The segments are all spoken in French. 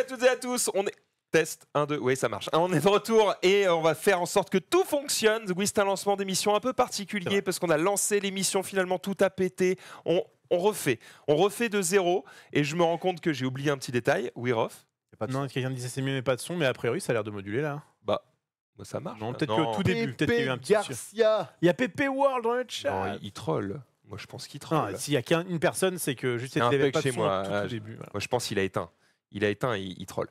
toutes et à tous, on est... Test, 1, 2, oui ça marche. On est de retour et on va faire en sorte que tout fonctionne. Oui, c'est un lancement d'émission un peu particulier parce qu'on a lancé l'émission, finalement tout a pété. On refait de zéro et je me rends compte que j'ai oublié un petit détail. Oui, Rof. Non, quelqu'un disait c'est mieux mais pas de son, mais a priori ça a l'air de moduler là. Bah ça marche. Non, peut-être qu'au tout début, peut-être qu'il y a eu un petit... Garcia. Il y a Pépé World dans le chat. Non, il troll. Moi je pense qu'il troll. Non, s'il y a qu'une personne, c'est que juste un c'était bug pas de chez son moi. tout au début. Voilà. Moi je pense qu'il a éteint. Il troll.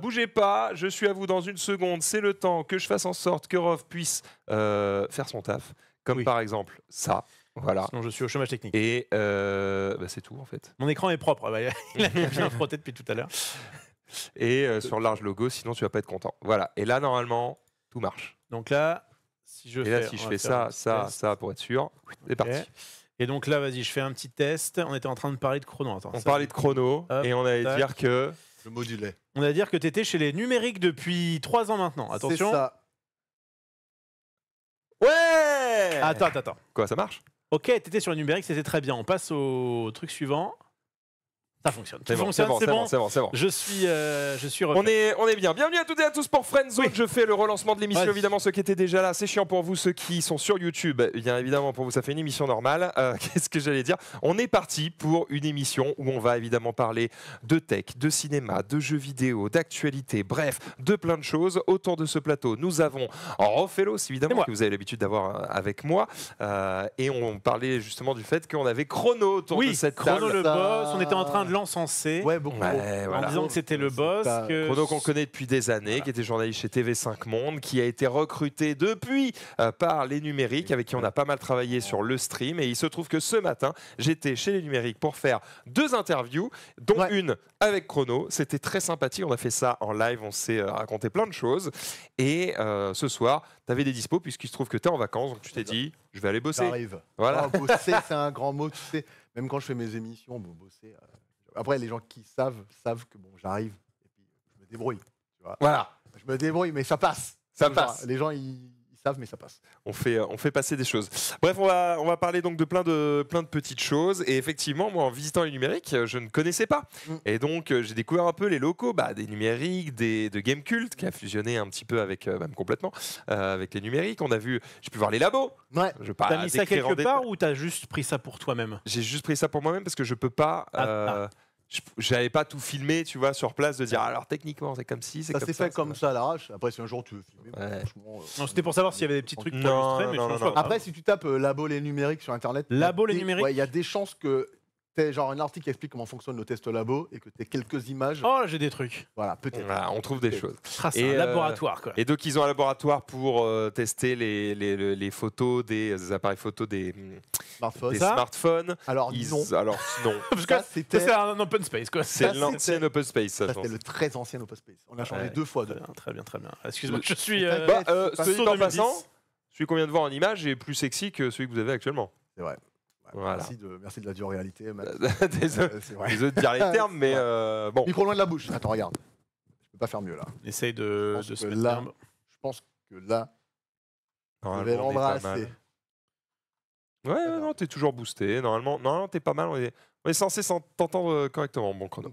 Bougez pas, je suis à vous dans une seconde. C'est le temps que je fasse en sorte que Rof puisse faire son taf. Comme par exemple ça. Voilà. Sinon je suis au chômage technique. Et c'est tout en fait. Mon écran est propre. Il a bien frotté depuis tout à l'heure. Et sur large logo, sinon tu vas pas être content. Voilà. Et là normalement, tout marche. Donc là, si je fais ça pour être sûr, c'est parti. Et donc là, vas-y, je fais un petit test. On était en train de parler de chrono. Attends, on parlait de chrono et on allait dire que... Je modulais. On allait dire que tu étais chez les numériques depuis 3 ans maintenant. Attention. C'est ça. Ouais. Attends. Quoi, ça marche? Ok, t'étais sur les numériques, c'était très bien. On passe au truc suivant. Ça fonctionne. C'est bon. Je suis refait. On est bien. Bienvenue à toutes et à tous pour Friendzone. Oui. Je fais le relancement de l'émission. Évidemment, ceux qui étaient déjà là, c'est chiant pour vous. Ceux qui sont sur YouTube, bien évidemment, pour vous, ça fait une émission normale. Qu'est-ce que j'allais dire? On est parti pour une émission où on va évidemment parler de tech, de cinéma, de jeux vidéo, d'actualité, bref, de plein de choses. Autour de ce plateau, nous avons Rofelos, évidemment, que vous avez l'habitude d'avoir avec moi. Et on parlait justement du fait qu'on avait Chrono autour de cette table. Chrono le boss. On était en train de l'encenser en disant que c'était le boss. Chrono qu'on connaît depuis des années, qui était journaliste chez TV5 Monde, qui a été recruté depuis par les numériques, avec qui on a pas mal travaillé sur le stream. Et il se trouve que ce matin, j'étais chez les numériques pour faire 2 interviews, dont une avec Chrono. C'était très sympathique, on a fait ça en live, on s'est raconté plein de choses. Et ce soir, tu avais des dispos, puisqu'il se trouve que tu es en vacances, donc tu t'es dit, je vais aller bosser. J'arrive. Voilà. Bosser, c'est un grand mot, tu sais. Même quand je fais mes émissions, bosser... Après, les gens qui savent que bon, j'arrive et puis je me débrouille. Tu vois. Voilà. Je me débrouille, mais ça passe. Ça passe. Les gens, ils savent, mais ça passe. On fait passer des choses. Bref, on va parler donc de plein de petites choses. Et effectivement, moi, en visitant les numériques, je ne connaissais pas. Et donc, j'ai découvert un peu les locaux des numériques, de Gamecult, qui a fusionné un petit peu avec, même complètement, avec les numériques. J'ai pu voir les labos. Ouais. T'as mis ça quelque part ou t'as juste pris ça pour toi-même? J'ai juste pris ça pour moi-même parce que je peux pas... J'avais pas tout filmé, tu vois, sur place, de dire alors techniquement c'est comme si, c'est comme ça. Ça s'est fait comme ça à l'arrache. Après, si un jour tu veux filmer, franchement. Non, c'était pour savoir s'il y avait des petits trucs pour illustrer. Non. Après, si tu tapes Labo les numériques sur internet, Labo les numériques, il y a des chances que t'aies genre un article qui explique comment fonctionne le test labo et que t'aies quelques images. Oh, j'ai des trucs. Voilà, peut-être. Voilà, on trouve des choses. C'est un laboratoire, quoi. Et donc, ils ont un laboratoire pour tester les photos des appareils photos des smartphones. Alors, disons. Alors, non. Parce que c'était un open space, quoi. C'est l'ancien open space, ça, c'était le très ancien open space. On a changé 2 fois. Très bien. Excuse-moi, je suis... celui en passant, celui qu'on vient de voir en image est plus sexy que celui que vous avez actuellement. C'est vrai. Voilà. Merci de la dure réalité. Désolé de dire les termes, mais bon. Micro loin de la bouche. Attends, regarde. Je peux pas faire mieux là. Essaye de se mettre là. Je pense que là, je vais l'embrasser. Ouais, non, t'es toujours boosté. Normalement, t'es pas mal. On est censé t'entendre correctement, bon Chrono.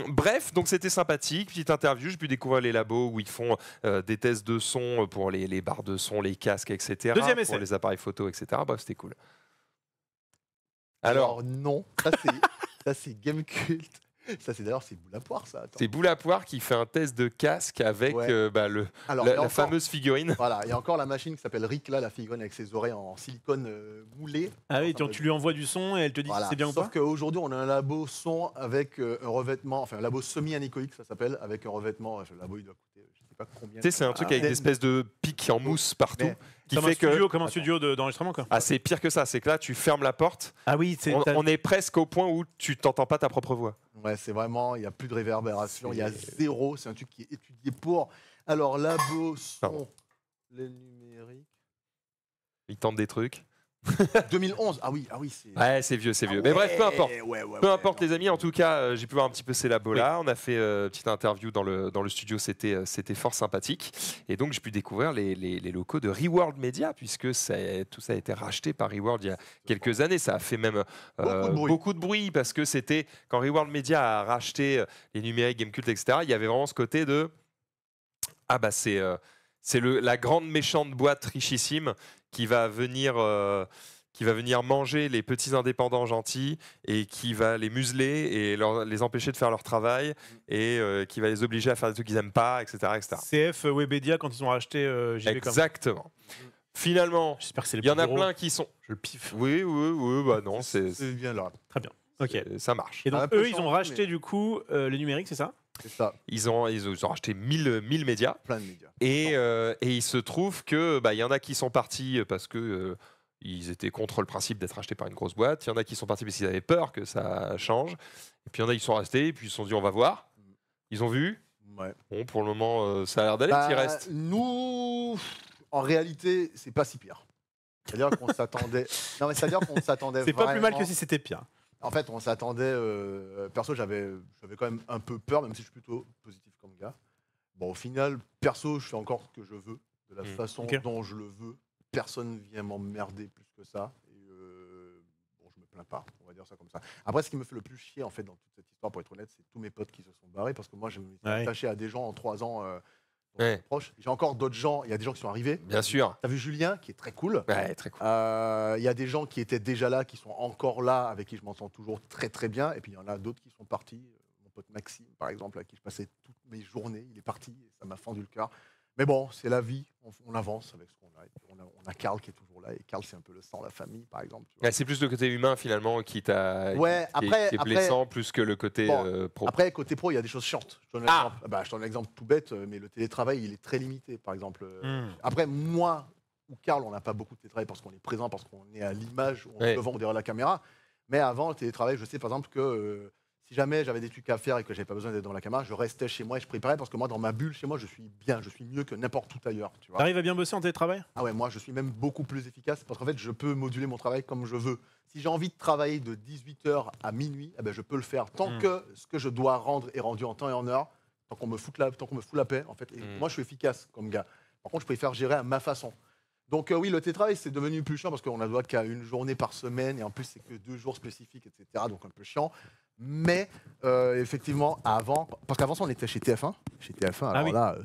Bref, donc c'était sympathique. Petite interview. J'ai pu découvrir les labos où ils font des tests de son pour les barres de son, les casques, etc. Deuxième essai. Pour les appareils photo, etc. Bref, c'était cool. Alors non, ça c'est Gamecult. Ça, c'est d'ailleurs, c'est Boule à Poire, ça. C'est Boule à Poire qui fait un test de casque avec la fameuse figurine. Voilà, il y a encore la machine qui s'appelle Rick, là, la figurine avec ses oreilles en silicone moulé. Ah oui, tu lui envoies du son et elle te dit si c'est bien ou pas. Sauf qu'aujourd'hui, on a un labo son avec un revêtement, enfin un labo semi-anéchoïque, ça s'appelle, avec un revêtement. Le labo, il doit coûter, je sais pas combien. Tu sais, c'est un truc avec des espèces de pics en mousse partout. Qui fait comme un studio d'enregistrement, quoi. Ah, c'est pire que ça, c'est que là, tu fermes la porte. Ah oui, on est presque au point où tu t'entends pas ta propre voix. Ouais, c'est vraiment, il n'y a plus de réverbération, il y a zéro, c'est un truc qui est étudié pour. Alors, labo, son, les numériques. Ils tentent des trucs. 2011. Ah oui, c'est. Ouais, c'est vieux, c'est vieux. Ah Mais bref, peu importe. Peu importe non. les amis, en tout cas, j'ai pu voir un petit peu ces labos-là. On a fait une petite interview dans le studio, c'était fort sympathique. Et donc j'ai pu découvrir les locaux de Reworld Media, puisque tout ça a été racheté par Reworld il y a quelques années. Ça a fait même beaucoup de bruit, parce que c'était, quand Reworld Media a racheté les numériques, Gamecult, etc., il y avait vraiment ce côté de... Ah bah c'est la grande méchante boîte richissime qui va venir manger les petits indépendants gentils et qui va les museler et les empêcher de faire leur travail et qui va les obliger à faire des trucs qu'ils n'aiment pas, etc., etc. CF Webedia quand ils ont racheté JV. Exactement. Finalement, J'espère que c'est il y en a plein qui sont... Je le piffe. Oui, bah non, c'est bien là. Très bien. Ok. Ça marche. Et donc Un peu eux, ils ont changé, racheté mais- du coup les numériques, c'est ça? C'est ça, Ils ont racheté 1000 médias. plein de médias. Et il se trouve que il y en a qui sont partis parce que ils étaient contre le principe d'être achetés par une grosse boîte. Il y en a qui sont partis parce qu'ils avaient peur que ça change. Et puis il y en a qui sont restés et puis ils se sont dit on va voir. Ils ont vu. Ouais. Bon, pour le moment, ça a l'air d'aller. Bah, Qui reste. nous, en réalité, c'est pas si pire. C'est-à-dire qu'on s'attendait. Non, mais c'est-à-dire qu'on s'attendait. C'est pas plus mal vraiment- que si c'était pire. En fait, on s'attendait. Perso, j'avais quand même un peu peur, même si je suis plutôt positif comme gars. Bon, au final, perso, je fais encore ce que je veux, de la façon Ok. dont je le veux. Personne vient m'emmerder plus que ça. Et bon, je me plains pas, on va dire ça comme ça. Après, ce qui me fait le plus chier, en fait, dans toute cette histoire, pour être honnête, c'est tous mes potes qui se sont barrés, parce que moi, je me suis Ouais. attaché à des gens en 3 ans Ouais. proches. J'ai encore d'autres gens, il y a des gens qui sont arrivés. Bien sûr. T'as vu Julien, qui est très cool. Ouais, très cool. Il y a des gens qui étaient déjà là, qui sont encore là, avec qui je m'entends toujours très très bien. Et puis il y en a d'autres qui sont partis. Mon pote Maxime, par exemple, avec qui je passais toutes mes journées, il est parti et ça m'a fendu le cœur. Mais bon, c'est la vie, on avance avec ce qu'on a. Et puis on a Karl qui est toujours là. Et Karl, c'est un peu le sang, la famille, par exemple. Tu vois. Ouais, c'est plus le côté humain finalement qui t'a Ouais, qui est après- blessant plus que le côté Bon, pro. Après, côté pro, il y a des choses chiantes. Je te donne un Ah. exemple. Bah, je te donne un exemple tout bête, mais le télétravail, il est très limité, par exemple. Après, moi ou Karl, on n'a pas beaucoup de télétravail parce qu'on est présent, parce qu'on est à l'image, on Ouais. est devant ou derrière la caméra. Mais avant le télétravail, je sais par exemple que si jamais j'avais des trucs à faire et que j'avais pas besoin d'être devant la caméra, je restais chez moi et je préparais parce que moi, dans ma bulle, chez moi, je suis bien, je suis mieux que n'importe où ailleurs. Tu vois. T'arrives à bien bosser en télétravail? Ah ouais, moi, je suis même beaucoup plus efficace parce qu'en fait, je peux moduler mon travail comme je veux. Si j'ai envie de travailler de 18h à minuit, eh ben, je peux le faire tant que ce que je dois rendre est rendu en temps et en heure, tant qu'on me fout la paix, en fait. Et moi, je suis efficace comme gars. Par contre, je préfère gérer à ma façon. Donc oui, le télétravail, c'est devenu plus chiant parce qu'on a le droit qu'à une journée par semaine et en plus, c'est que 2 jours spécifiques, etc. Donc un peu chiant. Mais effectivement, avant, parce qu'avant ça, on était chez TF1. Chez TF1, alors oui. là,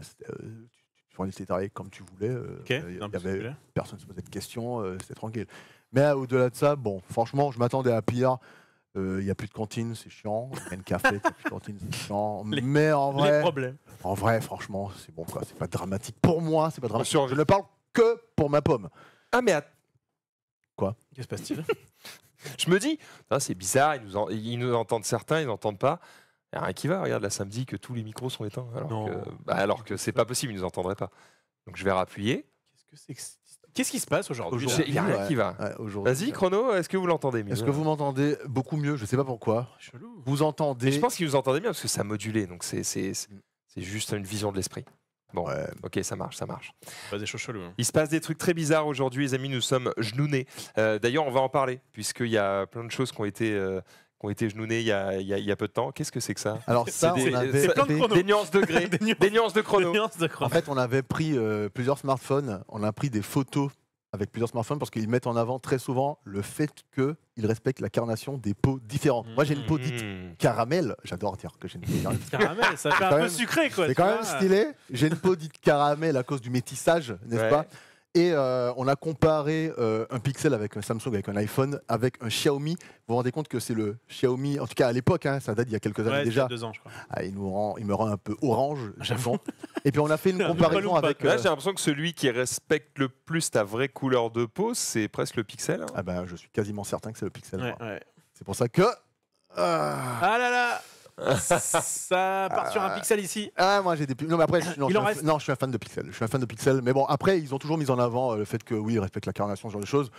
tu prenais le télétravail comme tu voulais. Ok. Il y Non, parce avait que là- personne ne se posait de questions, c'était tranquille. Mais au-delà de ça, bon, franchement, je m'attendais à pire. Il n'y a plus de cantine, c'est chiant. Il y a une café, il n'y a plus de cantine, c'est chiant. Mais Les problèmes. en vrai, franchement, c'est bon, quoi. C'est pas dramatique. Pour moi, c'est pas dramatique. Sûr. Je ne parle que pour ma pomme. Ah mais Que se passe-t-il? je me dis, ah, c'est bizarre, ils nous entendent certains, ils n'entendent pas. Il n'y a rien qui va. Regarde, là, ça me dit que tous les micros sont éteints. Non. Alors que c'est pas possible, ils nous entendraient pas. Donc je vais rappuyer. Qu'est-ce qui se passe aujourd'hui? Aujourd'hui, Il n'y a rien ouais. qui va. Ouais, aujourd'hui. Vas-y, Chrono, est-ce que vous l'entendez mieux? Est-ce que vous m'entendez beaucoup mieux? Je sais pas pourquoi. Chelou. Vous entendez. Et je pense qu'ils nous entendaient bien parce que ça modulait. Donc c'est juste une vision de l'esprit. Bon, Ouais. ok, ça marche, ça marche. Pas des choses cheloues. Hein. Il se passe des trucs très bizarres aujourd'hui, les amis. Nous sommes genounés. D'ailleurs, on va en parler, puisqu'il y a plein de choses qui ont été genounées il y a peu de temps. Qu'est-ce que c'est que ça? Alors ça, C'est on avait c'est plein de fait- chronos. Des nuances de gré, des nuances de chrono. Nuance de En chrono. fait, on avait pris plusieurs smartphones. On a pris des photos avec plusieurs smartphones parce qu'ils mettent en avant très souvent le fait qu'ils respectent la carnation des peaux différentes. Moi, j'ai une peau dite Mmh. caramel. J'adore dire que j'ai une peau caramel. Caramel, ça fait un Quand peu même- sucré quoi. C'est tu quand vois. même stylé. J'ai une peau dite caramel à cause du métissage, n'est-ce Ouais. pas? Et on a comparé un Pixel avec un Samsung, avec un iPhone, avec un Xiaomi. Vous vous rendez compte que c'est le Xiaomi, en tout cas à l'époque, hein, ça date d'il y a quelques années Ouais, déjà. 2 ans je crois. Ah, il me rend un peu orange, j'avoue. Et puis on a fait une comparaison Pas avec. Là, j'ai l'impression que celui qui respecte le plus ta vraie couleur de peau, c'est presque le pixel. Hein. Ah ben, je suis quasiment certain que c'est le Pixel. Ouais, moi. ouais. C'est pour ça que. Ah, Ah là là. Ça part sur un pixel ici. Ah, moi j'ai des. Non, mais après, non, Il je en suis reste. non, je suis un fan de Pixel. Je suis un fan de Pixel. Mais bon, après, ils ont toujours mis en avant le fait que oui, ils respectent la carnation, ce genre de choses.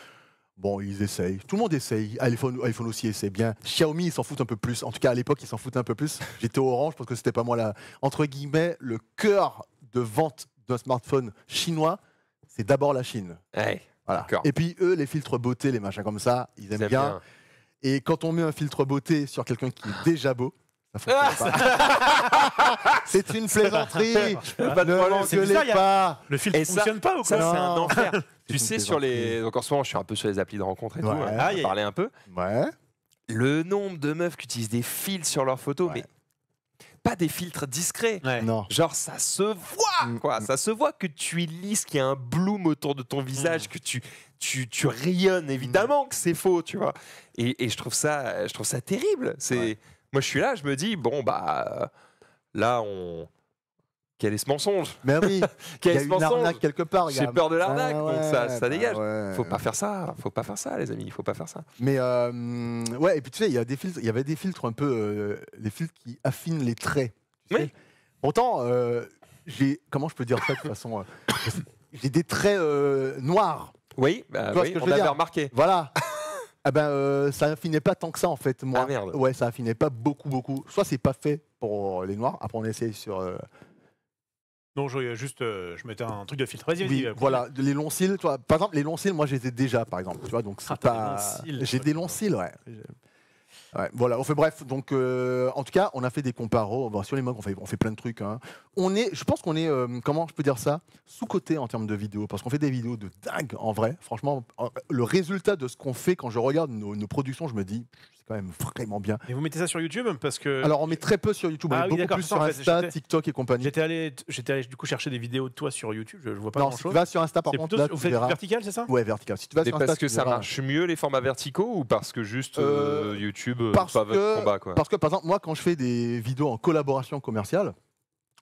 Bon, ils essayent. Tout le monde essaye. iPhone aussi essaie bien. Xiaomi, ils s'en foutent un peu plus. En tout cas, à l'époque, ils s'en foutent un peu plus. J'étais orange parce que c'était pas moi là. Entre guillemets, le cœur de vente d'un smartphone chinois, c'est d'abord la Chine. Ouais. Voilà. D'accord. Et puis eux, les filtres beauté, les machins comme ça, ils aiment bien. Et quand on met un filtre beauté sur quelqu'un qui est déjà beau, ça fonctionne pas. C'est une plaisanterie. Pas de Ne problème. C'est l'engueulez bizarre, pas. Le filtre Et ça- fonctionne pas ou Ça, quoi c'est un Non. enfer. Tu une sais, sur les. plaisanterie. Donc en ce moment, je suis un peu sur les applis de rencontre et tout. Ouais. On Aïe, aïe. va parler un peu. Ouais. Le nombre de meufs qui utilisent des filtres sur leurs photos, Ouais. mais pas des filtres discrets. Ouais. Non. Genre, ça se voit, quoi. Mm. Ça se voit que tu es lisse, qu'il y a un bloom autour de ton visage, que tu rayonnes. Évidemment que c'est faux, tu vois. Et je trouve ça terrible. Ouais. Moi, je suis là, je me dis, bon, bah, là, quel est ce mensonge? Mais oui, il Quel y est a ce une mensonge? arnaque quelque part. J'ai gars. peur de l'arnaque, Ah donc ça dégage. ouais. Faut pas faire ça, les amis. Faut pas faire ça. Mais ouais, et puis tu sais, il y avait des filtres un peu, les filtres qui affinent les traits. Tu sais. Oui. Pourtant, comment je peux dire ça de façon, j'ai des traits noirs. Oui, bah, Tu vois oui, ce que je on veux avait dire remarqué. Voilà. Ah ben, ça affinait pas tant que ça en fait, moi. Ah, merde. Ouais, ça affinait pas beaucoup. Soit c'est pas fait pour les noirs. Après, on essaye sur. Non, je mettais un truc de filtre. Vas-y, Oui, vas-y. voilà, les longs cils. Toi, par exemple, les longs cils, moi, je les ai déjà, par exemple. Tu vois, donc c'est Ah, t'as des pas. longs cils, J'ai toi, des longs cils, ouais. Ouais, voilà, enfin bref, donc en tout cas, on a fait des comparos. Bon, sur les mugs, on fait plein de trucs. Hein. Je pense qu'on est, comment je peux dire ça, sous-coté en termes de vidéos, parce qu'on fait des vidéos de dingue en vrai. Franchement, le résultat de ce qu'on fait, quand je regarde nos productions, je me dis, c'est quand même vraiment bien. Et vous mettez ça sur YouTube parce que. Alors, on met très peu sur YouTube, on Ah met oui, beaucoup d'accord, plus ça, sur en fait, Insta, j'étais- TikTok et compagnie. J'étais allé du coup chercher des vidéos de toi sur YouTube. Je vois pas Non, si tu grand-chose. vas sur Insta, par C'est contre, plutôt là, vous tu faites verras. vertical, c'est ça? Ouais, vertical. Si tu vas Mais sur parce Insta, que tu ça verras. marche mieux les formats verticaux ou parce que juste YouTube, parce pas votre que- combat, quoi. Parce que, par exemple, moi, quand je fais des vidéos en collaboration commerciale,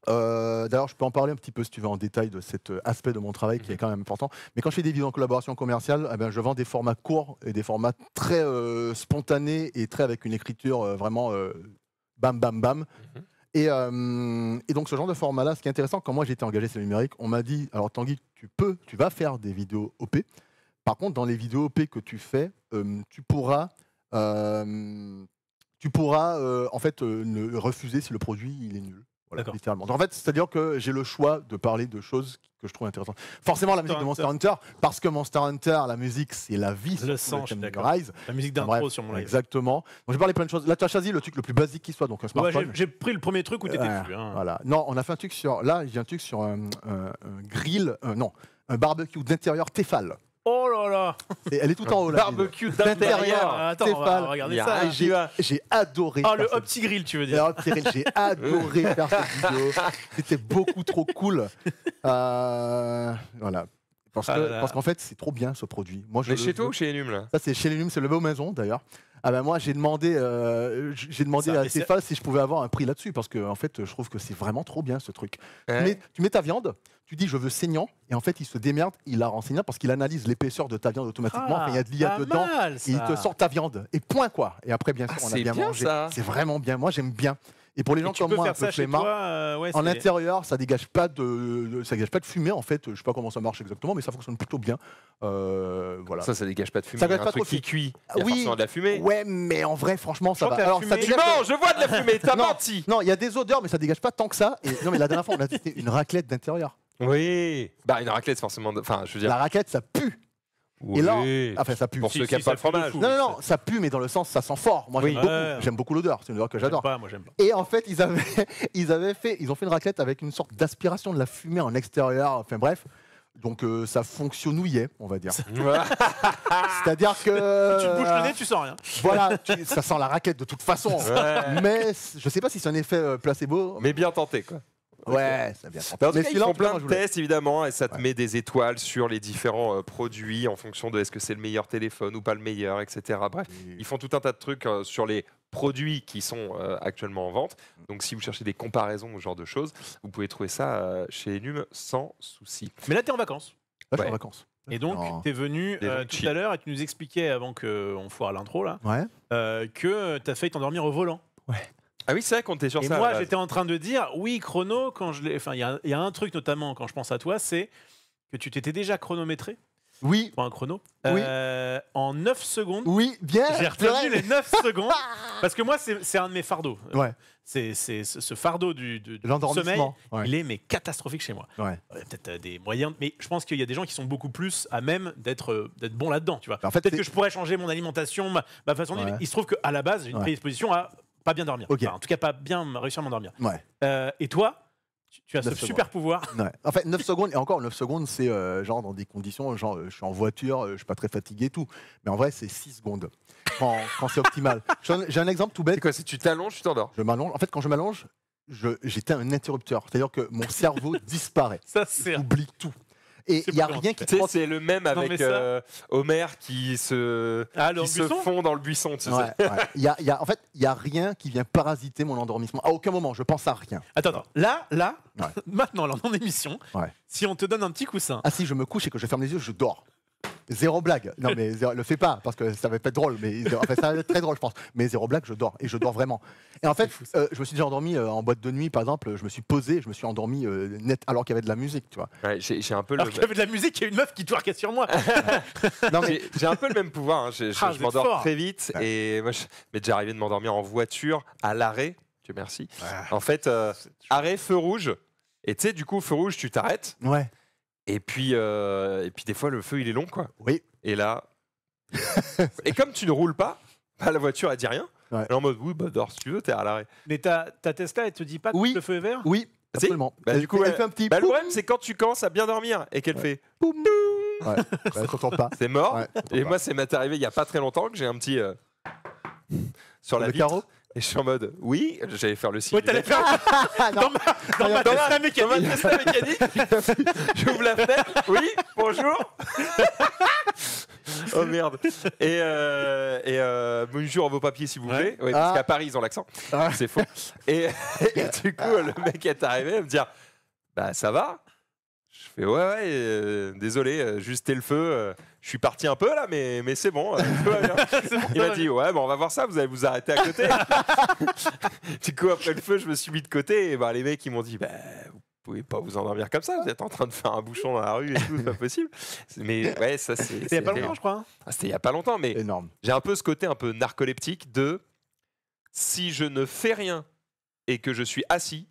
d'ailleurs, je peux en parler un petit peu si tu veux en détail de cet aspect de mon travail qui est quand même important. Mais quand je fais des vidéos en collaboration commerciale, eh ben, je vends des formats courts et des formats très spontanés et très avec une écriture vraiment bam, bam, bam. Et donc, ce genre de format-là, ce qui est intéressant, quand moi j'étais engagé sur le numérique, on m'a dit, alors Tanguy, tu vas faire des vidéos OP. Par contre, dans les vidéos OP que tu fais, tu pourras en fait refuser si le produit il est nul. Voilà, D'accord. littéralement. Donc, en fait, c'est-à-dire que j'ai le choix de parler de choses que je trouve intéressantes. Forcément, la musique de Monster Hunter, parce que Monster Hunter, la musique, c'est la vie. Le surtout sang, je suis thème de d'accord. Rise. La musique Enfin, d'intro bref, sur mon live. Exactement. Donc, j'ai parlé plein de choses. Là, tu as choisi le truc le plus basique qui soit, donc un Ouais, smartphone. j'ai pris le premier truc où t'étais Ouais, dessus. Hein. Voilà. Non, on a fait un truc sur. Là, j'ai un truc sur un grill. Non, un barbecue d'intérieur Tefal. Oh là là. Et elle est tout en haut là. Barbecue d'intérieur. d'intérieur. Attends, on va Tefal. regarder Il y a ça. un qui va. J'ai adoré. Ah, faire le cette- Opti Grill, tu veux dire. Alors, Cyril, j'ai adoré faire cette vidéo. C'était beaucoup trop cool. Voilà. Ah là là. Parce qu'en fait, c'est trop bien ce produit. Moi, je Mais le chez toi veux. ou chez Enum, là? Ça, c'est chez les Lumes, c'est le beau maison d'ailleurs. Ah ben moi, j'ai demandé Ça, à mais c'est- Tefal si je pouvais avoir un prix là-dessus parce que en fait, je trouve que c'est vraiment trop bien ce truc. Ouais. Tu mets ta viande, tu dis je veux saignant et en fait, il se démerde, il la rend saignant parce qu'il analyse l'épaisseur de ta viande automatiquement. Enfin, il y a de l'IA pas dedans. mal, Et il ça. te sort ta viande. Et point quoi. Et après, bien sûr, Ah, on a c'est bien bien, mangé. ça. C'est vraiment bien. Moi, j'aime bien. Et pour les gens Et tu comme peux moi, un faire peu ça chez flemmards, toi. Ouais, en c'est- intérieur, ça dégage pas ça dégage pas de fumée en fait. Je sais pas comment ça marche exactement, mais ça fonctionne plutôt bien. Voilà. Ça dégage pas de fumée. Ça dégage Un pas truc trop de qui cuit. Il y a Oui. forcément de la fumée. Ouais, mais en vrai, franchement, ça crois va. que la Alors, ça fumée- Tu dégage. mens, je vois de la fumée, t'as Non. menti. Non, il y a des odeurs, mais ça dégage pas tant que ça. Et non, mais la dernière fois, on a testé une raclette d'intérieur. Oui. Bah, une raclette, forcément. Enfin, je veux dire. La raclette, ça pue. Oui. Et là, enfin, ça pue. Pour Si, ceux si, qui n'aiment ça pas le pue de fromage. fou. Non, non, non, ça pue, mais dans le sens, ça sent fort. Moi, Oui. j'aime beaucoup. Ouais. J'aime beaucoup l'odeur. C'est une odeur que j'adore. Moi, j'aime pas. Et en fait, ils ont fait une raclette avec une sorte d'aspiration de la fumée en extérieur. Enfin bref. Donc ça fonctionnouillait, on va dire. Voilà. C'est-à-dire que Tu te bouches le nez, tu sens rien. voilà, ça sent la raclette de toute façon. Ouais. Mais je sais pas si c'est un effet placebo. Mais bien tenté, quoi. Ouais, ça vient. Mais en tout Mais cas, ils celui-là, font en tout cas, plein moi, de je voulais. tests, évidemment, et ça te Ouais. met des étoiles sur les différents produits en fonction de est-ce que c'est le meilleur téléphone ou pas le meilleur, etc. Bref, ils font tout un tas de trucs sur les produits qui sont actuellement en vente. Donc, si vous cherchez des comparaisons ou ce genre de choses, vous pouvez trouver ça chez Enum sans souci. Mais là, t'es en vacances. Là, je suis Ouais. en vacances. Et donc, Non. t'es venu Les gens tout chill. à l'heure et tu nous expliquais avant qu'on foire l'intro là Ouais. que t'as failli t'endormir au volant. Ah oui, c'est vrai qu'on était sur Et ça. à moi, la base. j'étais en train de dire, oui, chrono, quand je l'ai. Enfin, il y a un truc notamment quand je pense à toi, c'est que tu t'étais déjà chronométré Oui, pour un chrono. Oui. En 9 secondes, oui, bien. j'ai retenu les 9 secondes. Parce que moi, c'est un de mes fardeaux. Ouais, C'est ce fardeau du sommeil. l'endormissement. Ouais. Il est mais catastrophique chez moi. Ouais. Peut-être des moyens, mais je pense qu'il y a des gens qui sont beaucoup plus à même d'être bons là-dedans. Tu vois. En fait, Peut-être c'est- que je pourrais changer mon alimentation, ma façon de vivre. Ouais. Il se trouve qu'à la base, j'ai une Ouais. prédisposition à pas bien dormir. Ok. Enfin, en tout cas, pas bien réussir à m'endormir. Ouais. Et toi, tu as ce 9 secondes. super pouvoir. Ouais. En fait, 9 secondes, et encore 9 secondes, c'est genre dans des conditions, genre je suis en voiture, je suis pas très fatigué et tout. Mais en vrai, c'est 6 secondes quand c'est optimal. J'ai un exemple tout C'est bête. quoi, si tu t'allonges, tu t'endors. Je m'allonge. En fait, quand je m'allonge, j'étais un interrupteur. C'est-à-dire que mon cerveau disparaît. Ça, c'est Oublie tout. Et C'est il n'y a pas rien qui Tu sais, te c'est le même Non, avec mais ça- Homer qui se le buisson fond dans le buisson. Tu sais. Ouais, ouais. En fait, il n'y a rien qui vient parasiter mon endormissement. À aucun moment, je pense à rien. Attends. Là, Ouais. maintenant, là, en émission, Ouais. si on te donne un petit coussin, Ah si, je me couche et que je ferme les yeux, je dors. Zéro blague. Non mais le fais pas parce que ça va pas être drôle, mais enfin, ça va être très drôle je pense. Mais zéro blague, je dors et je dors vraiment. Et en fait, je me suis déjà endormi en boîte de nuit par exemple. Je me suis posé, je me suis endormi net alors qu'il y avait de la musique, tu vois. Ouais, j'ai un peu le. alors qu'il y avait de la musique, il y a une meuf qui twerkait sur moi. Non mais J'ai un peu le même pouvoir. Hein. Je Ah, vous êtes m'endors fort. très vite et moi, je m'est déjà arrivé de m'endormir en voiture à l'arrêt. Dieu merci. En fait, arrêt feu rouge. Et tu sais, du coup, feu rouge, tu t'arrêtes. ouais, Et puis des fois, le feu, il est long, quoi. oui, Et là. Et comme tu ne roules pas, bah, la voiture, elle dit rien. Ouais. Elle est en mode, oui, bah, dors si tu veux, t'es à l'arrêt. Mais ta Tesla, elle te dit pas que Oui. le feu est vert oui, Si. absolument. Bah, du coup, elle ouais. fait un petit. Bah, le poum. problème, c'est quand tu commences à bien dormir et qu'elle fait, Ouais, bah, elle s'entend pas. c'est mort. Ouais, elle s'entend Et pas. moi, c'est m'est arrivé il y a pas très longtemps que j'ai un petit sur la Le vitre. carreau. Et je suis en mode, oui, j'allais faire le signe. Oui, t'allais faire Ah, non. dans ma Dans Tesla ma mécanique. Tesla mécanique, j'ouvre la fenêtre. Oui, bonjour. Oh merde. Et bonjour vos papiers s'il vous plaît. Ouais, parce Ah. qu'à Paris ils ont l'accent. Ah. C'est faux. Et du coup le mec est arrivé à me dire, bah ça va. Je fais ouais, désolé, juste t'es le feu. Je suis parti un peu là, mais c'est bon. Tout va bien. Il m'a dit ouais, bon, on va voir ça. Vous allez vous arrêter à côté. Du coup après le feu, je me suis mis de côté. Et bah, les mecs ils m'ont dit bah vous pouvez pas vous endormir comme ça. Vous êtes en train de faire un bouchon dans la rue et tout, c'est pas possible. Mais ouais, ça c'est. C'était il y a pas longtemps, je crois. hein. Ah, c'était il y a pas longtemps, mais Énorme. j'ai un peu ce côté un peu narcoleptique de si je ne fais rien et que je suis assis,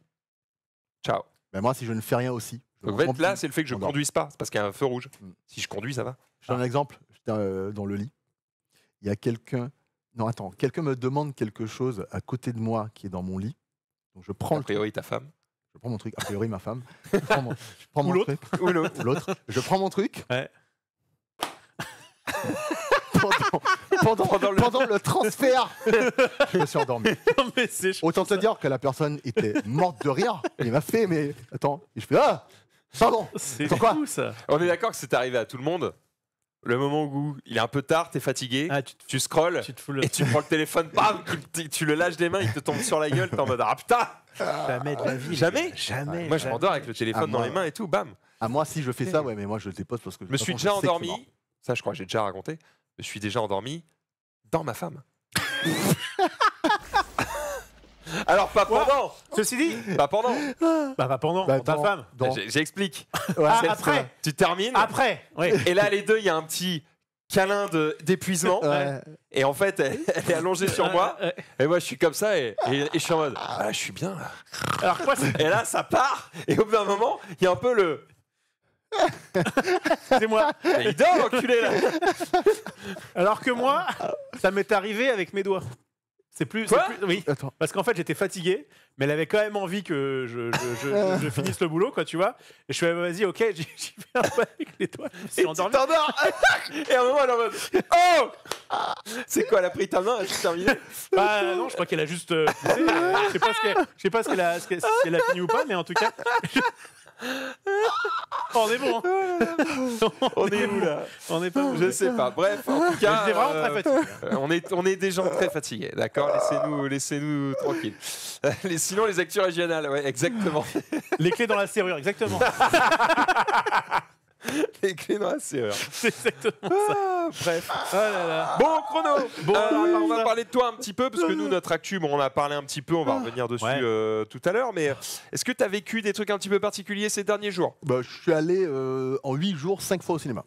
ciao. Mais moi, si je ne fais rien aussi. je Donc en fait, m'en là, fous. c'est le fait que je J'endors. conduise pas, c'est parce qu'il y a un feu rouge. Mm. Si je conduis, ça va. Je donne un exemple. J'étais dans le lit. Il y a quelqu'un. Non, attends. Quelqu'un me demande quelque chose à côté de moi qui est dans mon lit. Donc je prends A le truc. priori, ta femme. Je prends mon truc. A priori, ma femme. Je prends mon Ou l'autre. truc. Ou l'autre. Ou l'autre. Je prends mon truc. Ouais. Pendant le transfert, je me suis endormi. Non, mais c'est Autant te dire que la personne était morte de rire. Il m'a fait, mais attends. Et je fais ah, pardon. c'est Attends, quoi fou ça. On est d'accord que c'est arrivé à tout le monde. Le moment où il est un peu tard, t'es fatigué, Ah, tu scrolles tu te fous le. et tu prends le téléphone, bam, tu le lâches des mains, il te tombe sur la gueule, t'es en mode ah putain. Jamais de la vie. Jamais. Jamais. Moi, je m'endors avec le téléphone Ah, dans moi. les mains et tout, bam. À moi, si je fais ça, ouais, mais moi je le dépose parce que Je me suis déjà endormi, ça je crois que j'ai déjà raconté, je me suis déjà endormi dans ma femme. Alors pas pendant, Ceci dit, pas pendant. bah pas pendant, Bah, pour ta dans- femme. dans- J'explique. Ouais, Ah, c'est- après. Tu termines Après, oui. et là les deux il y a un petit câlin d'épuisement ouais. et en fait elle est allongée sur moi et moi je suis comme ça et je suis en mode ah je suis bien là. Alors quoi, c'est Et là ça part et au bout d'un moment il y a un peu le moi. mais il dort l'enculé là. Alors que moi, ça m'est arrivé avec mes doigts. C'est plus, Quoi oui. Attends. Parce qu'en fait, j'étais fatigué, mais elle avait quand même envie que je finisse le boulot, quoi, tu vois. Et je fais, vas-y, ok, j'y vais un peu avec les doigts. Je me suis Et tu endormi. t'endors. Et à un moment elle est en mode oh c'est quoi elle a pris ta main, j'ai terminé. Bah non, je crois qu'elle a juste. poussé, je sais pas si elle a fini ou pas, mais en tout cas. On est bon. Hein. On est où là? On est pas bon. Je sais pas. Bref, en tout cas, J'étais vraiment très fatigué. on est des gens très fatigués, d'accord. Laissez-nous tranquilles. Sinon, les actus régionales, ouais, exactement. Les clés dans la serrure, exactement. Les clés dans la serrure. C'est exactement ça. Ah, bref. Oh là là. Bon, chrono. Bon, alors, on va ça. parler de toi un petit peu parce que nous, notre actu, bon, on a parlé un petit peu, on va revenir dessus Ouais. tout à l'heure. Mais est-ce que tu as vécu des trucs un petit peu particuliers ces derniers jours? Bah, je suis allé en 8 jours 5 fois au cinéma.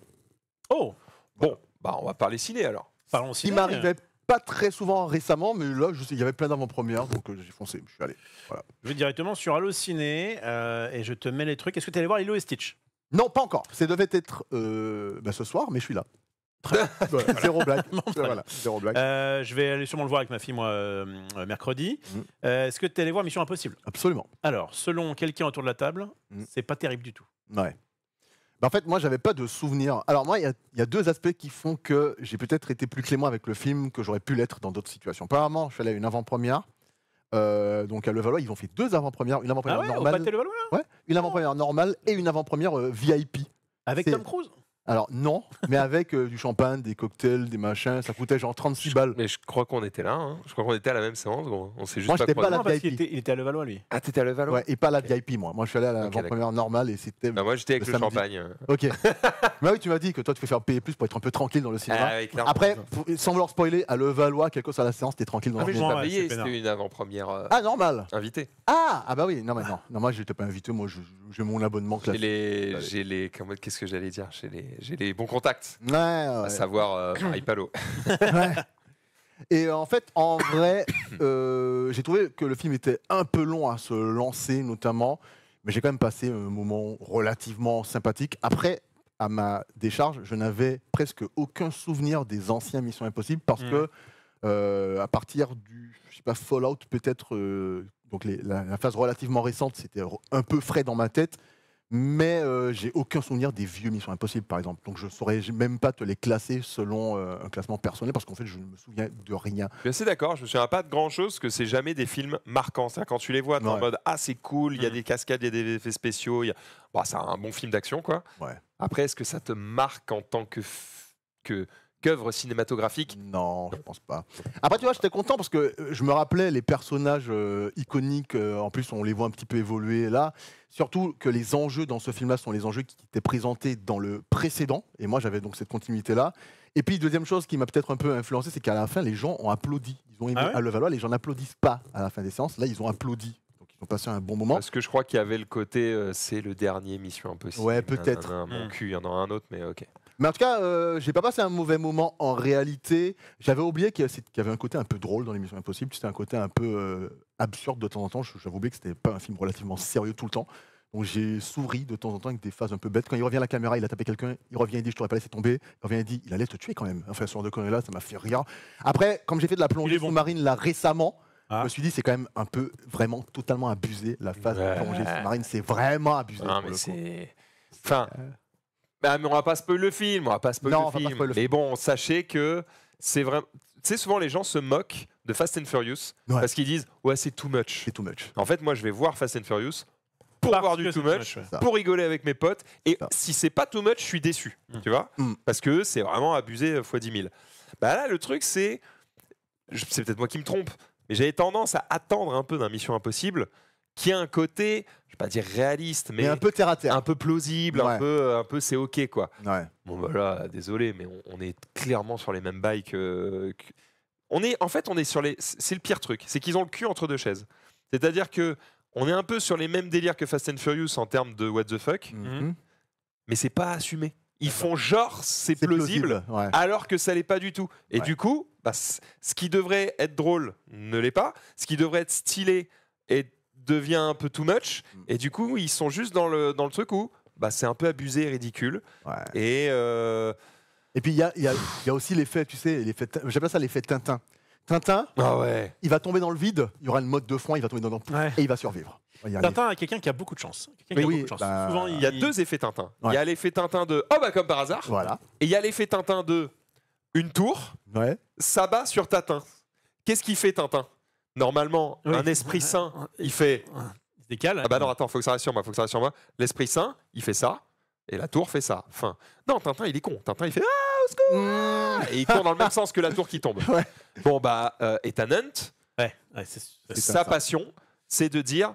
Oh, Bon, bah on va parler ciné alors. parlons Il ciné. m'arrivait pas très souvent récemment, mais là, je sais, il y avait plein d'avant-premières, donc j'ai foncé, je suis allé. Voilà. Je vais directement sur Allociné et je te mets les trucs. Est-ce que tu es allé voir Lilo et Stitch? Non, pas encore. Ça devait être ce soir, mais je suis là. Voilà, zéro blague. Voilà, zéro blague. Je vais aller sûrement le voir avec ma fille, moi, mercredi. Est-ce que tu es allé voir Mission Impossible? Absolument. Alors, selon quelqu'un autour de la table, Mm. c'est pas terrible du tout. Ouais. Bah, en fait, moi, j'avais pas de souvenir. Alors, moi, il y a deux aspects qui font que j'ai peut-être été plus clément avec le film que j'aurais pu l'être dans d'autres situations. Premièrement, je suis allé à une avant-première. Donc, à Levallois, ils ont fait deux avant-premières. Une avant-première Ah ouais, au normale. Pâté Levallois, là? Ouais, une avant-première normale et une avant-première VIP. Avec C'est- Tom Cruise? Alors, non, mais avec du champagne, des cocktails, des machins. Ça coûtait genre 36 balles. Mais je crois qu'on était là, hein. Je crois qu'on était à la même séance, gros. On s'est juste Moi, pas j'étais pas croisés. là. Non, parce VIP. qu'il était à Levallois, lui. Ah, t'étais à Levallois. Ouais, et pas la VIP, moi. Moi, je suis allé à la Ok, avant-première normale et c'était. Bah, moi j'étais avec Le le samedi. champagne. Ok. Mais oui, tu m'as dit que toi, tu préfères payer plus pour être un peu tranquille dans le cinéma. Ah, ouais, clairement. Après, sans vouloir spoiler, à Levallois, quelque chose à la séance, t'es tranquille dans Ah le oui, J'ai cinéma. pas ouais, payé, c'est c'était une avant-première Ah, normal. invitée. Ah bah oui, non, mais non. Non, moi, j'étais pas invité. Moi, j'ai mon abonnement J'ai classique. qu'est-ce que j'allais dire? J'ai les bons contacts, Ouais, à ouais. savoir Marie Palot. Ouais. Et en fait, en vrai, j'ai trouvé que le film était un peu long à se lancer, notamment. Mais j'ai quand même passé un moment relativement sympathique. Après, à ma décharge, je n'avais presque aucun souvenir des anciens Missions Impossibles parce que à partir du, je sais pas, Fallout peut-être, donc la phase relativement récente, c'était un peu frais dans ma tête. Mais j'ai aucun souvenir des vieux Missions Impossibles, par exemple. Donc je saurais même pas te les classer selon un classement personnel parce qu'en fait, je ne me souviens de rien. Je suis assez d'accord, je me souviens pas de grand chose, que c'est jamais des films marquants. C'est-à-dire quand tu les vois, t'es en Ouais. mode ah c'est cool, il y a des cascades, il y a des effets spéciaux, bon, c'est un bon film d'action quoi. Ouais. Après, est-ce que ça te marque en tant qu'œuvre cinématographique? Non, je pense pas. Après, tu vois, j'étais content parce que je me rappelais les personnages iconiques. En plus, on les voit un petit peu évoluer là. Surtout que les enjeux dans ce film-là sont les enjeux qui étaient présentés dans le précédent. Et moi, j'avais donc cette continuité-là. Et puis, deuxième chose qui m'a peut-être un peu influencé, c'est qu'à la fin, les gens ont applaudi. Ils ont aimé Ah ouais à Levallois, les gens n'applaudissent pas à la fin des séances. Là, ils ont applaudi. Donc, ils ont passé un bon moment. Parce que je crois qu'il y avait le côté c'est le dernier Mission Impossible. Ouais, peut-être. Mon cul, il y en aura un autre, mais ok. Mais en tout cas, j'ai pas passé un mauvais moment en réalité. J'avais oublié qu'il y avait un côté un peu drôle dans l'émission Impossible. C'était un côté un peu absurde de temps en temps. J'avais oublié que c'était pas un film relativement sérieux tout le temps. Donc j'ai souri de temps en temps avec des phases un peu bêtes. Quand il revient à la caméra, il a tapé quelqu'un, il revient et dit je t'aurais pas laissé tomber. Il revient et dit il allait te tuer quand même. Enfin, ce genre de conneries là, ça m'a fait rire. Après, comme j'ai fait de la Il plongée est bon. sous-marine là récemment, Ah. je me suis dit c'est quand même un peu vraiment totalement abusé la phase Ouais. de plongée sous-marine. C'est vraiment abusé. Non, pour mais le coup. c'est. Enfin. Bah, mais on va pas spoiler le film, on va pas spoiler Non, le on va pas film. spoiler le Mais bon, sachez que c'est vraiment. Tu sais, souvent les gens se moquent de Fast and Furious Ouais. parce qu'ils disent ouais, c'est too much. C'est too much. En fait, moi, je vais voir Fast and Furious pour Parce voir que du c'est too too much, much, ouais. Ça. pour rigoler avec mes potes. Et Ça. si c'est pas too much, je suis déçu. Mm. Tu vois Mm. Parce que c'est vraiment abusé x 10 000. Bah là, le truc, c'est. C'est peut-être moi qui me trompe, mais j'avais tendance à attendre un peu d'un Mission Impossible qui a un côté, je vais pas dire réaliste, mais Mais un peu terre à terre. un peu plausible, Ouais. un peu c'est ok quoi. Ouais. Bon voilà, désolé, mais on est clairement sur les mêmes bails on est sur les. C'est le pire truc, c'est qu'ils ont le cul entre deux chaises. C'est-à-dire que on est un peu sur les mêmes délires que Fast and Furious en termes de what the fuck, Mhm. mais c'est pas assumé. Ils font genre c'est C'est plausible, Ouais. alors que ça l'est pas du tout. Et Ouais. du coup, bah, ce qui devrait être drôle ne l'est pas. Ce qui devrait être stylé devient un peu too much. Mm. Et du coup, ils sont juste dans le truc où bah, c'est un peu abusé et ridicule. Ouais. Et Et puis il y a aussi l'effet, tu sais, j'appelle ça l'effet Tintin. Tintin, ah ouais. il va tomber dans le vide, il y aura une mode de fond, il va tomber dedans Ouais. et il va survivre. Il va y arriver. Tintin est quelqu'un qui a beaucoup de chance. Quelqu'un qui Oui, a oui, beaucoup de chance. bah, Souvent, Il y a deux effets Tintin. Il Ouais. y a l'effet Tintin de oh bah comme par hasard. Voilà. Et il y a l'effet Tintin de une tour, Ouais. ça bat sur Tintin. Qu'est-ce qu'il fait Tintin? Normalement, Oui. un esprit sain, il fait Il se décale. ah bah non attends, faut que ça reste sur moi, L'esprit sain, il fait ça et la tour fait ça. Enfin, non, Tintin il est con. Tintin il fait Mmh. et il court dans le même sens que la tour qui tombe. Ouais. Bon bah Ethan Hunt, Ouais, C'est sa ça. passion, c'est de dire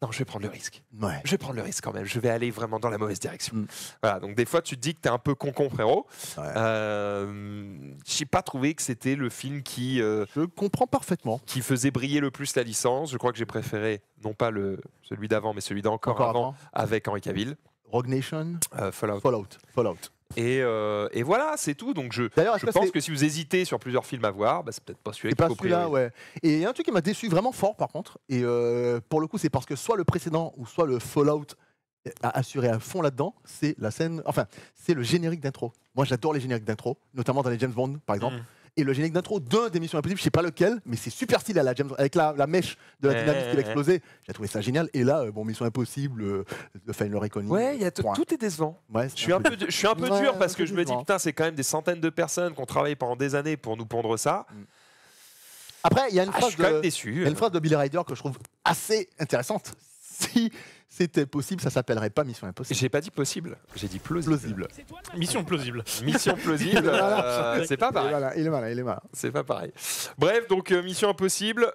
non, je vais prendre le risque. Ouais. Je vais prendre le risque quand même. Je vais aller vraiment dans la mauvaise direction. Mm. Voilà. Donc des fois, tu te dis que t'es un peu con, frérot. Ouais. J'ai pas trouvé que c'était le film Je comprends parfaitement. qui faisait briller le plus la licence. Je crois que j'ai préféré non pas celui d'avant, mais celui d'encore Encore avant, avant. avec Henry Cavill, Rogue Nation, Fallout. Fallout. Et voilà, c'est tout. Donc D'ailleurs, je pense que si vous hésitez sur plusieurs films à voir, c'est peut-être pas celui-là c'est qu'il pas faut celui-là, prioriser. ouais. Et il y a un truc qui m'a déçu vraiment fort, par contre. Et pour le coup, c'est parce que soit le précédent ou soit le Fallout a assuré à fond là-dedans. C'est la scène, enfin, c'est le générique d'intro. Moi, j'adore les génériques d'intro, notamment dans les James Bond, par exemple. Et le générique d'intro d'un des Missions Impossibles, je sais pas lequel, mais c'est super stylé à la James, avec la mèche de la dynamite qui va exploser. J'ai trouvé ça génial. Et là, bon, Mission Impossible, The Final Reckoning. Ouais, point. tout est décevant. Ouais, Je suis un peu Ouais, dur parce un que peu je me dis, décevant. putain, c'est quand même des centaines de personnes qui ont travaillé pendant des années pour nous pondre ça. Après, il y a une Je phrase suis quand même de, déçu. il y a une phrase de Billy Ryder que je trouve assez intéressante. Si c'était possible, ça s'appellerait pas Mission Impossible. J'ai pas dit possible, j'ai dit plausible. Plausible. Mission plausible. Mission plausible, c'est pas pareil. Il est malin. C'est pas pareil. Bref, donc Mission Impossible,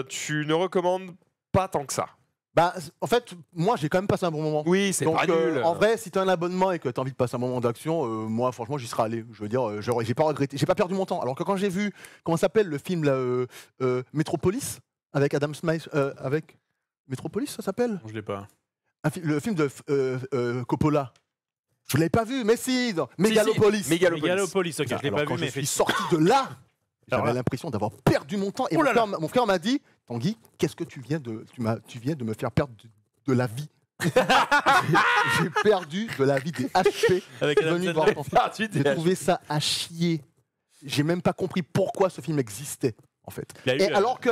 tu ne recommandes pas tant que ça. Bah, en fait, moi, j'ai quand même passé un bon moment. Oui, c'est Donc, pas nul. en vrai, si tu as un abonnement et que tu as envie de passer un moment d'action, moi, franchement, j'y serais allé. Je veux dire, j'ai pas regretté, j'ai pas perdu mon temps. Alors que quand j'ai vu, comment s'appelle le film là, Metropolis avec Adam Smith, avec Metropolis, ça s'appelle Je l'ai pas. le film de Coppola. Je l'avais pas vu, mais si, dans Megalopolis. Megalopolis, ok, je l'ai Alors, pas quand vu, mais je suis sorti de là, Alors j'avais là. l'impression d'avoir perdu mon temps. Et Oh là là. mon frère m'a dit, Tanguy, qu'est-ce que tu viens de me faire perdre de la vie. J'ai perdu de la vie des HP. avec Je suis venu voir ton film. J'ai trouvé ça à chier. J'ai même pas compris pourquoi ce film existait, en fait. Il y a eu, Et alors que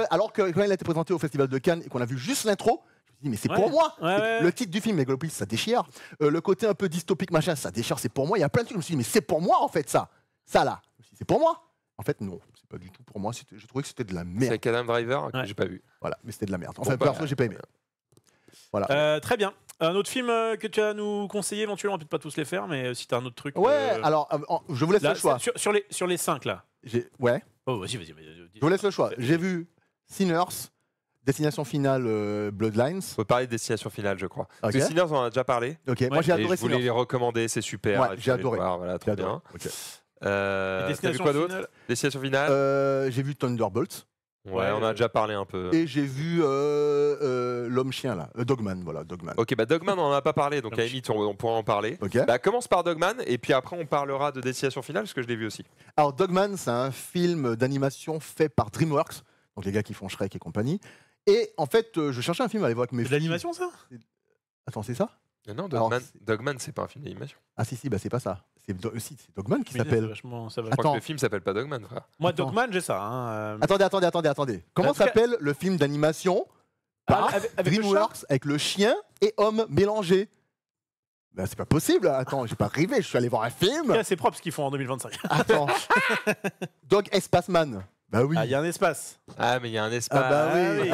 quand il a été présenté au Festival de Cannes et qu'on a vu juste l'intro, je me suis dit, mais c'est pour moi. Ouais. Le titre du film, Megalopolis, ça déchire. Le côté un peu dystopique, machin, ça déchire, c'est pour moi. Il y a plein de trucs, je me suis dit, mais c'est pour moi, en fait, ça. Ça, là. Je me suis dit, c'est pour moi. En fait, non, c'est pas du tout pour moi. Je trouvais que c'était de la C'est merde. avec Adam Driver que Ouais. j'ai pas vu. Voilà, mais c'était de la merde. Enfin, Bon, bah, perso, j'ai pas aimé. Voilà. Très bien. Un autre film que tu as à nous conseiller éventuellement, on va peut-être pas tous les faire, mais si tu as un autre truc. Ouais, alors, je vous laisse là, le choix. sur les 5 là. Ouais, Oh, vas-y. je vous laisse le choix. J'ai vu Sinners, Destination Finale, Bloodlines. On peut parler de Destination Finale, je crois. Parce Ok. que Sinners, on en a déjà parlé. Ok, moi Ouais, j'ai Et adoré je voulais Sinners. les recommander, c'est super. Ouais, Il faut j'ai aller le adoré. voir, voilà, J'ai trop adoré. bien. Ok. T'as vu Destination quoi d'autre Finale. Destination Finale J'ai vu Thunderbolts. Ouais, on a déjà parlé un peu. Et j'ai vu l'homme-chien, là. Dogman, voilà, Dogman. Ok, bah Dogman, on en a pas parlé, donc à la limite, on pourra en parler. Ok. Bah, commence par Dogman, et puis après, on parlera de Destination Finale, parce que je l'ai vu aussi. Alors, Dogman, c'est un film d'animation fait par DreamWorks, donc les gars qui font Shrek et compagnie. Et en fait, je cherchais un film à aller voir avec mes C'est de filles. l'animation ça. Attends, c'est ça? Non, Alors, Dogman, c'est pas un film d'animation. Ah, si, bah, c'est pas ça. C'est Dogman qui Mais s'appelle. vachement, ça va. Je crois Attends. que le film s'appelle pas Dogman, frère. Moi, Attends. Dogman, j'ai ça. Hein. Attendez. Comment En tout cas- s'appelle le film d'animation par avec le DreamWorks avec le chien et homme mélangés? Ben, c'est pas possible. Attends, j'ai pas rêvé. Je suis allé voir un film. C'est propre ce qu'ils font en 2025. Attends. Dog Espaceman. Bah oui. Ah, il y a un espace. Ah, mais il y a un espace. Ah bah oui.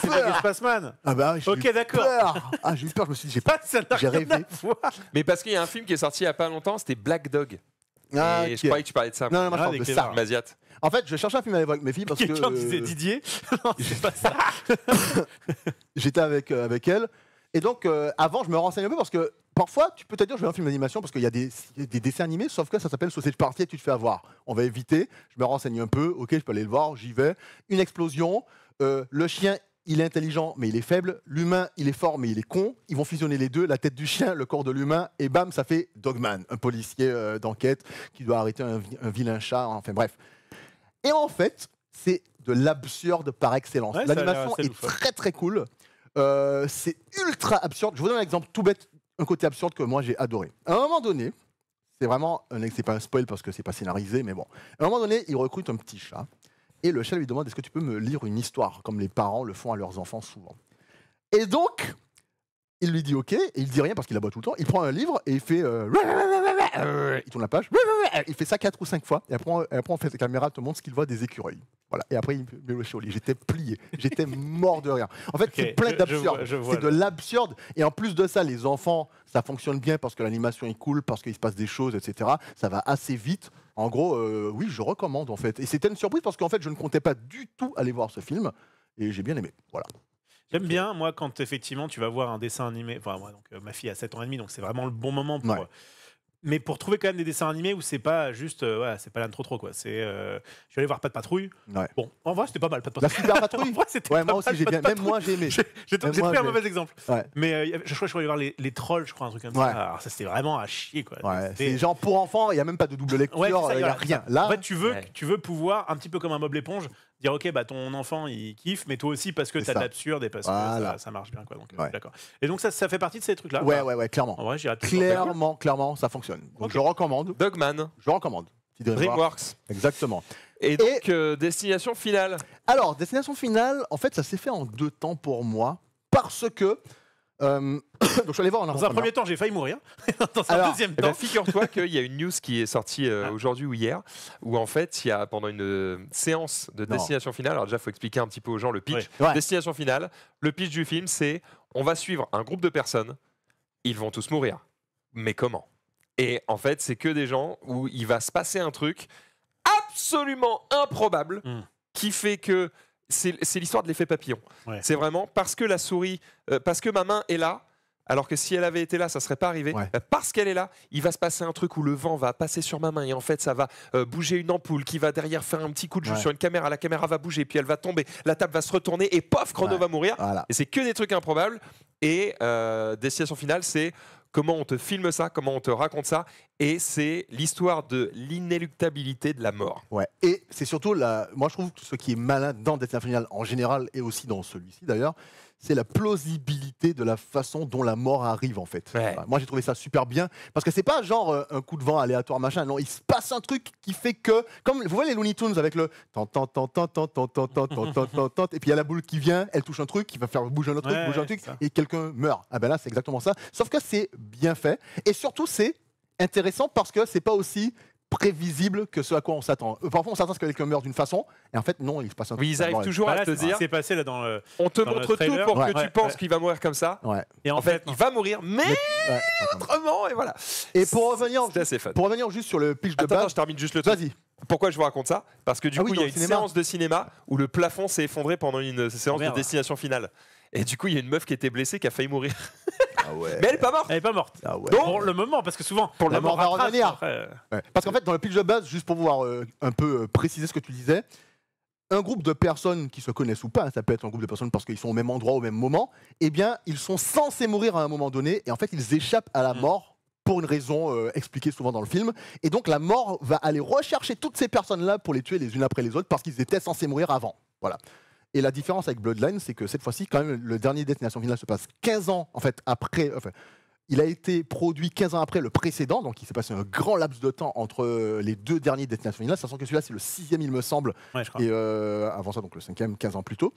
C'est Dog Spaceman. Ah bah j'ai Ok, eu d'accord. peur. Ah, j'ai eu peur. Je me suis dit, j'ai pas. Ça n'a J'ai rien rêvé. à voir. Mais parce qu'il y a un film qui est sorti il y a pas longtemps, c'était Black Dog. Ah, Et ok. je croyais que tu parlais de ça. Non, moi, je Ah, parle des de clébards. ça. Maziat. En fait, je cherchais un film à aller voir avec mes filles parce que Quelqu'un disait Didier. Non, c'est pas ça. j'étais avec elle. Et donc, avant, je me renseigne un peu parce que parfois, tu peux te dire, je vais un film d'animation parce qu'il y a des dessins animés, sauf que ça s'appelle Sausage Party et tu te fais avoir. On va éviter. Je me renseigne un peu. Ok, je peux aller le voir. J'y vais. Une explosion. Le chien, il est intelligent, mais il est faible. L'humain, il est fort, mais il est con. Ils vont fusionner les deux, la tête du chien, le corps de l'humain, et bam, ça fait Dogman, un policier d'enquête qui doit arrêter un vilain chat. Enfin bref. Et en fait, c'est de l'absurde par excellence. Ouais, ça a l'air L'animation assez est loufoque. très très cool. C'est ultra absurde. Je vous donne un exemple tout bête, un côté absurde que moi j'ai adoré. À un moment donné, c'est pas un spoil parce que c'est pas scénarisé, mais bon. À un moment donné, il recrute un petit chat et le chat lui demande est-ce que tu peux me lire une histoire comme les parents le font à leurs enfants souvent. Et donc, il lui dit ok, et il dit rien parce qu'il aboie tout le temps. Il prend un livre et il fait. Il tourne la page. Il fait ça 4 ou 5 fois. Et après, en fait, la caméra te montre ce qu'il voit des écureuils. Voilà. Et après, il met le chien au lit. J'étais plié. J'étais mort de rire. En fait, c'est plein d'absurde. je vois, C'est de l'absurde. Et en plus de ça, les enfants, ça fonctionne bien parce que l'animation est cool, parce qu'il se passe des choses, etc. Ça va assez vite. En gros, oui, je recommande en fait. Et c'était une surprise parce qu'en fait, je ne comptais pas du tout aller voir ce film. Et j'ai bien aimé. Voilà. J'aime bien, moi, quand effectivement tu vas voir un dessin animé. Enfin, moi, donc, ma fille a 7 ans et demi, donc c'est vraiment le bon moment pour, Ouais. Mais pour trouver quand même des dessins animés où c'est pas juste, c'est pas l'intro trop quoi. C'est, je suis allé voir Pas de Patrouille. Ouais. Bon, en vrai, c'était pas mal. Pas de La Patrouille. Super Patrouille. En vrai, c'était Ouais, pas moi aussi mal, j'ai Pas de bien. Même Patrouille. moi j'ai aimé. J'ai Même pris moi, un j'ai- mauvais exemple. Ouais. Mais je crois que je suis allé voir les Trolls, je crois, un truc comme Ouais. ça. Alors ça, c'était vraiment à chier quoi. Ouais, C'était- c'est genre pour enfants, il n'y a même pas de double lecture, Ouais, c'est ça, il n'y a voilà, rien. c'est ça. Là, En fait, tu veux pouvoir, un petit peu comme un Bob l'éponge, dire ok, bah ton enfant il kiffe, mais toi aussi parce que C'est t'as de ça. l'absurde et parce Voilà. que ça marche bien quoi. Donc, Ouais. d'accord. Et donc ça fait partie de ces trucs là. ouais, clairement. En vrai, j'irai tout Clairement, ça fonctionne. Donc Ok. je recommande. Dogman, Je recommande. Petit DreamWorks. DreamWorks. Exactement. Et donc, destination finale. Alors, Destination Finale, en fait, ça s'est fait en 2 temps pour moi. Parce que. Donc, je suis allé voir en Dans un avant-première. premier temps, j'ai failli mourir. Dans un Alors, deuxième Eh ben, temps, figure-toi qu'il y a une news qui est sortie aujourd'hui ou hier, où en fait, il y a pendant une séance de Non. destination finale, alors déjà, il faut expliquer un petit peu aux gens le pitch. Ouais. Destination finale, le pitch du film, c'est on va suivre un groupe de personnes, ils vont tous mourir. Mais comment? Et en fait, c'est que des gens où il va se passer un truc absolument improbable qui fait que c'est l'histoire de l'effet papillon. Ouais. C'est vraiment parce que la souris, parce que ma main est là, alors que si elle avait été là, ça serait pas arrivé. Ouais. Parce qu'elle est là, il va se passer un truc où le vent va passer sur ma main et en fait ça va bouger une ampoule qui va derrière faire un petit coup de jus Ouais. sur une caméra. La caméra va bouger, puis elle va tomber, la table va se retourner et pof, Chrono Ouais. va mourir. Voilà. Et c'est que des trucs improbables. Et destination finale, c'est comment on te filme ça, comment on te raconte ça, et c'est l'histoire de l'inéluctabilité de la mort. Ouais. Et c'est surtout, moi je trouve que ce qui est malin dans Destination Finale en général, et aussi dans celui-ci d'ailleurs, c'est la plausibilité de la façon dont la mort arrive en fait. Ouais. Voilà. Moi j'ai trouvé ça super bien, parce que c'est pas genre un coup de vent aléatoire machin, non, il se passe un truc qui fait que, comme vous voyez les Looney Tunes avec le tant, et puis il y a la boule qui vient, elle touche un truc, qui va faire bouger un autre truc, Ouais, bouger un c'est truc, ça. et quelqu'un meurt. Ah ben là c'est exactement ça, sauf que c'est bien fait, et surtout c'est intéressant parce que c'est pas aussi prévisible que ce à quoi on s'attend. Parfois on s'attend à ce que quelqu'un meure d'une façon, et en fait non, il se passe un truc. Oui, ils arrivent toujours Voilà, à te c'est ce qui dire, s'est passé là dans le. on te dans le montre tout trailer. pour Ouais. que tu penses Ouais. qu'il va mourir comme ça. Ouais. Et En fait, il va mourir, mais Ouais, autrement, et voilà. Et pour revenir, C'était assez fun. juste sur le pitch de Attends, base, je termine juste le truc. vas-y. Pourquoi je vous raconte ça? Parce que du Ah coup, oui, il y a dans une le cinéma. séance de cinéma où le plafond s'est effondré pendant une séance de merde. destination finale. Et du coup, il y a une meuf qui était blessée, qui a failli mourir. Ah ouais. Mais elle est pas morte. Elle est pas morte. Ah ouais. Donc, Pour le moment, parce que souvent, Pour la mort va rattrape, revenir. après, Ouais. Parce qu'en fait, dans le pitch de base, juste pour pouvoir un peu préciser ce que tu disais, un groupe de personnes qui se connaissent ou pas, ça peut être un groupe de personnes parce qu'ils sont au même endroit au même moment, eh bien, ils sont censés mourir à un moment donné, et en fait, ils échappent à la mort pour une raison expliquée souvent dans le film. Et donc, la mort va aller rechercher toutes ces personnes-là pour les tuer les unes après les autres parce qu'ils étaient censés mourir avant. Voilà. Et la différence avec Bloodline, c'est que cette fois-ci, quand même, le dernier Destination Finale se passe 15 ans en fait après. Enfin, il a été produit 15 ans après le précédent, donc il s'est passé un grand laps de temps entre les deux derniers Destination Finale, sachant que celui-là c'est le 6e il me semble, ouais, je crois. et avant ça donc le 5e 15 ans plus tôt.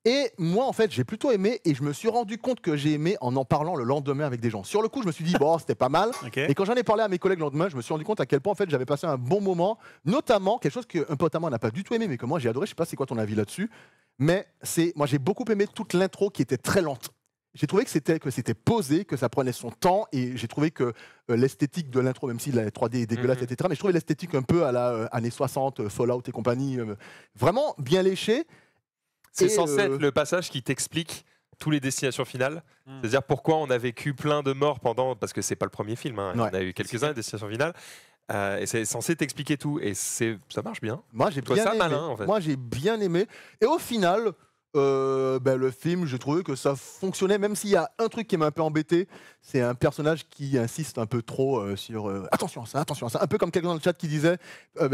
Et moi en fait j'ai plutôt aimé, et je me suis rendu compte que j'ai aimé en parlant le lendemain avec des gens. Sur le coup je me suis dit bon c'était pas mal, Ok. et quand j'en ai parlé à mes collègues le lendemain, je me suis rendu compte à quel point en fait j'avais passé un bon moment, notamment quelque chose qu'un pote à moi n'a pas du tout aimé, mais que moi j'ai adoré. Je sais pas c'est quoi ton avis là-dessus, mais moi j'ai beaucoup aimé toute l'intro qui était très lente. J'ai trouvé que c'était posé, que ça prenait son temps, et j'ai trouvé que l'esthétique de l'intro, même si la 3D est dégueulasse, etc., mais je trouvais l'esthétique un peu à la années 60, Fallout et compagnie, vraiment bien léché. c'est Et, censé être le passage qui t'explique tous les destinations finales. C'est-à-dire pourquoi on a vécu plein de morts pendant. Parce que c'est pas le premier film, hein. Ouais. On a eu quelques-uns, les destinations finales. Et c'est censé t'expliquer tout. Et ça marche bien. Moi j'ai Je trouve bien ça aimé. malin, en fait. Moi j'ai bien aimé. Et au final, le film, j'ai trouvé que ça fonctionnait, même s'il y a un truc qui m'a un peu embêté, c'est un personnage qui insiste un peu trop sur attention à ça, un peu comme quelqu'un dans le chat qui disait,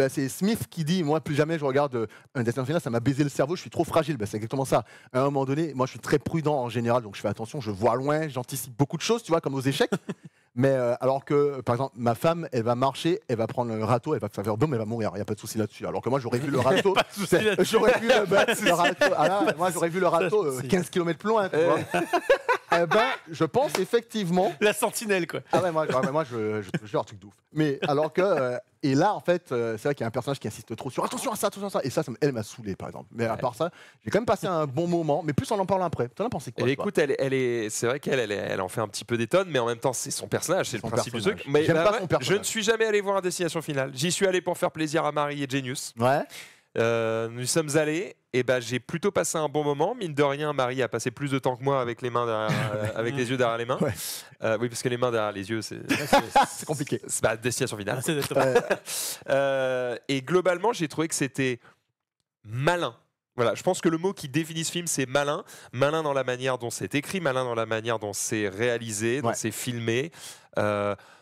c'est Smith qui dit, moi plus jamais je regarde un Destination Finale, ça m'a baisé le cerveau, je suis trop fragile. C'est exactement ça. À un moment donné, moi je suis très prudent en général, donc je fais attention, je vois loin, j'anticipe beaucoup de choses, tu vois, comme aux échecs. Mais alors que, par exemple, ma femme, elle va marcher, elle va prendre le râteau, elle va faire boum, elle va mourir. Il n'y a pas de souci là-dessus. Alors que moi, j'aurais vu le râteau. J'aurais vu le râteau. Ah là, moi, j'aurais vu le râteau 15 km plus loin. Tu vois. Eh ben, je pense effectivement. La sentinelle, quoi. Ah ouais, moi je te jure, un truc de ouf. Mais alors que. Et là, en fait, c'est vrai qu'il y a un personnage qui insiste trop sur attention à ça, attention à ça. Et ça elle m'a saoulé, par exemple. Mais à part ça, j'ai quand même passé un bon moment, mais plus en parlant après. T'en as pensé quoi? Et toi écoute, c'est vrai elle en fait un petit peu des tonnes, mais en même temps, c'est son personnage, c'est le Son principe du personnage. truc. Mais J'aime pas son je personnage. ne suis jamais allé voir un Destination Finale. J'y suis allé pour faire plaisir à Marie et Genius. Ouais. Nous sommes allés, et j'ai plutôt passé un bon moment. Mine de rien, Marie a passé plus de temps que moi avec les mains avec les yeux derrière les mains. Ouais. Oui, parce que les mains derrière les yeux, c'est C'est compliqué. destination finale. C'est Et globalement, j'ai trouvé que c'était malin. Voilà, je pense que le mot qui définit ce film, c'est malin. Malin dans la manière dont c'est écrit, malin dans la manière dont c'est réalisé, dont c'est filmé.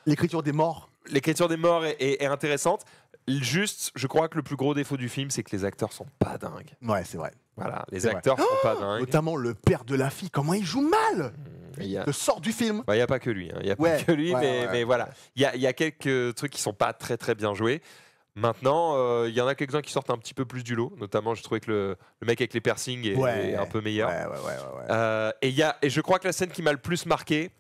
L'écriture des morts. L'écriture des morts est intéressante. Juste, je crois que le plus gros défaut du film, c'est que les acteurs sont pas dingues. Ouais, c'est vrai. Voilà, les C'est vrai. acteurs sont pas dingues. Notamment le père de la fille, comment il joue mal. Il y a... Le sort du film. Il n'y a pas que lui, hein. Il y a Ouais, pas que lui, ouais, mais voilà. Il y a quelques trucs qui sont pas très très bien joués. Maintenant, il y en a quelques-uns qui sortent un petit peu plus du lot. Notamment, je trouvais que le mec avec les piercings est un peu meilleur. Ouais. Et je crois que la scène qui m'a le plus marqué,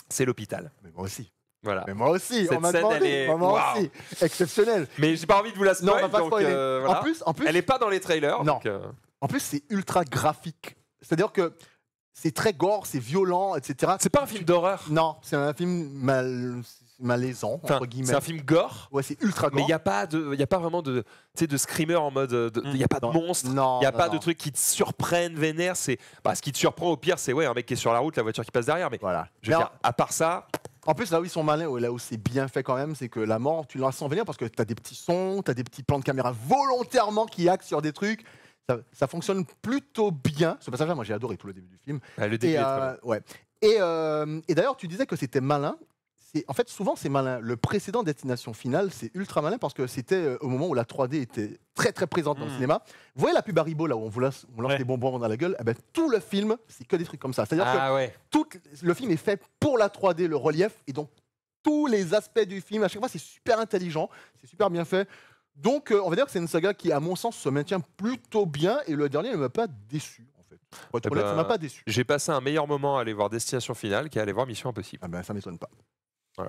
c'est l'hôpital. Mais moi aussi. Voilà. Mais moi aussi, Cette on m'a scène, demandé. elle est- Moi Waouh. aussi. Exceptionnel. Mais j'ai pas envie de vous la spoiler. Non, on va pas donc, spoiler. voilà. En plus, Elle est pas dans les trailers. Non. Donc, en plus, c'est ultra graphique. C'est-à-dire que c'est très gore, c'est violent, etc. c'est pas un film d'horreur. Non, c'est un film malaisant, Enfin, entre guillemets. c'est un film gore. Ouais, c'est ultra gore. Mais il n'y a pas vraiment de screamer en mode. Il n'y a pas de Non. monstre. Non, Il n'y a non, pas non. de trucs qui te surprennent, vénère. Ce qui te surprend au pire, c'est un mec qui est sur la route, la voiture qui passe derrière. Mais Voilà. je veux Mais dire, à part ça, en plus, là où ils sont malins, là où c'est bien fait quand même, c'est que la mort, tu la sens venir parce que tu as des petits sons, tu as des petits plans de caméra volontairement qui axent sur des trucs. Ça fonctionne plutôt bien. Ce passage-là, moi j'ai adoré tout le début du film. le début Et, est très bien. ouais. Et d'ailleurs, tu disais que c'était malin. En fait, souvent, c'est malin. Le précédent Destination Finale, c'est ultra malin parce que c'était au moment où la 3D était très très présente dans le cinéma. Vous voyez la pub Haribo, là où on vous lance des bonbons dans la gueule, tout le film, c'est que des trucs comme ça. C'est-à-dire que le film est fait pour la 3D, le relief, et donc tous les aspects du film, à chaque fois, c'est super intelligent, c'est super bien fait. Donc, on va dire que c'est une saga qui, à mon sens, se maintient plutôt bien, et le dernier ne m'a pas déçu, en fait. Pour être honnête, ça m'a pas déçu. J'ai passé un meilleur moment à aller voir Destination Finale qu'à aller voir Mission Impossible. Ah ben, ça m'étonne pas.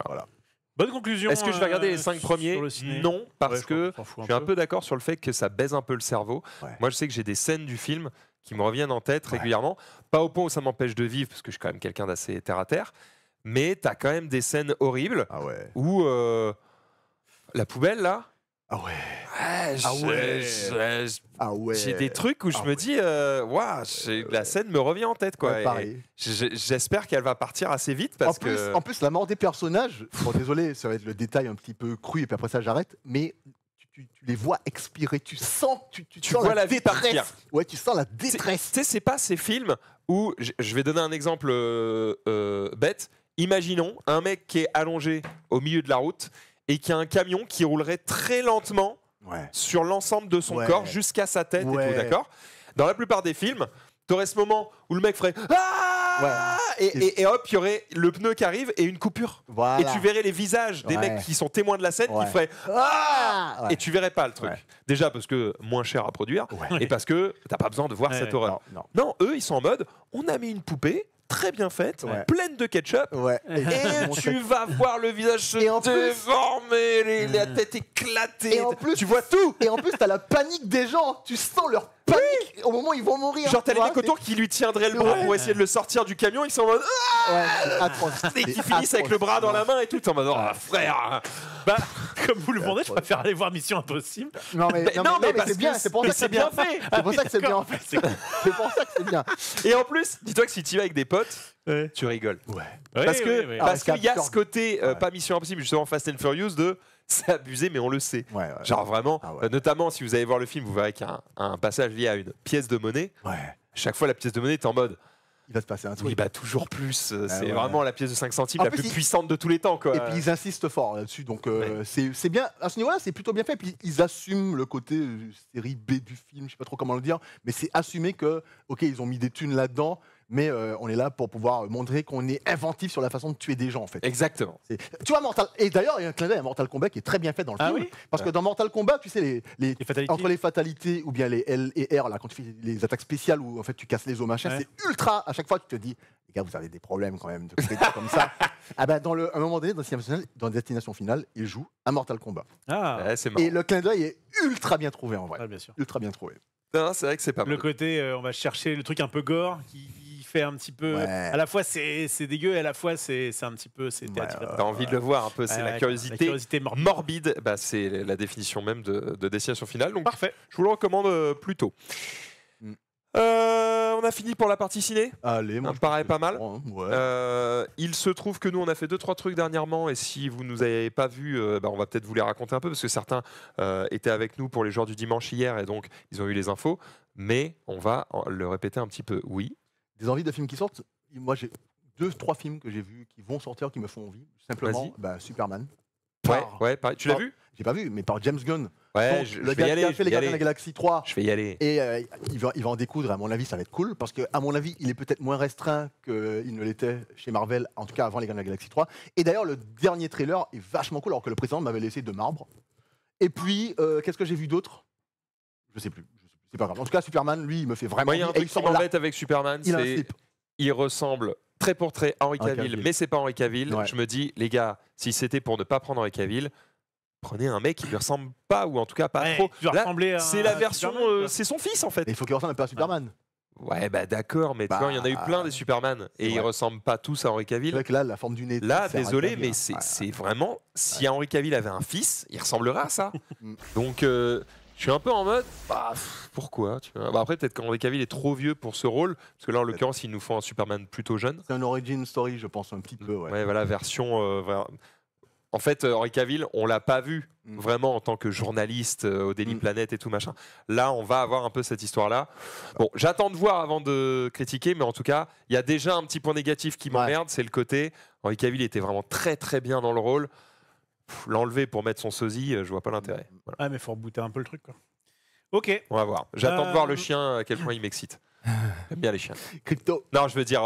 Voilà. Bonne conclusion. Est-ce que je vais regarder les 5 premiers? sur le ciné. Non, parce que je je suis un peu d'accord sur le fait que ça baise un peu le cerveau. Ouais. Moi, je sais que j'ai des scènes du film qui me reviennent en tête régulièrement. Pas au point où ça m'empêche de vivre, parce que je suis quand même quelqu'un d'assez terre-à-terre. Mais tu as quand même des scènes horribles Ah ouais. où la poubelle, là. Ah ouais. Ah ouais. J'ai des trucs où je me dis, la scène me revient en tête, quoi. Ouais, pareil. J'espère qu'elle va partir assez vite parce que. En plus, la mort des personnages, bon, désolé, ça va être le détail un petit peu cru, et puis après ça, j'arrête, mais tu les vois expirer, tu sens, tu sens vois la vie détresse. partir. Ouais, tu sens la détresse. Tu sais, c'est pas ces films où, je vais donner un exemple bête. Imaginons un mec qui est allongé au milieu de la route et qui a un camion qui roulerait très lentement sur l'ensemble de son corps jusqu'à sa tête et tout, d'accord ? Dans la plupart des films, tu aurais ce moment où le mec ferait et hop, il y aurait le pneu qui arrive et une coupure. Voilà. Et tu verrais les visages des mecs qui sont témoins de la scène qui feraient et tu verrais pas le truc. Déjà parce que moins cher à produire et parce que t'as pas besoin de voir cette horreur. Non, eux, ils sont en mode on a mis une poupée très bien faite, pleine de ketchup, et tu vas voir le visage se déformer, la tête éclatée, et en plus, tu vois tout. Et en plus, t'as la panique des gens, tu sens leur panique au moment où ils vont mourir. Genre t'as les mecs autour qui lui tiendraient le bras pour essayer de le sortir du camion, ils sont en mode et qui finissent avec le bras dans la main et tout, en mode frère. Bah, comme vous le vendez, je préfère aller voir Mission Impossible. Non mais c'est bien, c'est pour ça que c'est bien fait. C'est pour ça que c'est bien en fait. C'est pour ça que c'est bien. Et en plus, dis-toi que si tu vas avec des potes, tu rigoles. Parce qu'il y a ce côté, pas Mission Impossible, justement Fast and Furious, de c'est abusé, mais on le sait. Genre vraiment, notamment si vous allez voir le film, vous verrez qu'il y a un passage lié à une pièce de monnaie. Chaque fois, la pièce de monnaie est en mode. Il va se passer un truc. Oui, bah toujours plus. C'est vraiment la pièce de 5 centimes la plus puissante de tous les temps, quoi. Et puis ils insistent fort là-dessus, donc c'est bien. À ce niveau-là, c'est plutôt bien fait. Puis ils assument le côté série B du film, je sais pas trop comment le dire, mais c'est assumé que, ok, ils ont mis des thunes là-dedans, mais on est là pour pouvoir montrer qu'on est inventif sur la façon de tuer des gens, en fait. Exactement. Tu vois, et d'ailleurs, il y a un clin d'œil à Mortal Kombat qui est très bien fait dans le film, parce que dans Mortal Kombat, tu sais, les fatalités. Entre les fatalités ou bien les L et R, là, quand tu fais les attaques spéciales où en fait tu casses les os, machin, c'est ultra. À chaque fois, tu te dis, les gars, vous avez des problèmes quand même de faire des trucs comme ça. Ah ben, à un moment donné, dans Destination Finale, il joue à Mortal Kombat. C'est marrant. Et le clin d'œil est ultra bien trouvé en vrai. Bien sûr. Ultra bien trouvé. Non, c'est vrai que c'est pas mal. Le côté, on va chercher le truc un peu gore qui fait un petit peu. Ouais. À la fois, c'est dégueu, et à la fois, c'est un petit peu. T'as envie de le voir un peu, c'est la curiosité morbide. morbide. Bah, c'est la définition même de Destination Finale. Donc, Parfait. je vous le recommande plutôt. On a fini pour la partie ciné. Allez, moi, Ça me paraît pas mal. Ouais. Il se trouve que nous, on a fait 2-3 trucs dernièrement, et si vous nous avez pas vus, on va peut-être vous les raconter un peu, parce que certains étaient avec nous pour les joueurs du dimanche hier, et donc ils ont eu les infos, mais on va le répéter un petit peu. Oui. Des envies de films qui sortent. Moi, j'ai 2-3 films que j'ai vus qui vont sortir, qui me font envie. Simplement, Superman. Ouais, pareil. Tu l'as vu? J'ai pas vu, mais par James Gunn. Ouais, Donc, le gars qui a fait les Gardiens de la Galaxie 3. Je vais y aller. Et il va en découdre, à mon avis, ça va être cool, parce que, à mon avis, il est peut-être moins restreint qu'il ne l'était chez Marvel, en tout cas avant les Gardiens de la Galaxie 3. Et d'ailleurs, le dernier trailer est vachement cool, alors que le précédent m'avait laissé de marbre. Et puis, qu'est-ce que j'ai vu d'autre? Je sais plus. C'est pas grave. En tout cas, Superman, lui, il me fait vraiment. Moi, il y a un truc qui m'embête avec Superman, c'est il ressemble trait pour trait à Henry Cavill, mais c'est pas Henry Cavill. Ouais. Je me dis, les gars, si c'était pour ne pas prendre Henry Cavill, prenez un mec qui lui ressemble pas, ou en tout cas pas trop. Là, c'est la version, c'est son fils en fait. Et il faut qu'il ressemble un peu à Superman. Ouais, bah d'accord, mais tu vois, il y en a eu plein des Superman et ils ressemblent pas tous à Henry Cavill. C'est vrai que là, la forme du nez. Là, désolé, mais c'est vraiment, si Henry Cavill avait un fils, il ressemblerait à ça. Donc, je suis un peu en mode, pourquoi tu vois. Après, peut-être qu'Henry Cavill est trop vieux pour ce rôle, parce que là, en l'occurrence, ils nous font un Superman plutôt jeune. C'est un origin story, je pense, un petit peu. Ouais, voilà, version. En fait, Henry Cavill, on l'a pas vu vraiment en tant que journaliste au Daily Planet et tout machin. Là, on va avoir un peu cette histoire-là. Bon, j'attends de voir avant de critiquer, mais en tout cas, il y a déjà un petit point négatif qui m'emmerde, c'est le côté. Henry Cavill était vraiment très très bien dans le rôle. L'enlever pour mettre son sosie, je vois pas l'intérêt. Voilà. Ah, mais faut rebooter un peu le truc, quoi. Ok. On va voir. J'attends de voir le chien, à quel point il m'excite. J'aime bien les chiens. Crypto. Non, je veux dire.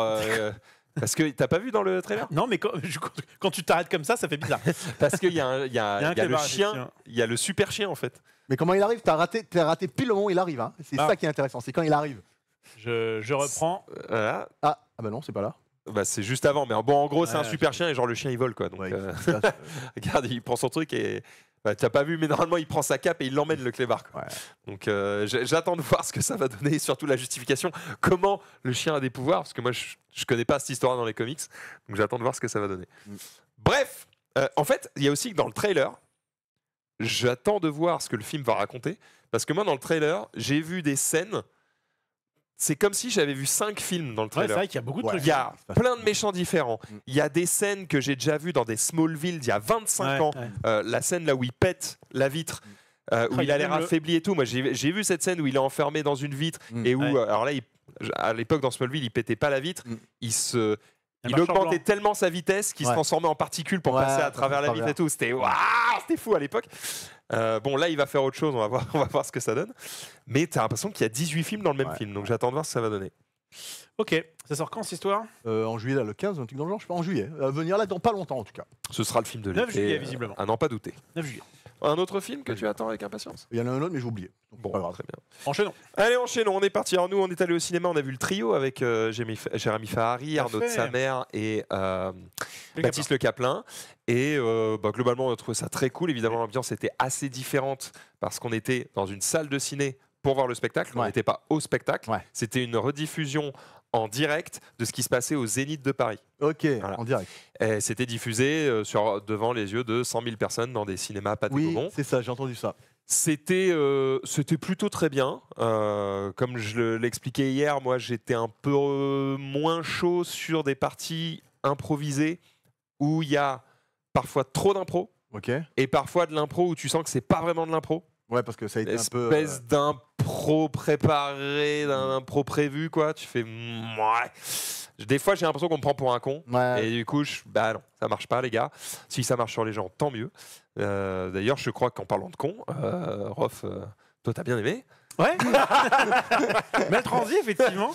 Parce que t'as pas vu dans le trailer? Non, mais quand tu t'arrêtes comme ça fait bizarre. Parce qu'il y a le chien, il y a le super chien en fait. Mais comment il arrive? T'as raté pile le moment où il arrive. Hein. C'est ça qui est intéressant, c'est quand il arrive. Je reprends. Voilà. Ah bah non, c'est pas là. Bah, c'est juste avant, mais bon, en gros, c'est un super chien et genre le chien il vole quoi. Donc, regarde, il prend son truc et. Bah, tu n'as pas vu, mais normalement, il prend sa cape et il l'emmène le clébard. Ouais. Donc, j'attends de voir ce que ça va donner et surtout la justification. Comment le chien a des pouvoirs, parce que moi, je ne connais pas cette histoire dans les comics. Donc, j'attends de voir ce que ça va donner. Bref, en fait, il y a aussi que dans le trailer, j'attends de voir ce que le film va raconter. Parce que moi, dans le trailer, j'ai vu des scènes. C'est comme si j'avais vu 5 films dans le trailer. C'est vrai qu'il y a beaucoup de trucs. Il y a plein de méchants différents. Il y a des scènes que j'ai déjà vues dans des Smallville il y a 25 ans. La scène là où il pète la vitre, où il a l'air affaibli et tout. Moi, j'ai vu cette scène où il est enfermé dans une vitre et où, alors là, à l'époque dans Smallville, il pétait pas la vitre. Il augmentait tellement sa vitesse qu'il se transformait en particules pour passer à travers la vitre et tout. C'était fou à l'époque. Bon, là, il va faire autre chose. On va voir ce que ça donne. Mais tu as l'impression qu'il y a 18 films dans le même film. Donc, j'attends de voir ce que ça va donner. Ok. Ça sort quand, cette histoire? En juillet, là, le 15, un truc dans le genre, je sais pas, en juillet. Venir là dans pas longtemps, en tout cas. Ce sera le film de l'été. 9 juillet, visiblement. À n'en pas douter. 9 juillet. Un autre film que tu attends avec impatience? Il y en a un autre, mais j'ai oublié. Bon, très bien. Enchaînons. Allez, enchaînons. On est parti. Alors, nous, on est allé au cinéma. On a vu le trio avec Jérémy Fahary, Arnaud de Samer et Baptiste Le Caplin. Et globalement, on a trouvé ça très cool. Évidemment, l'ambiance était assez différente parce qu'on était dans une salle de ciné pour voir le spectacle. On n'était pas au spectacle. C'était une rediffusion en direct de ce qui se passait au Zénith de Paris. Ok, voilà. En direct. C'était diffusé devant les yeux de 100 000 personnes dans des cinémas Pathé Gaumont. Oui, c'est ça, j'ai entendu ça. C'était plutôt très bien. Comme je l'expliquais hier, moi j'étais un peu moins chaud sur des parties improvisées où il y a parfois trop d'impro et parfois de l'impro où tu sens que c'est pas vraiment de l'impro. Ouais, parce que ça a été un peu... Espèce d'impro préparé, d'un impro prévu, quoi. Tu fais... Ouais. Des fois, j'ai l'impression qu'on me prend pour un con. Ouais. Et du coup, bah non, ça marche pas, les gars. Si ça marche sur les gens, tant mieux. D'ailleurs, je crois qu'en parlant de con, Rof, toi, t'as bien aimé? Ouais. Belle transi, effectivement.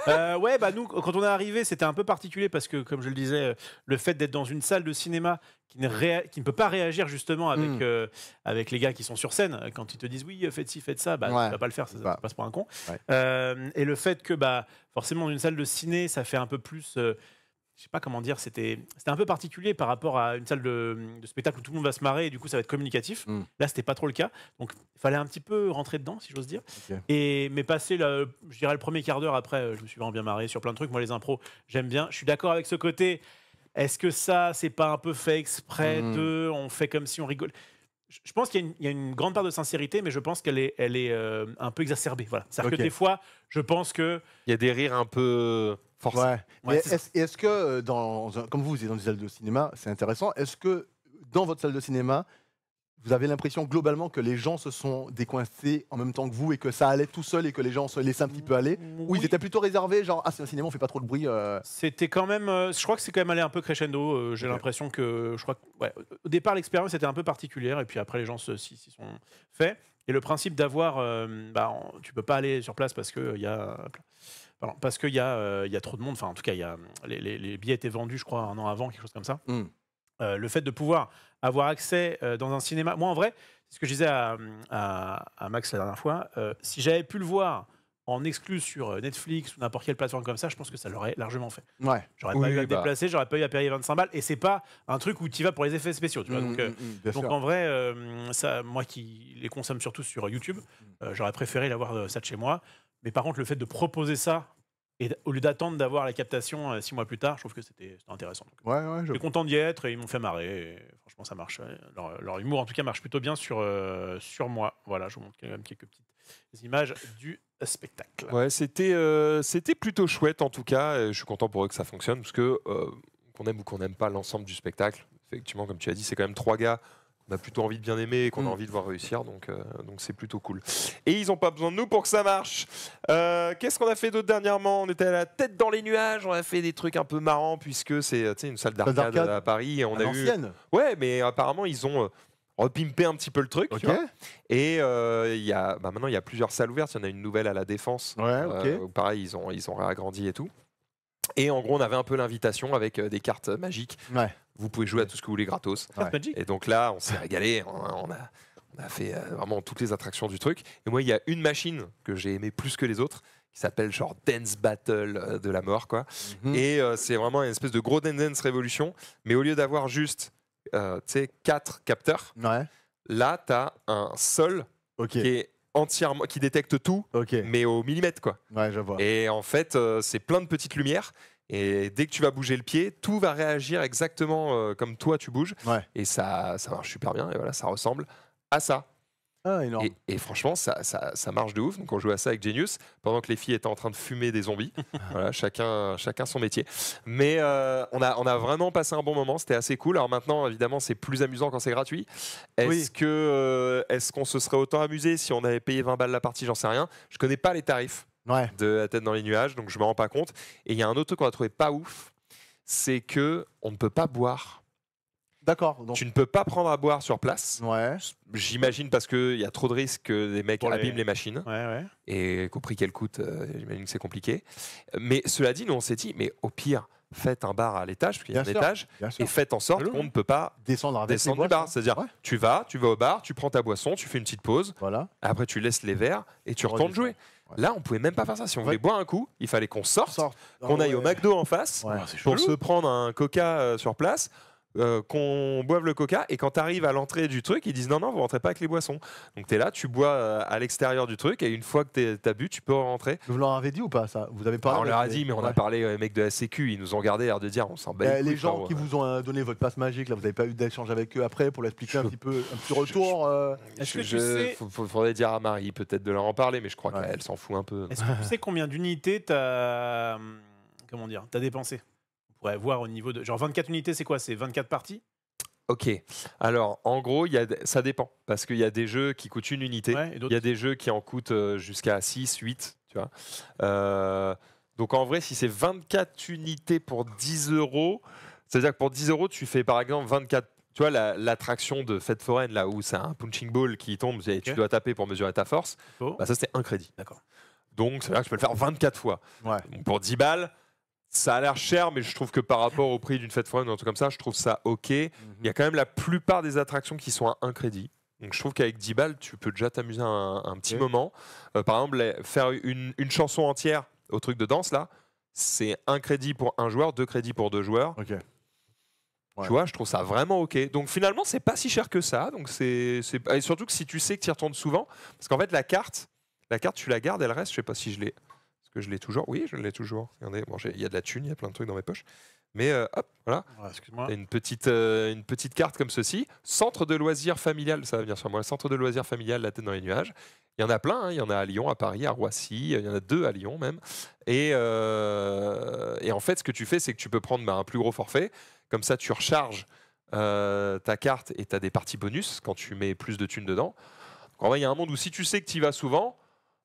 Ouais, bah nous, quand on est arrivé, c'était un peu particulier parce que, comme je le disais, le fait d'être dans une salle de cinéma qui ne peut pas réagir justement avec les gars qui sont sur scène, quand ils te disent oui, faites ci, faites ça, bah tu vas pas le faire, ça passe pour un con. Et le fait que, bah, forcément, dans une salle de ciné, ça fait un peu plus. je sais pas comment dire, c'était un peu particulier par rapport à une salle de spectacle où tout le monde va se marrer et du coup ça va être communicatif. Là, c'était pas trop le cas. Donc, il fallait un petit peu rentrer dedans, si j'ose dire. Mais passer, je dirais, le premier quart d'heure après, je me suis vraiment bien marré sur plein de trucs. Moi, les impros, j'aime bien. Je suis d'accord avec ce côté. Est-ce que ça, c'est pas un peu fait exprès on fait comme si on rigole? Je pense qu'il y a une grande part de sincérité, mais je pense qu'elle est un peu exacerbée. Voilà. C'est-à-dire que des fois, je pense que... Il y a des rires un peu forcés. Ouais. Est-ce que, comme vous êtes dans une salle de cinéma, c'est intéressant, est-ce que dans votre salle de cinéma, vous avez l'impression globalement que les gens se sont décoincés en même temps que vous et que ça allait tout seul et que les gens se laissaient un petit peu aller? Ou ils étaient plutôt réservés, genre, c'est un cinéma, on fait pas trop de bruit C'était quand même... je crois que c'est quand même allé un peu crescendo. J'ai l'impression que... au départ, l'expérience était un peu particulière et puis après, les gens s'y sont faits. Et le principe d'avoir... tu peux pas aller sur place parce qu'il y a... parce qu'il y a trop de monde. Enfin, en tout cas, les billets étaient vendus, je crois, un an avant, quelque chose comme ça. Le fait de pouvoir avoir accès dans un cinéma... Moi, en vrai, c'est ce que je disais à Max la dernière fois. Si j'avais pu le voir en exclu sur Netflix ou n'importe quelle plateforme comme ça, je pense que ça l'aurait largement fait. J'aurais pas eu à déplacer, j'aurais pas eu à payer 25 balles. Et c'est pas un truc où tu y vas pour les effets spéciaux. Tu vois, donc en vrai, moi qui les consomme surtout sur YouTube, j'aurais préféré l'avoir ça de chez moi. Mais par contre, le fait de proposer ça, et au lieu d'attendre d'avoir la captation 6 mois plus tard, je trouve que c'était intéressant. Je suis content d'y être et ils m'ont fait marrer. Et franchement, ça marche. Leur humour, en tout cas, marche plutôt bien sur moi. Voilà, je vous montre quand même quelques petites images du spectacle. Ouais, c'était plutôt chouette en tout cas. Je suis content pour eux que ça fonctionne parce que qu'on aime ou qu'on n'aime pas l'ensemble du spectacle, effectivement, comme tu as dit, c'est quand même 3 gars qu'on a plutôt envie de bien aimer et qu'on a envie de voir réussir, donc c'est plutôt cool. Et ils n'ont pas besoin de nous pour que ça marche. Qu'est-ce qu'on a fait d'autre dernièrement? On était à la tête dans les nuages, on a fait des trucs un peu marrants puisque c'est une salle d'arcade à Paris et on a eu... Ouais, mais apparemment ils ont repimpé un petit peu le truc. Tu vois. Et maintenant il y a plusieurs salles ouvertes. Il y en a une nouvelle à la Défense. Où pareil, ils ont réagrandi et tout. Et en gros, on avait un peu l'invitation avec des cartes magiques. Vous pouvez jouer à tout ce que vous voulez gratos. Et donc là, on s'est régalé. On a fait vraiment toutes les attractions du truc. Et moi, il y a une machine que j'ai aimée plus que les autres, qui s'appelle genre Dance Battle de la mort, quoi. Et c'est vraiment une espèce de gros Dance Revolution. Mais au lieu d'avoir juste 4 capteurs, là, tu as un seul qui est entièrement, qui détecte tout, mais au millimètre, quoi. Je vois. Et en fait, c'est plein de petites lumières. Et dès que tu vas bouger le pied, tout va réagir exactement comme toi tu bouges. Et ça marche super bien. Et voilà, ça ressemble à ça. Énorme. Et franchement, ça marche de ouf. Donc on joue à ça avec Genius pendant que les filles étaient en train de fumer des zombies. Voilà, chacun son métier. Mais on a vraiment passé un bon moment. C'était assez cool. Alors maintenant, évidemment, c'est plus amusant quand c'est gratuit. Est-ce qu'on se serait autant amusé si on avait payé 20 balles la partie? J'en sais rien. Je connais pas les tarifs de La tête dans les nuages, donc je me rends pas compte. Et il y a un autre truc qu'on a trouvé pas ouf, c'est que on ne peut pas boire. D'accord. Donc... Tu ne peux pas prendre à boire sur place. J'imagine parce qu'il y a trop de risques que les mecs abîment les machines. Et qu'au prix qu'elles coûtent, j'imagine que c'est compliqué. Mais cela dit, nous on s'est dit, mais au pire, faites un bar à l'étage, parce qu'il y a un étage, et faites en sorte qu'on ne peut pas descendre du bar. C'est-à-dire, tu vas au bar, tu prends ta boisson, tu fais une petite pause, après tu laisses les verres et tu retournes jouer. Là, on pouvait même pas faire ça. Si on voulait boire un coup, il fallait qu'on sorte, qu'on aille au McDo en face pour se prendre un Coca sur place. Qu'on boive le coca et quand tu arrives à l'entrée du truc ils disent non vous rentrez pas avec les boissons, donc tu es là, tu bois à l'extérieur du truc et une fois que tu as bu tu peux rentrer. Vous leur avez dit ou pas ça? Vous avez parlé? On leur a dit mais on a parlé aux mecs de la sécu, ils nous ont regardé l'air de dire on s'en bat les gens qui vous ont donné votre passe magique là, vous n'avez pas eu d'échange avec eux après pour l'expliquer un petit retour? Est-ce que tu sais... faudrait dire à Marie peut-être de leur en parler, mais je crois qu'elle s'en fout un peu. Est-ce que tu sais combien d'unités t'as dépensé? On pourrait voir au niveau de... Genre 24 unités, c'est quoi? C'est 24 parties? Ok. Alors, en gros, ça dépend. Parce qu'il y a des jeux qui coûtent une unité. Il y a des jeux qui en coûtent jusqu'à 6, 8. Tu vois. Donc, en vrai, si c'est 24 unités pour 10 €, c'est-à-dire que pour 10 €, tu fais par exemple 24... Tu vois, l'attraction de fête foraine, là où c'est un punching ball qui tombe et tu dois taper pour mesurer ta force, bah, ça, c'était un crédit. Donc, c'est-à-dire que je peux le faire 24 fois. Donc, pour 10 balles... Ça a l'air cher, mais je trouve que par rapport au prix d'une fête foraine ou un truc comme ça, je trouve ça ok. Il y a quand même la plupart des attractions qui sont à un crédit. Donc je trouve qu'avec 10 balles, tu peux déjà t'amuser un petit moment. Par exemple, faire une chanson entière au truc de danse, là, c'est 1 crédit pour 1 joueur, 2 crédits pour 2 joueurs. Ok. Ouais. Tu vois, je trouve ça vraiment ok. Donc finalement, c'est pas si cher que ça. Donc et surtout que si tu sais que tu y retournes souvent, parce qu'en fait la carte, tu la gardes, elle reste. Je sais pas si je l'ai. Est-ce que je l'ai toujours? Oui, je l'ai toujours. Regardez, bon, il y a de la thune, il y a plein de trucs dans mes poches. Mais hop, voilà. Ouais, excuse-moi. T'as une petite carte comme ceci. Centre de loisirs familial, ça va venir sur moi. Centre de loisirs familial, la tête dans les nuages. Il y en a plein. Hein. Il y en a à Lyon, à Paris, à Roissy. Il y en a 2 à Lyon même. Et en fait, ce que tu fais, c'est que tu peux prendre un plus gros forfait. Comme ça, tu recharges ta carte et tu as des parties bonus quand tu mets plus de thunes dedans. En vrai, il y a un monde où si tu sais que tu y vas souvent,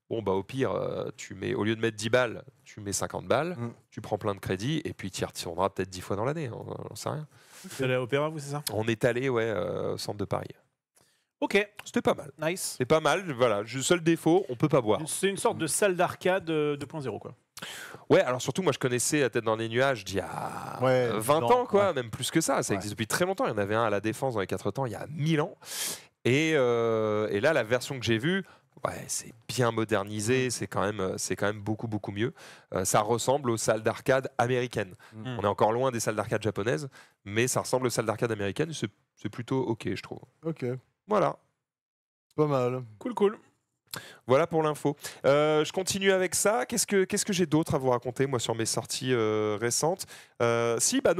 bon, bah, au pire, au lieu de mettre 10 balles, tu mets 50 balles, tu prends plein de crédits et puis tu y retourneras peut-être 10 fois dans l'année. On sait rien. Vous allez à l'Opéra, vous, c'est ça? On est allé au centre de Paris. Ok, C'était pas mal. nice. C'est pas mal. Voilà. Seul défaut, on peut pas boire. C'est une sorte de salle d'arcade 2.0, quoi. Ouais, alors surtout, moi je connaissais La Tête dans les nuages d'il y a Ouais, 20 non, ans, quoi, ouais. même plus que ça. Ça Ouais. existe depuis très longtemps. Il y en avait un à La Défense dans les 4 temps il y a 1000 ans. Et là, la version que j'ai vue, ouais, c'est bien modernisé, c'est quand même beaucoup, beaucoup mieux. Ça ressemble aux salles d'arcade américaines. On est encore loin des salles d'arcade japonaises, mais ça ressemble aux salles d'arcade américaines. C'est plutôt ok, je trouve. Ok. Voilà. Pas mal. Cool. Voilà pour l'info. Je continue avec ça. Qu'est-ce que j'ai d'autre à vous raconter, moi, sur mes sorties récentes? Nous,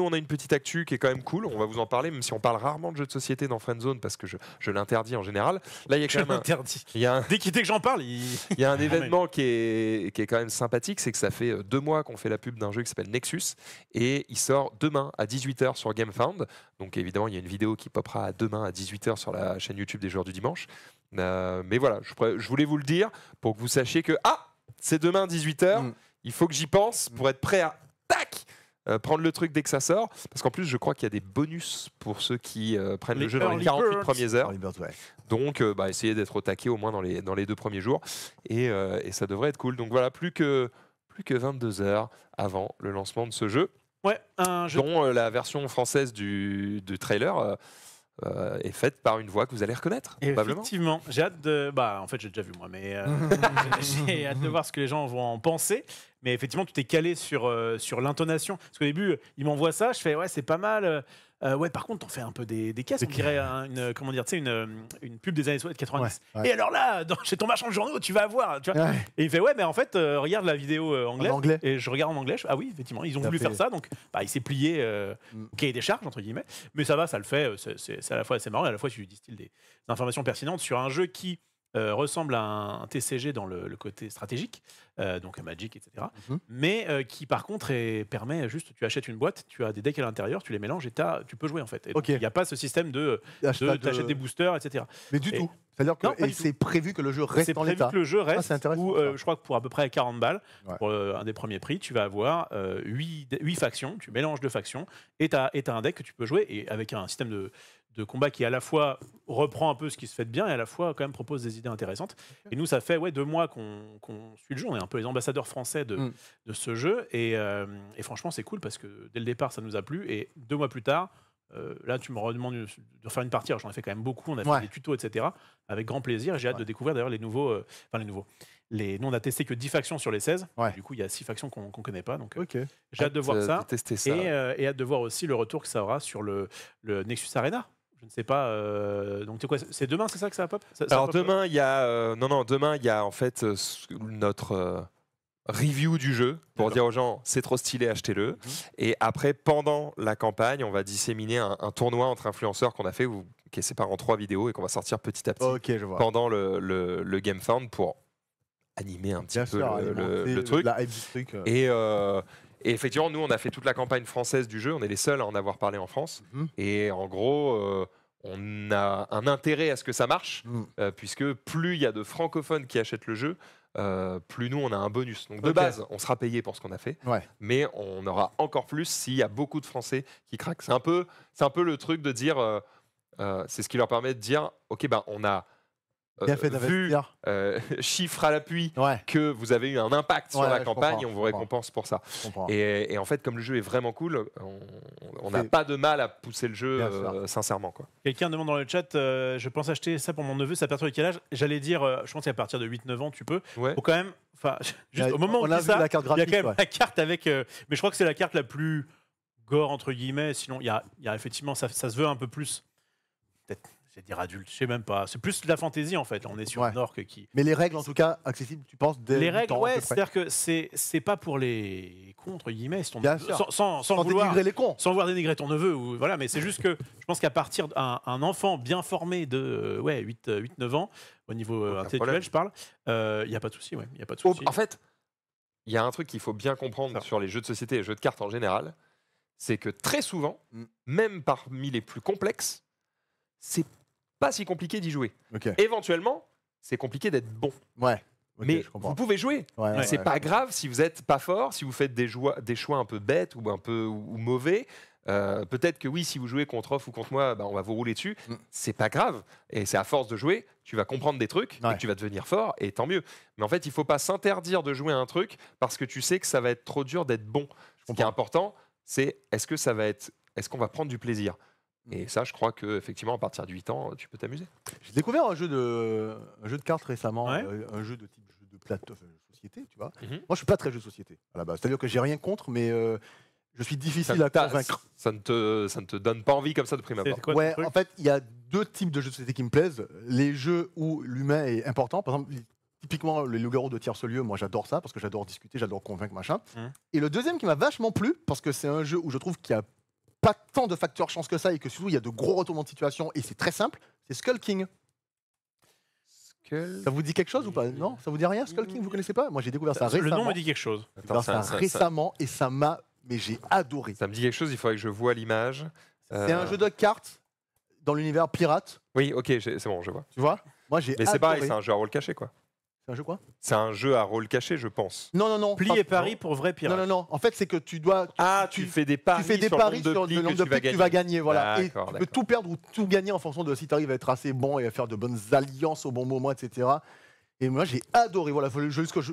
on a une petite actu qui est quand même cool. On va vous en parler, même si on parle rarement de jeux de société dans Friendzone, parce que je l'interdis en général. Là, il y a quand même Interdit. il y a un, Dès que j'en parle, il y a un événement qui est quand même sympathique, c'est que ça fait 2 mois qu'on fait la pub d'un jeu qui s'appelle Nexus, et il sort demain à 18h sur GameFound. Donc évidemment, il y a une vidéo qui popera demain à 18h sur la chaîne YouTube des Joueurs du Dimanche. Mais voilà, je voulais vous le dire pour que vous sachiez que c'est demain 18h, il faut que j'y pense pour être prêt à prendre le truc dès que ça sort, parce qu'en plus je crois qu'il y a des bonus pour ceux qui prennent le jeu dans les 48 premières heures. Donc essayez d'être au taquet au moins dans les 2 premiers jours, et ça devrait être cool. Donc voilà, plus que 22 heures avant le lancement de ce jeu, Ouais, un jeu. dont la version française du trailer est faite par une voix que vous allez reconnaître, probablement. Effectivement, j'ai hâte de. En fait, j'ai déjà vu moi, mais j'ai hâte de voir ce que les gens vont en penser. Mais effectivement, tout est calé sur l'intonation. Parce qu'au début, ils m'envoient ça, je fais ouais, c'est pas mal. Ouais, par contre, t'en fais un peu des caisses. On dirait une pub des années 90. Ouais. Et alors là, chez ton marchand de journaux, tu vas voir. Tu vois. Ouais. Et il fait ouais, mais en fait, regarde la vidéo anglaise. En anglais. Et je regarde en anglais. Oui, effectivement, ils ont voulu faire ça. Donc, il s'est plié au cahier des charges, entre guillemets. Mais ça va, ça le fait. C'est à la fois assez marrant et à la fois, tu distilles des informations pertinentes sur un jeu qui ressemble à un TCG dans le côté stratégique, donc Magic, etc. Mais qui par contre permet juste, tu achètes une boîte, tu as des decks à l'intérieur, tu les mélanges et tu peux jouer en fait. Il n'y a pas ce système de t'achètes des boosters, etc. Mais du tout. C'est-à-dire que c'est prévu que le jeu reste en l'état. C'est prévu que le jeu reste. C'est intéressant. Je crois que pour à peu près 40 balles, pour un des premiers prix, tu vas avoir 8 factions, tu mélanges 2 factions et tu as un deck que tu peux jouer, et avec un système de combat qui à la fois reprend un peu ce qui se fait de bien et à la fois quand même propose des idées intéressantes. Et nous, ça fait 2 mois qu'on suit le jeu. On est un peu les ambassadeurs français de ce jeu. Et franchement, c'est cool parce que dès le départ, ça nous a plu. Et 2 mois plus tard, là, tu me redemandes de faire une partie. Alors, j'en ai fait quand même beaucoup. On a fait des tutos, etc. Avec grand plaisir. Et j'ai hâte de découvrir d'ailleurs les nouveaux. Nous, on a testé que 10 factions sur les 16. Du coup, il y a 6 factions qu'on ne connaît pas. Donc, j'ai hâte de voir ça. Et hâte de voir aussi le retour que ça aura sur le Nexus Arena. Je ne sais pas. Donc c'est demain, c'est ça que ça va pop? Alors demain, il y a demain il y a en fait notre review du jeu pour dire aux gens c'est trop stylé, achetez-le. Et après, pendant la campagne, on va disséminer un tournoi entre influenceurs qu'on a fait, qui est séparé en 3 vidéos et qu'on va sortir petit à petit pendant le GameFound pour animer un petit peu le truc. La hype du truc. Et effectivement, nous, on a fait toute la campagne française du jeu. On est les seuls à en avoir parlé en France. Et en gros, on a un intérêt à ce que ça marche, puisque plus il y a de francophones qui achètent le jeu, plus nous, on a un bonus. Donc de base, on sera payé pour ce qu'on a fait, mais on aura encore plus s'il y a beaucoup de Français qui craquent. C'est un peu le truc de dire, c'est ce qui leur permet de dire, ok, on a Bien fait vu d'investir. chiffres à l'appui Ouais, que vous avez eu un impact sur Ouais, la je campagne, comprends, on vous je comprends. récompense pour ça. je comprends. Et en fait, comme le jeu est vraiment cool, on n'a C'est- pas de mal à pousser le jeu Bien sûr. sincèrement. Quoi. Quelqu'un demande dans le chat, je pense acheter ça pour mon neveu, c'est à partir de quel âge? J'allais dire, je pense qu'à partir de 8-9 ans, tu peux. Ouais. Faut quand même, enfin, juste au moment où on on a dit vu ça, la carte il y a graphique. quand même ouais. la carte avec. Mais je crois que c'est la carte la plus gore, entre guillemets. Sinon, il y a effectivement, ça se veut un peu plus. Peut-être, je vais dire adulte, je sais même pas. C'est plus de la fantaisie en fait. Là, on est sur Ouais. un orc qui. Mais les règles, en tout cas, accessibles, tu penses, dès Les 8 règles, ans, à ouais, peu près. c'est-à-dire que c'est pas pour les cons, entre guillemets, si ton Bien neveu- sûr. sans Sans vouloir. dénigrer les cons. Sans vouloir dénigrer ton neveu, ou, voilà, mais c'est juste que je pense qu'à partir d'un un enfant bien formé de 8-9 ans, au niveau Aucun intellectuel, problème. je parle, il n'y a pas de souci. Ouais, y a pas de Oh, souci. en fait, il y a un truc qu'il faut bien comprendre Ça. sur les jeux de société et les jeux de cartes en général, c'est que très souvent, Mm. même parmi les plus complexes, c'est pas si compliqué d'y jouer. Ok. Éventuellement, c'est compliqué d'être bon. Ouais. Ok, mais je comprends. vous pouvez jouer. Ouais, ouais, C'est ouais. pas grave si vous êtes pas fort, si vous faites des choix un peu bêtes ou un peu ou mauvais. Peut-être que oui, si vous jouez contre Off ou contre moi, bah, on va vous rouler dessus. Mm. C'est pas grave. Et c'est à force de jouer, tu vas comprendre des trucs Ouais. et tu vas devenir fort et tant mieux. Mais en fait, il faut pas s'interdire de jouer à un truc parce que tu sais que ça va être trop dur d'être bon. Ce qui est important, c'est est-ce qu'on va prendre du plaisir. Et ça, je crois que effectivement, à partir de 8 ans, tu peux t'amuser. J'ai découvert un jeu de cartes récemment, Ouais. un jeu de type jeu de plateau, enfin, société, tu vois. Mhm. Moi, je suis pas très jeu de société à la base. C'est-à-dire que j'ai rien contre, mais je suis Ça, difficile à convaincre. ça ne te donne pas envie comme ça de prime abord. C'est quoi ton Ouais, truc en fait, il y a deux types de jeux de société qui me plaisent. Les jeux où l'humain est important, par exemple, typiquement les loups-garous de tierce lieu, moi j'adore ça parce que j'adore discuter, j'adore convaincre, machin. Mhm. Et le deuxième qui m'a vachement plu, parce que c'est un jeu où je trouve qu'il y a pas tant de facteurs chance que ça et que surtout il y a de gros retournements de situation et c'est très simple, c'est Skull King. Ça vous dit quelque chose ou pas? Non, ça vous dit rien, Skull King, vous connaissez pas? Moi j'ai découvert ça Le récemment. nom me dit quelque chose. J'ai découvert ça récemment et ça m'a, mais j'ai adoré. Ça me dit quelque chose, il faudrait que je vois l'image. C'est un jeu de cartes dans l'univers pirate, Oui, ok, c'est bon, je vois. tu vois? Moi j'ai Mais c'est adoré. pareil, c'est un jeu à rôle caché, quoi. C'est un jeu quoi? C'est un jeu à rôle caché, je pense. Non, non, non. Pli pas- et pari pour vrai Non, pirate. non, non. En fait, c'est que tu dois. Tu fais des paris, Tu fais des sur paris le sur nombre de le plis nombre de que plis que tu vas gagner. Voilà. Et tu D'accord, peux d'accord. tout perdre ou tout gagner en fonction de si tu arrives à être assez bon et à faire de bonnes alliances au bon moment, etc. Et moi, j'ai adoré. Voilà,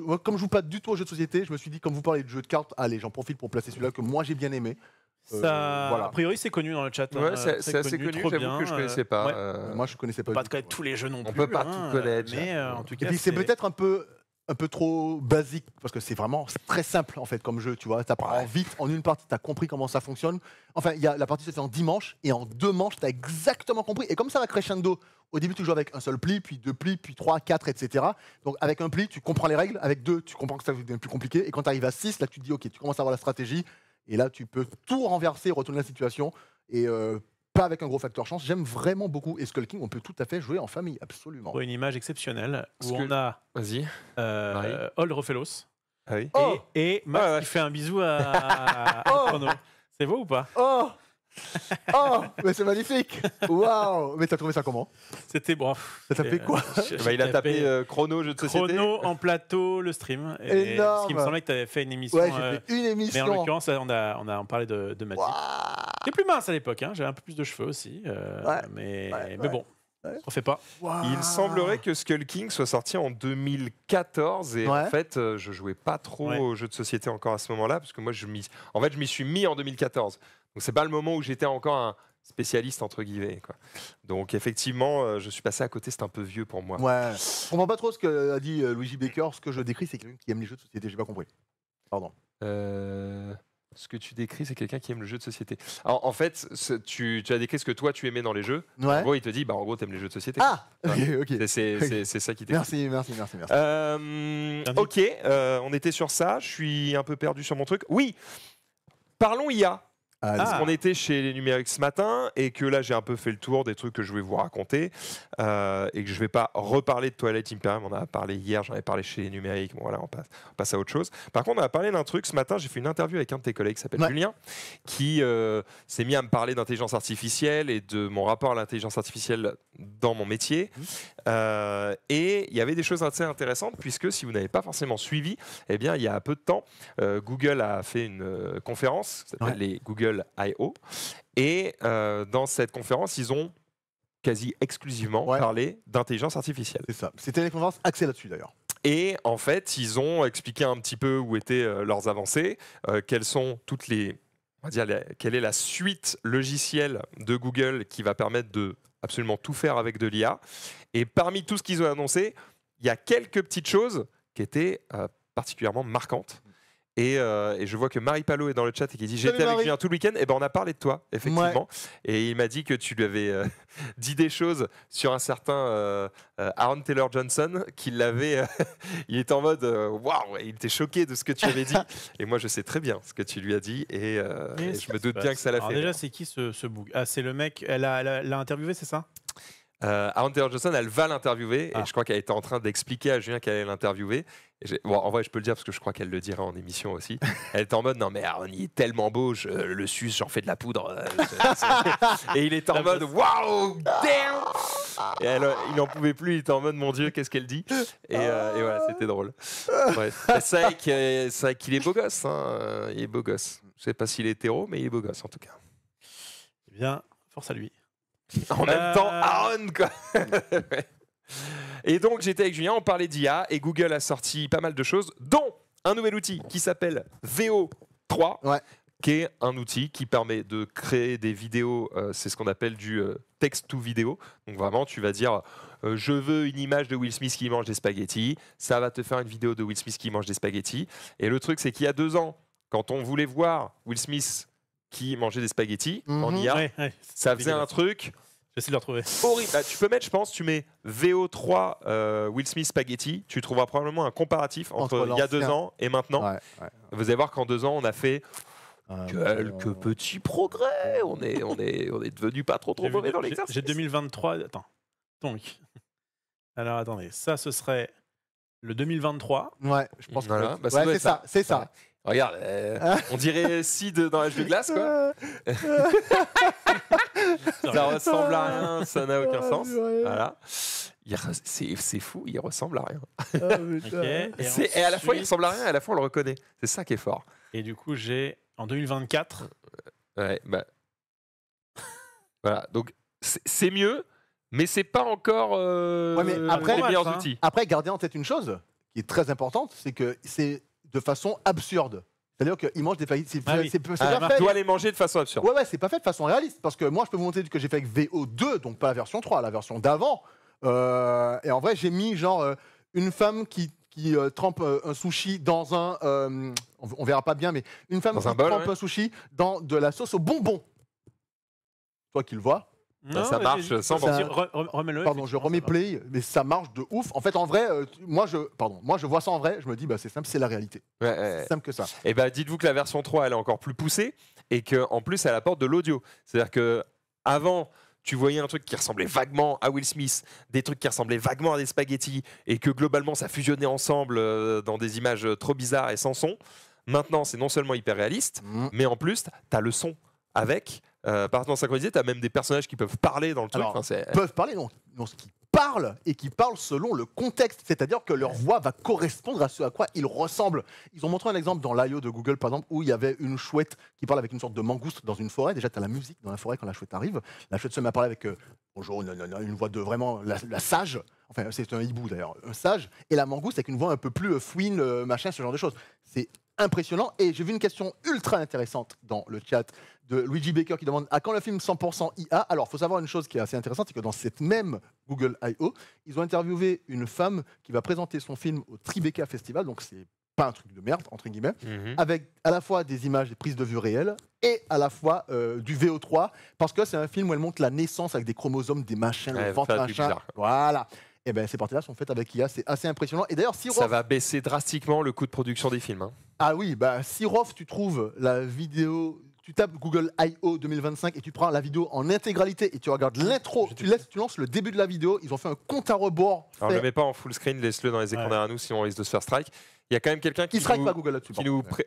moi, comme je joue pas du tout aux jeux de société, je me suis dit, comme vous parlez de jeux de cartes, allez, j'en profite pour placer celui-là que moi j'ai bien aimé. Ça, voilà. A priori, c'est connu dans le chat. Ouais, hein, c'est assez connu, trop j'avoue bien, que je connaissais pas. ouais. Moi, je connaissais pas. Pas du de connaître tout, tous les jeux non On plus. peut pas hein, tout connaître, Mais Jean. en tout Et cas, puis c'est peut-être un peu trop basique parce que c'est vraiment très simple en fait comme jeu, tu vois. T'apprends vite en une partie, t'as compris comment ça fonctionne. Enfin, la partie se fait en 10 manches et en 2 manches, t'as exactement compris. Et comme ça va crescendo, au début tu joues avec un seul pli, puis 2 plis, puis 3, 4, etc. Donc avec un pli, tu comprends les règles. Avec 2, tu comprends que ça devient plus compliqué. Et quand tu arrives à 6, là tu te dis ok, tu commences à avoir la stratégie. Et là tu peux tout renverser, retourner la situation. Et pas avec un gros facteur chance. J'aime vraiment beaucoup. Et Skull King, on peut tout à fait jouer en famille, absolument. une image exceptionnelle Parce où que- on a Vas-y. Marie. Old Rofelos Ah oui. Oh et Max Ouais, ouais. qui fait un bisou à Oh Chrono. C'est beau ou pas? Oh Oh Mais c'est magnifique. Waouh. Mais t'as trouvé ça comment? C'était bon. Ça t'a fait quoi? Bah, il a tapé Chrono, jeu de société. Chrono en plateau, le stream. Et Énorme. ce qui me semblait que tu avais fait une émission. Ouais, j'ai fait une Mais en émission. l'occurrence, on a parlé de Mathieu. Waouh. J'étais plus mince à l'époque, hein. J'avais un peu plus de cheveux aussi. Ouais. Mais Ouais. bon, Ouais. on fait pas. Il semblerait que Skull King soit sorti en 2014 et Ouais. en fait je jouais pas trop Ouais. aux jeux de société encore à ce moment-là parce que moi je m'y suis mis en 2014. Donc c'est pas le moment où j'étais encore un spécialiste entre guillemets quoi. Donc effectivement je suis passé à côté, c'est un peu vieux pour moi. Ouais. Je comprends pas trop ce qu'a dit Luigi Baker. Ce que je décris, c'est quelqu'un qui aime les jeux de société. J'ai pas compris. Pardon. Ce que tu décris, c'est quelqu'un qui aime le jeu de société. Alors, en fait, tu as décrit ce que toi tu aimais dans les jeux. En Ouais. gros, il te dit, bah en gros, t'aimes les jeux de société. Ah. Ok. Ok. C'est ça qui t'explique. Merci, merci, merci, merci. Ok, on était sur ça. Je suis un peu perdu sur mon truc. Oui, parlons IA. Allez. Parce qu'on était chez les numériques ce matin et que là j'ai un peu fait le tour des trucs que je vais vous raconter et que je vais pas reparler de Twilight Imperium. On en a parlé hier, j'en ai parlé chez les numériques. Bon, voilà, on passe à autre chose. Par contre, on a parlé d'un truc ce matin. J'ai fait une interview avec un de tes collègues qui s'appelle Ouais. Julien, qui s'est mis à me parler d'intelligence artificielle et de mon rapport à l'intelligence artificielle dans mon métier. Et il y avait des choses assez intéressantes puisque si vous n'avez pas forcément suivi, eh bien il y a peu de temps, Google a fait une conférence qui s'appelle les Google I.O. Et dans cette conférence, ils ont quasi exclusivement parlé d'intelligence artificielle. C'est ça. C'était une conférence axée là-dessus d'ailleurs. Et en fait, ils ont expliqué un petit peu où étaient leurs avancées, quelles sont toutes les, on va dire, quelle est la suite logicielle de Google qui va permettre de absolument tout faire avec de l'IA. Et parmi tout ce qu'ils ont annoncé, il y a quelques petites choses qui étaient particulièrement marquantes. Et je vois que Marie Palot est dans le chat et qui dit j'étais avec Julien tout le week-end. Et ben on a parlé de toi effectivement. Et il m'a dit que tu lui avais dit des choses sur un certain Aaron Taylor Johnson qu'il l'avait. Il était en mode waouh, il était choqué de ce que tu avais dit. Et moi je sais très bien ce que tu lui as dit et je me doute bien que ça l'a fait. Déjà c'est qui ce bug? Ah c'est le mec. Elle l'a interviewé, c'est ça? Aaron Taylor Johnson, elle va l'interviewer et je crois qu'elle était en train d'expliquer à Julien qu'elle allait l'interviewer. Bon, en vrai, je peux le dire parce que je crois qu'elle le dira en émission aussi. Elle était en mode non, mais Aaron, il est tellement beau, le suce, j'en fais de la poudre. Et il était en mode waouh, damn! Et il n'en pouvait plus, il était en mode mon Dieu, qu'est-ce qu'elle dit? Et voilà, c'était drôle. Ouais. C'est vrai qu'il est beau gosse. Hein. Il est beau gosse. Je sais pas s'il est hétéro, mais il est beau gosse en tout cas. Eh bien, force à lui. En même temps, Aaron, quoi. Et donc, j'étais avec Julien, on parlait d'IA, et Google a sorti pas mal de choses, dont un nouvel outil qui s'appelle VO3, qui est un outil qui permet de créer des vidéos, c'est ce qu'on appelle du text-to-vidéo. Donc vraiment, tu vas dire, je veux une image de Will Smith qui mange des spaghettis, ça va te faire une vidéo de Will Smith qui mange des spaghettis. Et le truc, c'est qu'il y a 2 ans, quand on voulait voir Will Smith qui mangeait des spaghettis en IA, ça faisait un truc... J'essaie de le retrouver. Horrible. Bah, tu peux mettre, je pense, tu mets VO3 Will Smith Spaghetti, tu trouveras probablement un comparatif entre il y a 2 ans et maintenant. Vous allez voir qu'en 2 ans, on a fait quelques petits progrès. On est devenu pas trop mauvais dans l'exercice. J'ai 2023. Attends. Donc, alors attendez, ça ce serait le 2023. Ouais, je pense voilà. que c'est ça. C'est ça. Regarde, on dirait Sid dans l'âge de glace, quoi. Ça ressemble à rien, ça n'a aucun sens. Voilà. C'est fou, il ressemble à rien. Et à la fois, il ressemble à rien, et à la fois, on le reconnaît. C'est ça qui est fort. Et du coup, j'ai en 2024. Ouais, bah. Voilà, donc c'est mieux, mais c'est pas encore mais après, les meilleurs outils. Après, gardez en tête une chose qui est très importante, c'est que c'est de façon absurde. C'est-à-dire qu'ils mangent des spaghettis. Tu dois les manger de façon absurde. Ouais, c'est pas fait de façon réaliste. Parce que moi, je peux vous montrer que j'ai fait avec VO2, donc pas la version 3, la version d'avant. Et en vrai, j'ai mis genre une femme qui trempe un sushi dans un... on verra pas bien, mais une femme qui trempe un sushi dans de la sauce au bonbon. Toi qui le vois. Non, ça marche sans remets-le. Pardon, je remets play, mais ça marche de ouf. En fait, en vrai, moi je vois ça en vrai, je me dis, bah, c'est simple, c'est la réalité. C'est simple que ça. Et bah, dites-vous que la version 3, elle est encore plus poussée et qu'en plus, elle apporte de l'audio. C'est-à-dire que avant, tu voyais un truc qui ressemblait vaguement à Will Smith, des trucs qui ressemblaient vaguement à des spaghettis et que globalement, ça fusionnait ensemble dans des images trop bizarres et sans son. Maintenant, c'est non seulement hyper réaliste, mais en plus, tu as le son avec. Partant synchronisé, tu as même des personnages qui peuvent parler dans le truc. Alors, peuvent parler, non, ce qui parlent et qui parlent selon le contexte, c'est-à-dire que leur voix va correspondre à ce à quoi ils ressemblent. Ils ont montré un exemple dans l'IO de Google, par exemple, où il y avait une chouette qui parle avec une sorte de mangouste dans une forêt. Déjà, tu as la musique dans la forêt quand la chouette arrive. La chouette se met à parler avec bonjour, une voix de vraiment la sage. Enfin, c'est un hibou d'ailleurs, un sage. Et la mangouste avec une voix un peu plus fouine, machin, ce genre de choses. C'est impressionnant. Et j'ai vu une question ultra intéressante dans le chat de Luigi Baker qui demande à quand le film 100% IA. Alors, il faut savoir une chose qui est assez intéressante, c'est que dans cette même Google I.O., ils ont interviewé une femme qui va présenter son film au Tribeca Festival, donc c'est pas un truc de merde, entre guillemets, avec à la fois des images, des prises de vue réelles, et à la fois du VO3, parce que c'est un film où elle montre la naissance avec des chromosomes, des machins, le ventre, machin. Voilà. Et bien, ces parties-là sont faites avec IA, c'est assez impressionnant. Et d'ailleurs, ça va baisser drastiquement le coût de production des films. Hein. Ah oui, bah, si Rof, tu trouves la vidéo, tu tapes Google I.O. 2025 et tu prends la vidéo en intégralité et tu regardes l'intro, tu lances le début de la vidéo, ils ont fait un compte à rebours. Alors, ne le mets pas en full screen, laisse-le dans les écrans derrière nous, sinon on risque de se faire strike. Il y a quand même quelqu'un qui strike pas Google là-dessus.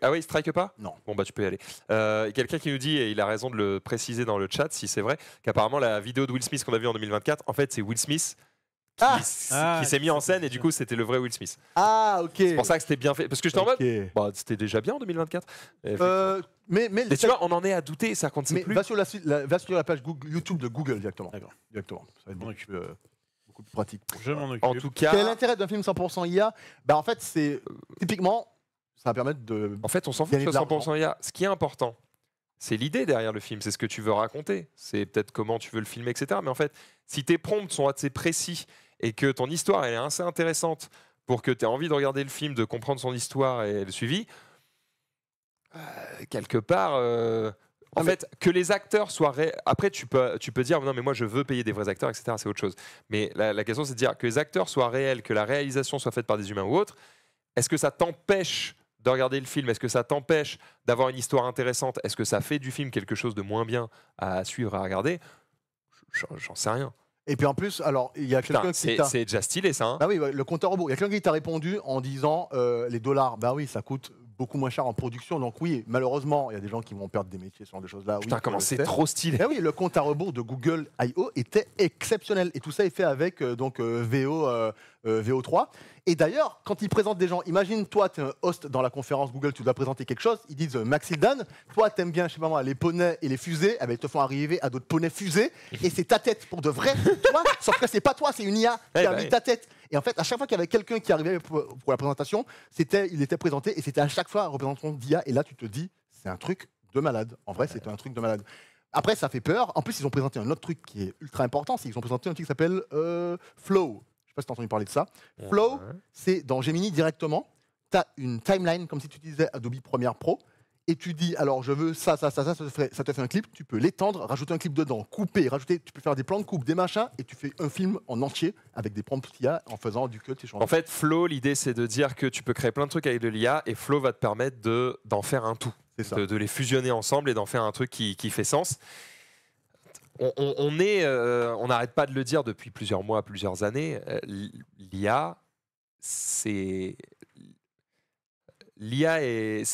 Ah oui, il strike pas? Non. Bon bah tu peux y aller. Quelqu'un qui nous dit, et il a raison de le préciser dans le chat, si c'est vrai, qu'apparemment la vidéo de Will Smith qu'on a vue en 2024, en fait c'est Will Smith qui s'est mis en scène et du coup c'était le vrai Will Smith. Ah, ok. C'est pour ça que c'était bien fait. Parce que j'étais en mode, Ok. bah, c'était déjà bien en 2024. Mais Mais tu vois, on en est à douter, ça compte mais plus. va sur la page YouTube de Google directement. D'accord. Directement. Ça va être Je m'en beaucoup plus pratique. Je m'en occupe. En tout cas, Quel est l'intérêt d'un film 100% IA? Bah, en fait, c'est typiquement, ça va permettre de. en fait, on s'en fout Gagner que de ce soit l'argent. 100% IA. Ce qui est important, c'est l'idée derrière le film, c'est ce que tu veux raconter, c'est peut-être comment tu veux le filmer, etc. Mais en fait, si tes prompts sont assez précis et que ton histoire elle est assez intéressante pour que tu aies envie de regarder le film, de comprendre son histoire et le suivi, quelque part, en fait, que les acteurs soient... Après, tu peux dire, non mais moi je veux payer des vrais acteurs, etc. C'est autre chose. Mais la question c'est de dire que les acteurs soient réels, que la réalisation soit faite par des humains ou autres. Est-ce que ça t'empêche de regarder le film? Est-ce que ça t'empêche d'avoir une histoire intéressante? Est-ce que ça fait du film quelque chose de moins bien à suivre, à regarder? J'en sais rien. Et puis en plus, alors, il y a Putain, quelqu'un qui t'a. c'est déjà stylé ça. Hein. Ah oui, ouais, le compteur robot. Il y a quelqu'un qui t'a répondu en disant les dollars. Bah oui, ça coûte beaucoup moins cher en production. Donc oui, malheureusement, il y a des gens qui vont perdre des métiers, ce genre de choses-là. Putain, Oui, comment je le c'est sais. trop stylé. Eh oui, le compte à rebours de Google I.O. était exceptionnel. Et tout ça est fait avec VO3. Et d'ailleurs, quand ils présentent des gens, imagine, toi, tu es un host dans la conférence Google, tu dois présenter quelque chose. Ils disent Maxildan, toi, tu aimes bien, je sais pas moi, les poneys et les fusées. Eh ben, ils te font arriver à d'autres poneys fusées. Et c'est ta tête pour de vrai. Toi, sauf que c'est pas toi, c'est une IA qui a mis ta tête. Et en fait, à chaque fois qu'il y avait quelqu'un qui arrivait pour la présentation, il était présenté et c'était à chaque fois un représentant d'IA. Et là, tu te dis, c'est un truc de malade. En vrai, c'est un truc de malade. Après, ça fait peur. En plus, ils ont présenté un autre truc qui est ultra important. C'est qu'ils ont présenté un truc qui s'appelle Flow. Je sais pas si tu as entendu parler de ça. Flow, c'est dans Gemini directement. Tu as une timeline comme si tu utilisais Adobe Premiere Pro. Et tu dis, alors je veux ça te fait un clip, tu peux l'étendre, rajouter un clip dedans, couper, rajouter, tu peux faire des plans de coupe, des machins, et tu fais un film en entier avec des prompts IA en faisant du cut et En fait, Flow, l'idée c'est de dire que tu peux créer plein de trucs avec de l'IA et Flow va te permettre d'en faire un tout, C'est ça. de les fusionner ensemble et d'en faire un truc qui fait sens. On n'arrête pas de le dire depuis plusieurs mois, plusieurs années, l'IA, c'est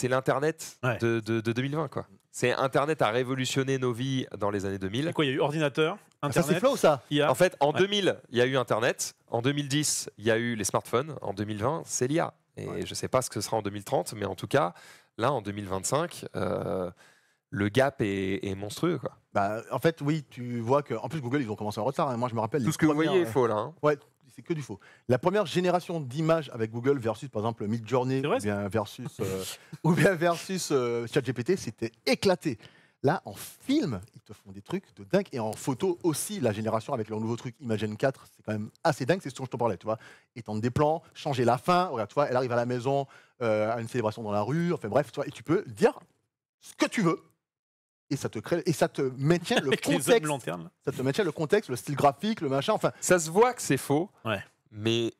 l'internet de 2020 quoi. C'est internet a révolutionné nos vies dans les années 2000. Et quoi, il y a eu ordinateur, Ça, internet, c'est Flow, ça IA. En fait, en 2000, il y a eu internet, en 2010, il y a eu les smartphones, en 2020, c'est l'IA. Et je ne sais pas ce que ce sera en 2030, mais en tout cas, là en 2025, le gap est monstrueux quoi. Bah, en fait, oui, tu vois que. En plus, Google, ils ont commencé en retard. Hein. Moi, je me rappelle. Tout les ce que vous premières, voyez est faux là. Hein. Ouais, c'est que du faux. La première génération d'images avec Google versus, par exemple, Midjourney C'est vrai, ou bien versus ChatGPT, c'était éclaté. Là, en film, ils te font des trucs de dingue. Et en photo aussi, la génération avec leur nouveau truc Imagen 4, c'est quand même assez dingue. C'est ce dont je te parlais, tu vois. Étendre des plans, changer la fin. Regarde, tu vois, elle arrive à la maison, à une célébration dans la rue. Enfin bref, tu vois, et tu peux dire ce que tu veux. Et ça te crée, et ça te maintient le avec les hommes contexte. lanternes. Ça te maintient le contexte, le style graphique, le machin. Enfin, Ça se voit que c'est faux, Ouais. mais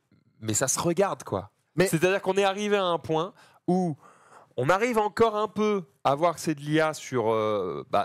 ça se regarde quoi. Mais- C'est-à-dire qu'on est arrivé à un point où on arrive encore un peu à voir que c'est de l'IA sur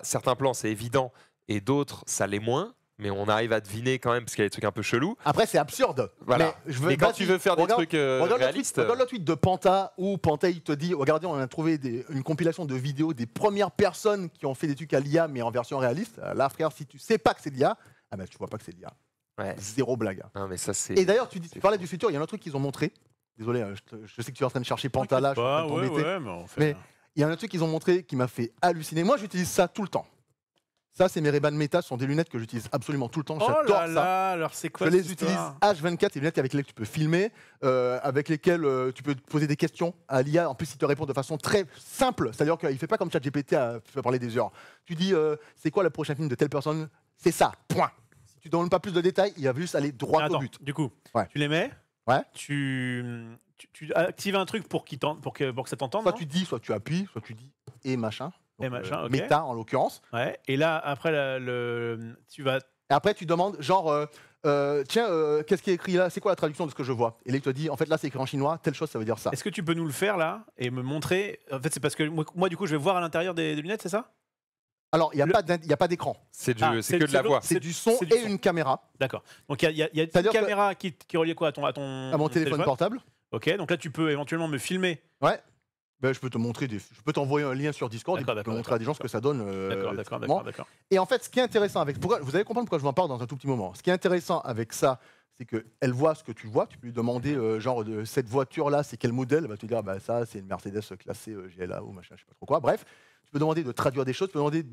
certains plans, c'est évident, et d'autres, ça l'est moins. Mais on arrive à deviner quand même parce qu'il y a des trucs un peu chelous. après, c'est absurde. Voilà. Mais quand vas-y, tu veux faire des regarde- trucs réalistes, Regarde le tweet de Panta où Panta il te dit regardez, on a trouvé une compilation de vidéos des premières personnes qui ont fait des trucs à l'IA mais en version réaliste. Là, frère, si tu sais pas que c'est l'IA, ah ben tu vois pas que c'est l'IA. ouais. Zéro blague. Non, mais ça c'est. Et d'ailleurs, tu parlais du futur, il y a un autre truc qu'ils ont montré. Désolé, hein, je sais que tu es en train de chercher Panta là, je suis en train de t'embêter. mais on fait. Mais il y a un truc qu'ils ont montré qui m'a fait halluciner. Moi, j'utilise ça tout le temps. Ça, c'est mes Ray-Ban Meta, ce sont des lunettes que j'utilise absolument tout le temps. Oh J'adore là ça. là, alors c'est quoi Je les cette utilise histoire H24, c'est des lunettes avec lesquelles tu peux filmer, avec lesquelles tu peux poser des questions à l'IA. En plus, il te répond de façon très simple. C'est-à-dire qu'il ne fait pas comme ChatGPT à parler des heures. Tu dis, c'est quoi le prochain film de telle personne? C'est ça, point. Si tu ne donnes pas plus de détails, il va juste aller droit au Attends, but. du coup, Ouais. tu les mets, Ouais. tu actives un truc pour que ça t'entende. Soit non tu dis, soit tu appuies, soit tu dis et machin. Et machin, ok. Meta en l'occurrence. Ouais. Et là, après, tu vas. Et après, tu demandes, genre, tiens, qu'est-ce qui est écrit là? C'est quoi la traduction de ce que je vois? Et là, il te dit, en fait, là, c'est écrit en chinois, telle chose, ça veut dire ça. Est-ce que tu peux nous le faire là et me montrer? En fait, c'est parce que moi, du coup, je vais voir à l'intérieur des lunettes, c'est ça? Alors, il n'y a pas d'écran. C'est Ah, que de la voix. C'est du son c'est du et son. une caméra D'accord. Donc il y a une C'est-à-dire que- caméra qui est reliée quoi à ton à mon téléphone portable. Ok. Donc là, tu peux éventuellement me filmer. Ouais. Ben, je peux te montrer je peux t'envoyer un lien sur Discord et D'accord, tu peux d'accord, montrer à des gens ce que ça donne. D'accord. Et en fait, ce qui est intéressant avec, vous allez comprendre pourquoi je vous en parle dans un tout petit moment. Ce qui est intéressant avec ça, c'est qu'elle voit ce que tu vois. Tu peux lui demander, genre, de cette voiture-là, c'est quel modèle? Elle va te dire, bah, ça, c'est une Mercedes classée GLA ou machin, je sais pas trop quoi. Bref, tu peux demander de traduire des choses, tu peux demander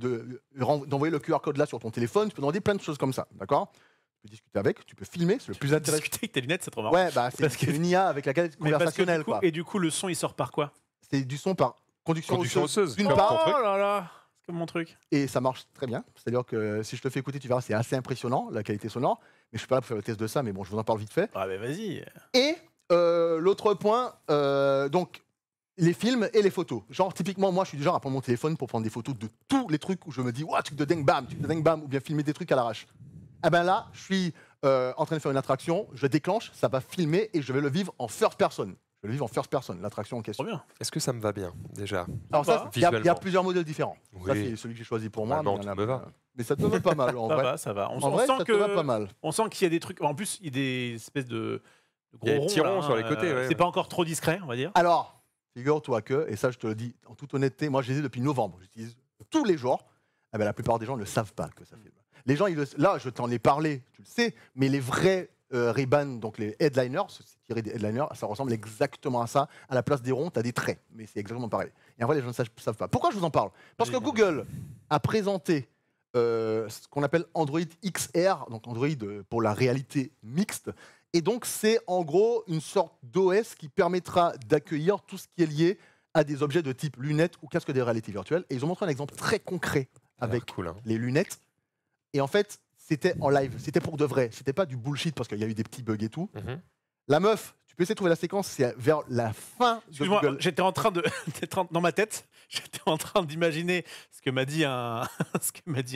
d'envoyer le QR code là sur ton téléphone, tu peux demander plein de choses comme ça, d'accord? Tu peux discuter avec, tu peux filmer, c'est le plus intéressant. Discuter avec tes lunettes, c'est trop marrant. Ouais, bah, c'est une IA avec laquelle Mais parce que conversationnelle, du coup- quoi. Et du coup, le son, il sort par quoi? C'est du son par conduction osseuse, d'une comme part, ton truc. Oh là là, c'est comme mon truc. et ça marche très bien. C'est-à-dire que si je te fais écouter, tu verras, c'est assez impressionnant, la qualité sonore. Mais je suis pas là pour faire le test de ça, mais bon, je vous en parle vite fait. Ah, bah vas-y. Et l'autre point, donc les films et les photos. Genre, typiquement, moi, je suis du genre à prendre mon téléphone pour prendre des photos de tous les trucs où je me dis, ouah, truc de dingue, bam, ou bien filmer des trucs à l'arrache. Eh ben là, je suis en train de faire une attraction, je déclenche, ça va filmer et je vais le vivre en first person. Je vais le vivre en first person, l'attraction en question. Trop bien. Est-ce que ça me va bien, déjà? Alors ça, il y a Visuellement. plusieurs modèles différents. Ça, Oui. c'est celui que j'ai choisi pour moi. Ah non, mais il y en tout a me va. plein. Mais ça te va pas mal, en Ça vrai. va, ça va. En vrai, ça te va pas mal. On sent qu'il y a des trucs. En plus, il y a des espèces de gros Il y a des ronds, petits là, ronds hein, sur les côtés, ouais. C'est pas encore trop discret, on va dire. Alors, figure-toi que, et ça je te le dis en toute honnêteté, moi je les ai depuis novembre, j'utilise tous les jours. Ah ben, la plupart des gens ne savent pas que ça filme. Les gens, là je t'en ai parlé, tu le sais, mais les vrais Ray-Ban, donc les headliners, c'est tiré des headliners, ça ressemble exactement à ça. À la place des ronds, tu as des traits, mais c'est exactement pareil. Et en vrai, les gens ne savent pas. Pourquoi je vous en parle? Parce que Google a présenté ce qu'on appelle Android XR, donc Android pour la réalité mixte. Et donc, c'est en gros une sorte d'OS qui permettra d'accueillir tout ce qui est lié à des objets de type lunettes ou casque de réalité virtuelle. Et ils ont montré un exemple très concret avec Cool, hein. les lunettes. Et en fait, c'était en live, c'était pour de vrai. C'était pas du bullshit parce qu'il y a eu des petits bugs et tout. Mhm. La meuf, tu peux essayer de trouver la séquence, c'est vers la fin de Excuse-moi, Google. j'étais en train de. Dans ma tête, j'étais en train d'imaginer ce que m'a dit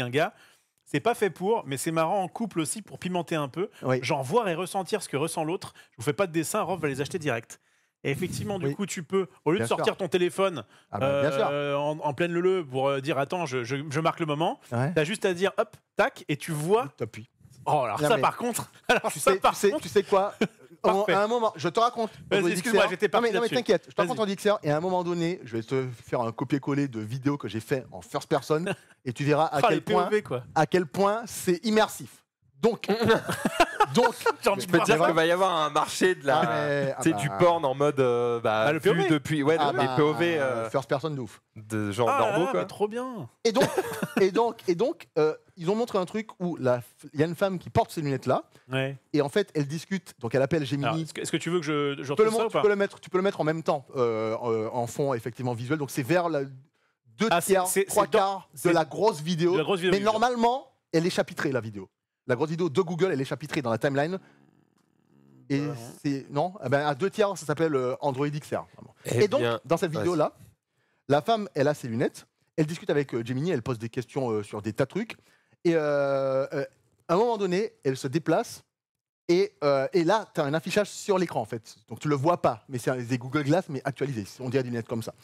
un gars. C'est pas fait pour, mais c'est marrant en couple aussi pour pimenter un peu. Oui. Genre voir et ressentir ce que ressent l'autre. Je vous fais pas de dessin, Rob va les acheter direct. Et effectivement, du Oui. coup, tu peux, au lieu Bien de sortir sûr. ton téléphone Ah bah, bien sûr. en pleine leu pour dire attends, je marque le moment, Ouais. t'as juste à dire hop, tac, et tu vois. T'appuies. Oh, alors Non, ça mais- par contre. Alors Tu ça sais, par tu sais, contre. tu sais quoi Parfait. À un moment, je te raconte. Vas-y, Android excuse-moi, XR. j'étais parti Non mais là-dessus. t'inquiète, je te raconte Vas-y. en XR et à un moment donné, je vais te faire un copier-coller de vidéos que j'ai fait en first person et tu verras Ah, les POV, quoi. à quel point c'est immersif. Donc, J'ai envie Je de peux voir te dire ça. qu'il va y avoir un marché de la, Ah, mais- tu sais, ah du bah. porn en mode le vu POV. depuis, ouais, ah les bah, POV first person de ouf. de genre Ah là normaux là, quoi. mais trop bien. Et donc, ils ont montré un truc où il y a une femme qui porte ces lunettes là Ouais. et en fait elle discute, donc elle appelle Alors, Gemini. est-ce que tu veux que je Tu peux, retrouve ça ou pas? tu peux le mettre en même temps en fond effectivement visuel. Donc c'est vers la deux Ah, tiers, trois c'est dans- quarts de c'est la grosse vidéo. de la grosse vidéo Mais visuelle. normalement, elle est chapitrée la vidéo. La grosse vidéo de Google, elle est chapitrée dans la timeline. Et Bah, non. c'est non, eh ben, à deux tiers, ça s'appelle Android XR. vraiment. Eh Et donc, bien, dans cette vas-y. vidéo-là, la femme, elle a ses lunettes, elle discute avec Gemini, elle pose des questions sur des tas de trucs. Et à un moment donné, elle se déplace. Et là, tu as un affichage sur l'écran, en fait. Donc, tu le vois pas, mais c'est des Google Glass, mais actualisés. On dirait des lunettes comme ça.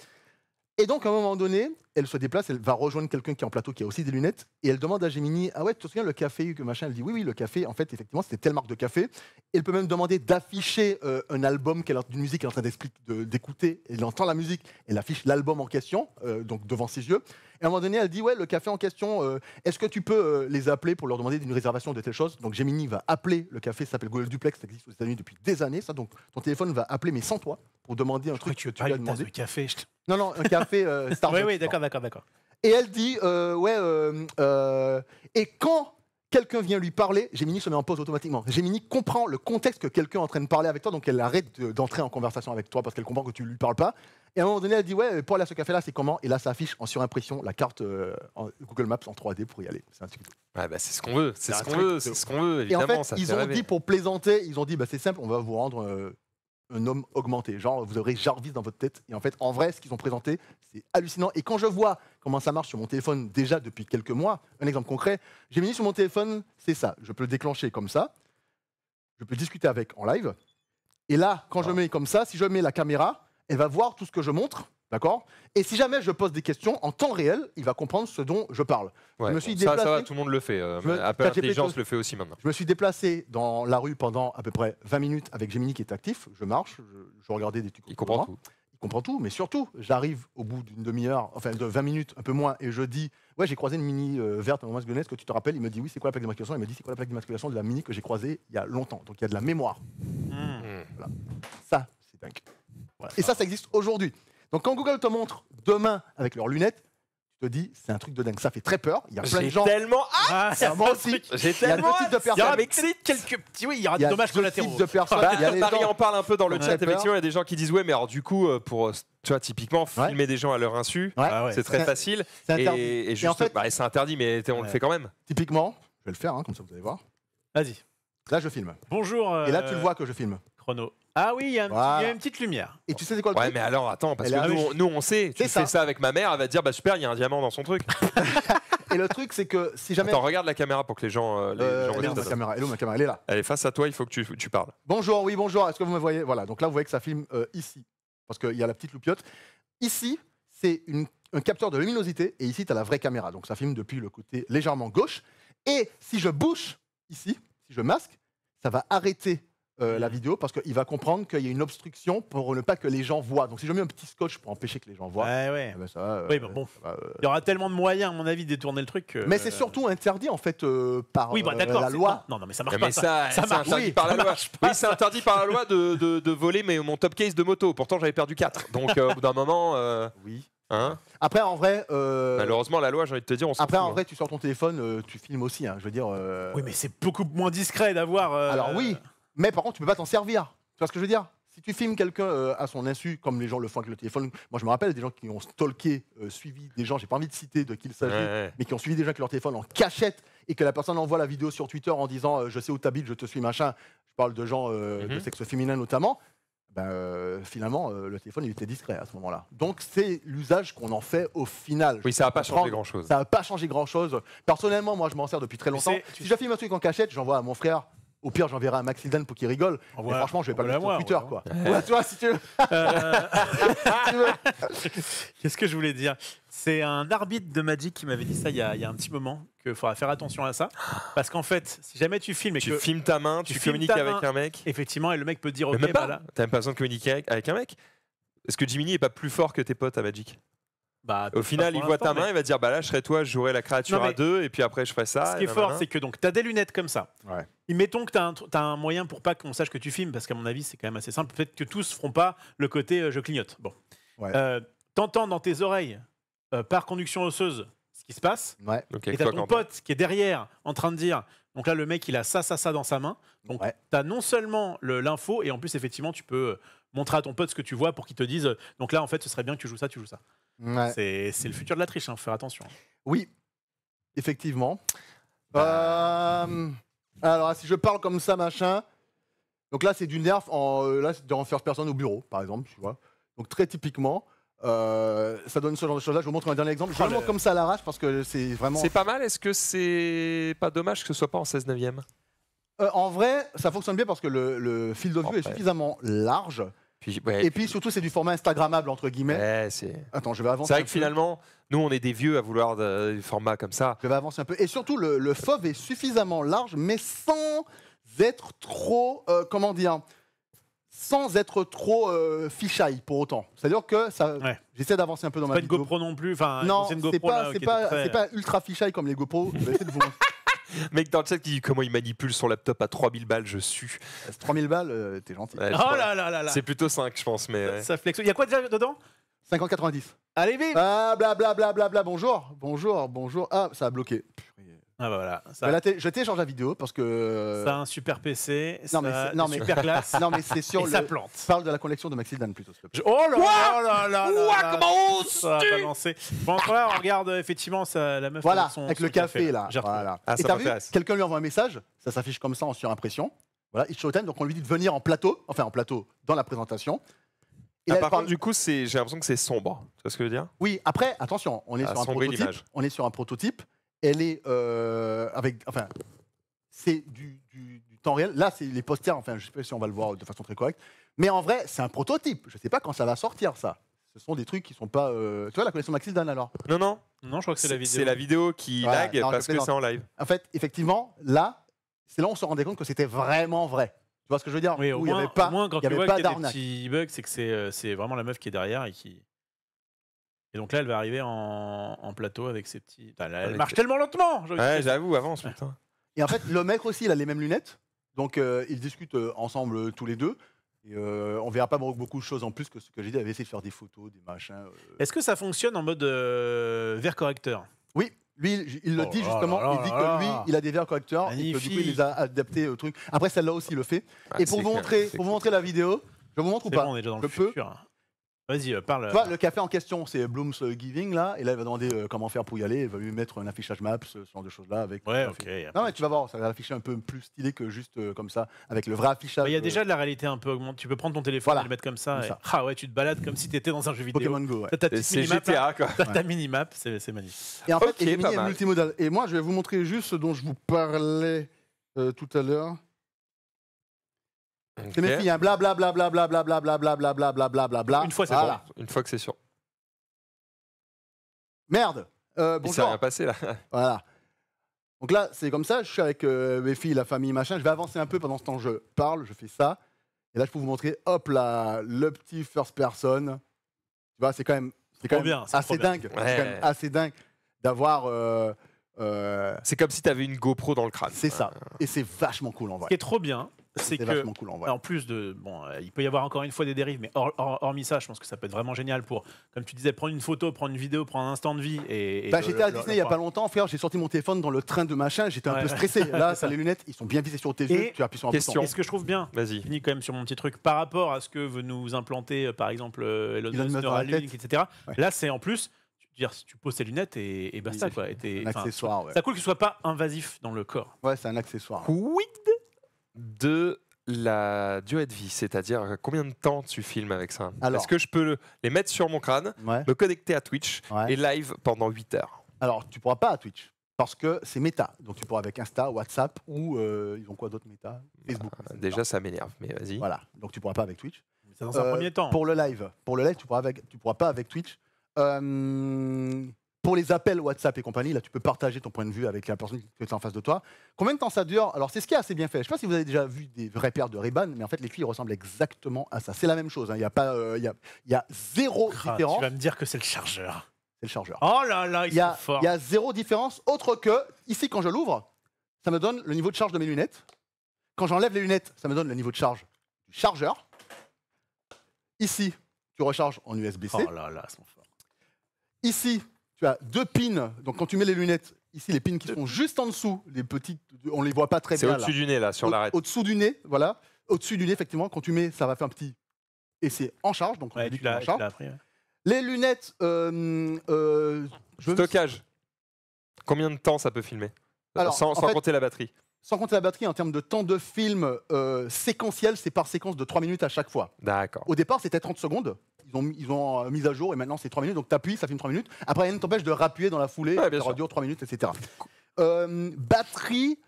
Et donc, à un moment donné, elle se déplace, elle va rejoindre quelqu'un qui est en plateau, qui a aussi des lunettes, et elle demande à Gemini, ah ouais, tu te souviens le café que machin? Elle dit, oui, oui, le café, en fait, effectivement, c'était telle marque de café. Et elle peut même demander d'afficher un album d'une musique qu'elle est en train d'écouter. Elle entend la musique, elle affiche l'album en question, donc devant ses yeux. Et à un moment donné, elle dit, ouais, le café en question, est-ce que tu peux les appeler pour leur demander une réservation de telle chose? Donc Gemini va appeler le café, ça s'appelle Google Duplex, ça existe aux États-Unis depuis des années, ça. Donc ton téléphone va appeler, mais sans toi, pour demander un truc que tu lui as une tasse de demandé. café. Non, non, un café Starbucks. Oui, d'accord. Et elle dit, et quand quelqu'un vient lui parler, Gemini se met en pause automatiquement. Gemini comprend le contexte que quelqu'un est en train de parler avec toi, donc elle arrête d'entrer en conversation avec toi parce qu'elle comprend que tu lui parles pas. Et à un moment donné, elle dit, ouais, pour aller à ce café-là, c'est comment? Et là, ça affiche en surimpression la carte Google Maps en 3D pour y aller. C'est un truc. Ouais, bah, c'est ce qu'on veut, c'est C'est ce un qu'on truc veut, de c'est ouf. ce qu'on veut. Et en Évidemment, fait, ça ils fait ont rêver. dit pour plaisanter, ils ont dit, bah, c'est simple, on va vous rendre un homme augmenté. Genre, vous aurez Jarvis dans votre tête. Et en fait, en vrai, ce qu'ils ont présenté, c'est hallucinant. Et quand je vois comment ça marche sur mon téléphone déjà depuis quelques mois, un exemple concret, j'ai mis sur mon téléphone, c'est ça. Je peux le déclencher comme ça. Je peux discuter avec en live. Et là, quand je mets comme ça, si je mets la caméra, elle va voir tout ce que je montre. D'accord? Et si jamais je pose des questions en temps réel, il va comprendre ce dont je parle. Ouais, je me suis bon, ça va, déplacé. tout le monde le fait. me- Apple ChatGPT Intelligence le fait aussi maintenant. Je me suis déplacé dans la rue pendant à peu près 20 minutes avec Gemini qui est actif. Je marche, je regardais des trucs. Il comprend moi. tout. il comprend tout, mais surtout, j'arrive au bout d'une demi-heure, enfin de 20 minutes, un peu moins, et je dis ouais, j'ai croisé une mini verte à Thomas Gonnet, est-ce que tu te rappelles? Il me dit oui, c'est quoi la plaque d'immatriculation? Il me dit c'est quoi la plaque d'immatriculation de la mini que j'ai croisée il y a longtemps. Donc il y a de la mémoire. Voilà. Ça, c'est dingue. Voilà. Et ça existe aujourd'hui. Donc quand Google te montre demain avec leurs lunettes, tu te dis c'est un truc de dingue. Ça fait très peur. Il y a plein de gens. Tellement Moi aussi. J'ai Il y a tellement deux types de Il y personnes. aura peut-être quelques petits. Oui, il y aura des dommages deux collatéraux. types de personnes. Bah, Il y a les Paris gens- en parle un peu dans le Ouais. chat. Peur. Effectivement, il y a des gens qui disent ouais, mais alors du coup, pour tu vois, typiquement, filmer des gens à leur insu, Ouais. Ah ouais. c'est très C'est- facile. c'est interdit. Et Et juste, en fait- bah, c'est interdit, mais on le Ouais. fait quand même. Typiquement, je vais le faire, hein, comme ça vous allez voir. Vas-y. Là, je filme. Bonjour. Et là, tu le vois que je filme. Chrono. Ah oui, il y a Voilà. il y a une petite lumière. Et tu sais c'est quoi le Ouais, truc? mais alors attends, parce Elle que est- nous, on sait. Tu C'est fais ça. ça avec ma mère, elle va te dire bah super, il y a un diamant dans son truc. Et le truc, c'est que si jamais. Attends, regarde la caméra pour que les gens. Elle est voient où ce ma que ça donne. caméra? Elle est où ma caméra? Elle est là. Elle est face à toi, il faut que tu parles. Bonjour, oui, bonjour. Est-ce que vous me voyez? Voilà. Donc là, vous voyez que ça filme ici. Parce qu'il y a la petite loupiote. Ici, c'est un capteur de luminosité. Et ici, tu as la vraie caméra. Donc ça filme depuis le côté légèrement gauche. Et si je bouge ici, si je masque, ça va arrêter la vidéo parce qu'il va comprendre qu'il y a une obstruction pour ne pas que les gens voient. Donc si je mets un petit scotch pour empêcher que les gens voient, Ouais. eh ben, ça va, Oui, bon. ça va, Il y aura tellement de moyens, à mon avis, de détourner le truc. que- Mais c'est surtout interdit en fait par Oui, bah d'accord. la c'est- loi. Non, mais ça marche Mais pas. ça, c'est marche. interdit Oui, par la ça loi. marche pas, Oui, c'est interdit par la loi de voler mon top case de moto. Pourtant, j'avais perdu 4. Donc, au bout d'un moment, Oui. hein, Après, en vrai, malheureusement, la loi, j'ai envie de te dire, on s'en après, fout, en hein. vrai, tu sors ton téléphone, tu filmes aussi. Je veux dire. Oui, mais c'est beaucoup moins discret d'avoir. Alors oui, mais par contre, tu peux pas t'en servir. Tu vois ce que je veux dire? Si tu filmes quelqu'un à son insu, comme les gens le font avec le téléphone, moi je me rappelle des gens qui ont stalké, suivi des gens, j'ai pas envie de citer de qui il s'agit, Ouais. mais qui ont suivi des gens avec leur téléphone en cachette et que la personne envoie la vidéo sur Twitter en disant je sais où t'habites, je te suis, machin. Je parle de gens de sexe féminin notamment. Finalement, le téléphone il était discret à ce moment-là. Donc c'est l'usage qu'on en fait au final. Oui, ça n'a pas Comprendre. changé grand-chose. Ça n'a pas changé grand-chose. Personnellement, moi je m'en sers depuis très longtemps. c'est- Si je filme un truc en cachette, j'envoie à mon frère. Au pire, j'enverrai un Maxildan pour qu'il rigole. Mais Envoie- franchement, je vais pas le envoie-la mettre sur moi, Twitter, quoi. Ouais, tu vois, si tu veux. Si tu veux. Qu'est-ce que je voulais dire? C'est un arbitre de Magic qui m'avait dit ça il y a un petit moment, qu'il faudra faire attention à ça. Parce qu'en fait, si jamais tu filmes et Tu que. filmes ta main, tu filmes communiques ta avec main. un mec. Effectivement, et le mec peut te dire Mais ok, même bah pas. là. T'as même pas besoin de communiquer avec un mec. Est-ce que Jiminy est pas plus fort que tes potes à Magic? Bah, Au final, pas il pour voit ta l'instant, main, il va te dire bah là, je serais toi, je jouerais la créature Non, mais à 2, et puis après, je ferais ça. Ce qui est fort, c'est que donc tu as des lunettes comme ça. Ouais. Et mettons que tu as, un moyen pour pas qu'on sache que tu filmes, parce qu'à mon avis, c'est quand même assez simple. Peut-être que tous feront pas le côté je clignote. Bon. Ouais. T'entends dans tes oreilles, par conduction osseuse, ce qui se passe. Ouais. Donc, Et avec t'as toi, ton Quentin. pote qui est derrière en train de dire donc là le mec il a ça dans sa main. Donc Ouais. t'as non seulement l'info et en plus effectivement tu peux montrer à ton pote ce que tu vois pour qu'il te dise donc là en fait ce serait bien que tu joues ça. Ouais. C'est le futur de la triche, faut faire attention. Oui, effectivement. Alors, si je parle comme ça, machin. Donc là, c'est du nerf là, c'est en first person au bureau, par exemple, tu vois. Donc très typiquement, ça donne ce genre de choses-là. Je vous montre un dernier exemple. Je Oh, le montre comme ça à l'arrache parce que c'est vraiment. C'est pas mal, est-ce que c'est pas dommage que ce soit pas en 16/9? En vrai, ça fonctionne bien parce que le fil de vue est Ouais. suffisamment large. Puis, ouais, Et puis surtout, c'est du format Instagrammable, entre guillemets. ouais, c'est Attends, je vais avancer. c'est vrai un que peu. finalement, nous, on est des vieux à vouloir des formats comme ça. Je vais avancer un peu. Et surtout, le FOV est suffisamment large, mais sans être trop, comment dire, sans être trop fisheye pour autant. C'est-à-dire que ça, Ouais. j'essaie d'avancer un peu dans ma Pas une vidéo. GoPro non plus. Enfin, Non, c'est une c'est GoPro pas, là, c'est qui pas, était très- c'est pas ultra fisheye comme les GoPro. Je vais essayer de vous montrer. Mec dans le chat qui dit comment il manipule son laptop à 3000 balles, je sue. C'est 3000 balles, t'es gentil. Ouais, je Oh crois. là là là là. C'est plutôt 5, je pense, mais ouais. Ça flex. Il y a quoi déjà dedans? 50-90. Allez vite. Ah, blablabla, bonjour. Bonjour, bonjour. Ah, ça a bloqué. Ah bah voilà. Ça, Je télécharge la vidéo parce que. ça a un super PC. Non, mais ça a c'est- non, une mais- super classe. Non, mais c'est sur et le. ça plante. Parle de la collection de Maxildan plutôt, s'il te plaît. Oh là là là là là. comment Ça a balancé. Bon, là, on regarde effectivement la meuf Voilà, avec son avec le son café là. J'ai retrouvé. Voilà. Ah, Et ça t'as vu, m'intéresse. quelqu'un lui envoie un message, ça s'affiche comme ça en surimpression. Voilà, it's showtime, donc on lui dit de venir en plateau, dans la présentation. Et là, Par elle parle- contre, du coup, j'ai l'impression que c'est sombre. Tu vois ce que je veux dire? Oui, après, attention, on est sur un assombrit prototype. l'image. On est sur un prototype. Elle est avec, enfin, c'est du temps réel. Là, c'est les posters. Enfin, je sais pas si on va le voir de façon très correcte. Mais en vrai, c'est un prototype. Je sais pas quand ça va sortir, ça. Ce sont des trucs qui sont pas. Tu vois la collection Maxildan alors. Non, non. Non, je crois que c'est la vidéo. C'est la vidéo qui Voilà, lag non, je parce que plaisante. c'est en live. En fait, effectivement, là, c'est là où on se rendait compte que c'était vraiment vrai. Tu vois ce que je veux dire? Oui, au Où il y moins, avait pas, au moins, quand il y tu avait vois pas qu'il y a des d'arnaque. petits bugs, c'est que c'est vraiment la meuf qui est derrière et qui. Et donc là, elle va arriver en plateau avec ses petits. Putain, elle Avec marche ses- tellement lentement. j'ai envie de Ouais, dire. j'avoue, avance, putain. Et en fait, le mec aussi, il a les mêmes lunettes. Donc, ils discutent ensemble tous les deux. Et on verra pas beaucoup de choses en plus que ce que j'ai dit. Elle avait essayé de faire des photos, des machins. Est-ce que ça fonctionne en mode verre correcteur? Oui, lui, il le Oh dit là justement. là Il dit là que lui, là. il a des verres correcteurs et que du coup, il les a adaptés au truc. Après, celle-là aussi le fait. Ah, Et pour c'est vous clair, montrer, c'est pour vous montrer la vidéo, je vous montre ou C'est pas? bon, on est déjà dans Je le peux. futur. Vas-y, parle. Tu vois, le café en question, c'est Bloom's Giving là, et là, il va demander comment faire pour y aller. Il va lui mettre un affichage Maps, ce genre de choses là. Avec Ouais, le ok. café. Non, mais tu vas voir, ça va afficher un peu plus stylé que juste comme ça, avec le vrai affichage. Il y a déjà de la réalité un peu augmentée. Tu peux prendre ton téléphone Voilà. et le mettre comme ça. Comme et- ça. Ah ouais, tu te balades comme si tu étais dans un jeu vidéo. Pokémon Go. Ouais. T'as ta petite C'est minimap, là. GTA, quoi. T'as ta minimap, c'est magnifique. Et en fait, Ok, Gemini pas est mal. multimodal. Et moi, je vais vous montrer juste ce dont je vous parlais tout à l'heure. C'est mes Ok. filles, hein. Bla bla bla bla bla bla bla bla bla bla bla bla bla bla bla. Une fois, c'est Voilà. Une fois que c'est sûr. Merde. Il s'est Bonjour. rien passé là. Voilà. Donc là, c'est comme ça. Je suis avec mes filles, la famille, machin. Je vais avancer un peu pendant ce temps. Je parle, je fais ça. Et là, je peux vous montrer. Hop là, le petit first person. Tu vois, c'est quand même, Trop bien, c'est assez trop bien. dingue. Ouais. C'est quand même assez dingue d'avoir. C'est comme si t'avais une GoPro dans le crâne. C'est ça. Et c'est vachement cool en Ce vrai. qui est trop bien, c'est C'est que. vachement cool en vrai. En plus de. Bon, il peut y avoir encore une fois des dérives, mais hormis ça, je pense que ça peut être vraiment génial pour, comme tu disais, prendre une photo, prendre une vidéo, prendre un instant de vie. Et Bah, j'étais à Disney il y a pas longtemps, frère. J'ai sorti mon téléphone dans le train de machin. J'étais un Ouais. peu stressé. Là, C'est ça. les lunettes, ils sont bien visés sur tes Et yeux. Tu appuies sur un question. bouton. Et ce que je trouve bien, Vas-y. je finis quand même sur mon petit truc, par rapport à ce que veut nous implanter, par exemple, Elon Elon Musk, Musk dans la Neuralink, tête. etc. Ouais. Là, c'est en plus, tu poses tes lunettes et basta. Oui, Quoi. Et Un accessoire, ouais. C'est cool que ce soit pas invasif dans le corps. Ouais, c'est un accessoire. Quid de la durée de vie, c'est-à-dire combien de temps tu filmes avec ça? Alors. Est-ce que je peux les mettre sur mon crâne, Ouais. me connecter à Twitch Ouais. et live pendant 8 heures? Alors, tu pourras pas à Twitch. Parce que c'est méta. Donc, tu pourras avec Insta, WhatsApp ou ils ont quoi d'autre méta? Facebook. Déjà, ça m'énerve, mais vas-y. Voilà. Donc, tu pourras pas avec Twitch. C'est dans un premier temps. Pour le live, tu pourras pas avec Twitch. Pour les appels WhatsApp et compagnie, là, tu peux partager ton point de vue avec la personne qui est en face de toi. Combien de temps ça dure? Alors, c'est ce qui est assez bien fait. Je ne sais pas si vous avez déjà vu des vraies paires de Ray-Ban, mais en fait, les filles ressemblent exactement à ça. C'est la même chose. Il y a pas, il y a zéro Ah, différence. tu vas me dire que c'est le chargeur. C'est le chargeur. Oh là là, Il ils y, sont a, forts. il y a zéro différence autre que ici, quand je l'ouvre, ça me donne le niveau de charge de mes lunettes. Quand j'enlève les lunettes, ça me donne le niveau de charge du chargeur. Ici, tu recharges en USB-C. Oh là là, ils sont forts. Ici, tu as deux pins. Donc, quand tu mets les lunettes, ici, les pins qui sont juste en dessous, les petites, on les voit pas très C'est bien. au-dessus là. du nez, là, sur l'arête. Au-dessous du nez, voilà. Au-dessus du nez, effectivement, quand tu mets, ça va faire un petit. Et c'est en charge. Donc, on Ouais, dit tu que c'est en l'as charge. appris. Ouais. Les lunettes, je veux- Stockage. Combien de temps ça peut filmer? Alors, sans en fait- compter la batterie. sans compter la batterie, en termes de temps de film séquentiel, c'est par séquence de 3 minutes à chaque fois. D'accord. Au départ, c'était 30 secondes. Ils ont mis à jour et maintenant c'est 3 minutes. Donc tu appuies, ça filme 3 minutes. Après, rien ne t'empêche de rappuyer dans la foulée. Ouais, bien ça sûr. dure 3 minutes, etc. Batterie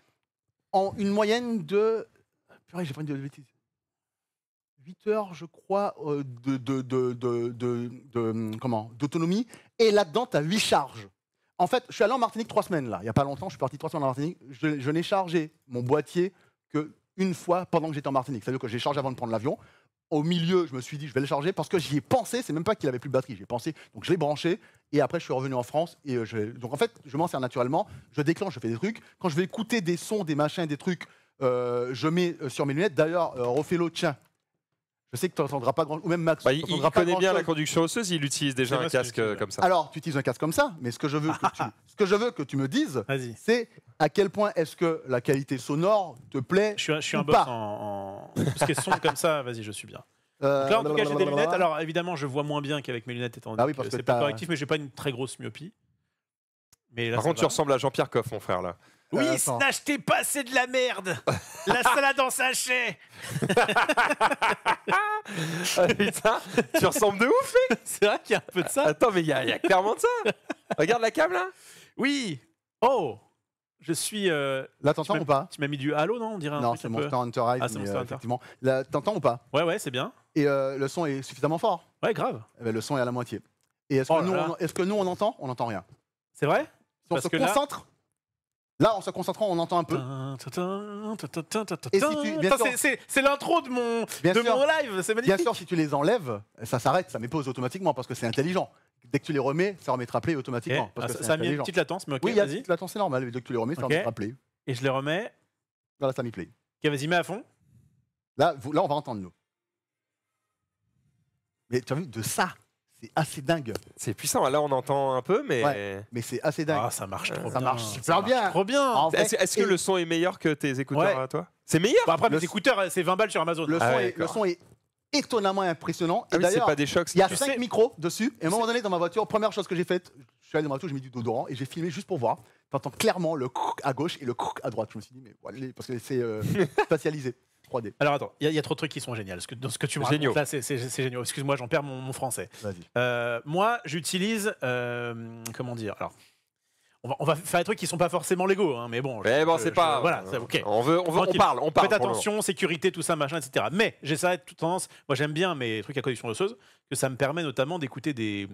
en une moyenne de. Purée, j'ai pas dit de bêtises. 8 heures, je crois, d'autonomie. Et là-dedans, tu as 8 charges. En fait, je suis allé en Martinique 3 semaines, là. Il n'y a pas longtemps, je suis parti 3 semaines en Martinique. Je n'ai chargé mon boîtier qu'une fois pendant que j'étais en Martinique. C'est-à-dire que j'ai chargé avant de prendre l'avion. Au milieu, je me suis dit, je vais le charger parce que j'y ai pensé. C'est même pas qu'il avait plus de batterie. J'y ai pensé. Donc, je l'ai branché. Et après, je suis revenu en France. Et donc, en fait, je m'en sers naturellement. Je déclenche, je fais des trucs. Quand je vais écouter des sons, des machins, des trucs, je mets sur mes lunettes. D'ailleurs, refais-le, tiens. Je sais que tu n'entendras pas grand... Ou même Max. Bah, tu il n'entendras pas connaît bien la grand-chose. conduction osseuse, il utilise déjà C'est un moi ce que casque j'utilise, comme ça. Alors, tu utilises un casque comme ça, mais ce que je veux que tu me dises, Vas-y. c'est à quel point est-ce que la qualité sonore te plaît Je suis un ou boss pas. en tout ce qui est son comme ça, vas-y, je suis bien. Euh, Donc là, en tout cas, j'ai des blablabla. lunettes. Alors, évidemment, je vois moins bien qu'avec mes lunettes, étant Ah donné oui, parce que que c'est pas t'as- correctif, mais j'ai pas une très grosse myopie. Mais là, Par ça contre, tu va. ressembles à Jean-Pierre Coff, mon frère, là. Oui, attends. n'achetez pas, c'est de la merde. La salade en sachet. Ah, putain, tu ressembles de ouf. C'est vrai qu'il y a un peu de ça. Attends, mais il y a clairement de ça. Regarde la cam, là. Oui. Oh, je suis. Là, t'entends ou pas? Tu m'as mis du halo, non? On dirait un Non, truc c'est un peu. Monster Hunter Rise, Ah, c'est mais, Monster Hunter. effectivement. Là, t'entends ou pas? Ouais, c'est bien. Et le son est suffisamment fort. Ouais, grave. Eh ben, le son est à la moitié. Et est-ce Oh que, là là. est-ce que nous, on entend? On n'entend rien. C'est vrai? Si on Parce se que là- concentre, Là, en se concentrant, on entend un peu. Et si tu- bien sûr- C'est l'intro de mon Bien sûr. live, c'est magnifique. Bien sûr, si tu les enlèves, ça s'arrête, ça met pause automatiquement parce que c'est intelligent. Dès que tu les remets, ça remettra play automatiquement. Ok. Parce que Ah, c'est ça a mis une intelligent. petite latence, mais ok, Oui, il y a vas-y. la latence, c'est normal. Mais dès que tu les remets, ça Ok. remettra play. Et je les remets. Voilà, ça a mis play. Ok, vas-y, mets à fond. Là, on va entendre nous. Mais tu as vu, de ça, c'est assez dingue. C'est puissant. Là, on entend un peu, mais. Mais c'est assez dingue. Ah, ça marche trop ça bien. marche super bien. Trop bien. En vrai, Est-ce que et le son est meilleur que tes écouteurs Ouais. à toi? C'est meilleur? Bon, après, Le- mes écouteurs, c'est 20 balles sur Amazon. le, son Ah ouais, est, le d'accord. son est étonnamment impressionnant. Ah Et oui, c'est d'ailleurs, pas des chocs. il y a Tu 5 sais- micros dessus. Et à un moment donné, dans ma voiture, première chose que j'ai faite, je suis allé dans ma voiture, j'ai mis du déodorant et j'ai filmé juste pour voir. Tu entends clairement le croc à gauche et le croc à droite. Je me suis dit, mais voilà, parce que c'est spatialisé, 3D. Alors attends, il y a trop de trucs qui sont géniaux. Dans ce que tu me Géniaux. racontes là, c'est génial. Excuse-moi, j'en perds mon français. Vas-y. Moi, j'utilise. Comment dire? Alors, on va faire des trucs qui sont pas forcément légaux, hein, mais bon. Mais bon, c'est pas. Voilà, c'est ok. On Tranquille. parle. On parle. Faites pour le attention, sécurité, tout ça, machin, etc. Mais j'ai ça toute tendance. Moi, j'aime bien mes trucs à connexion osseuse, que ça me permet notamment d'écouter des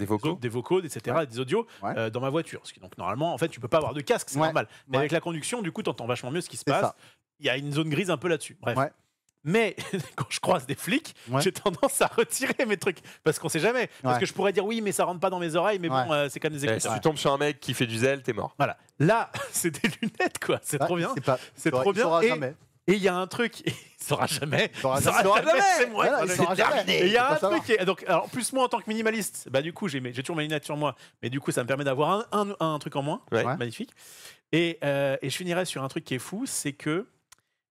vocaux. des vocaux, etc., des audios Ouais. dans ma voiture. Parce que donc normalement, en fait, tu peux pas avoir de casque, c'est Ouais. normal. Mais Ouais. avec la conduction, du coup, tu entends vachement mieux ce qui se C'est passe. ça. Il y a une zone grise un peu là-dessus. Bref. Ouais. Mais quand je croise des flics, Ouais. j'ai tendance à retirer mes trucs parce qu'on sait jamais. Parce Ouais. que je pourrais dire oui, mais ça rentre pas dans mes oreilles, mais bon, c'est comme des Eh, si écouteurs. tu tombes sur un mec qui fait du zèle, t'es mort. Voilà. Là, c'est des lunettes, quoi. C'est trop bien. C'est trop bien. Il saura Et- jamais. Et il y a un truc, il saura jamais. Il saura Il saura jamais. jamais, c'est moi. Voilà, il saura jamais. Et il y a Faut un pas savoir. truc, donc, alors, plus moi en tant que minimaliste, bah du coup j'ai toujours mes lunettes sur moi, mais du coup ça me permet d'avoir un truc en moins, Ouais. Ouais. magnifique. Et je finirai sur un truc qui est fou, c'est que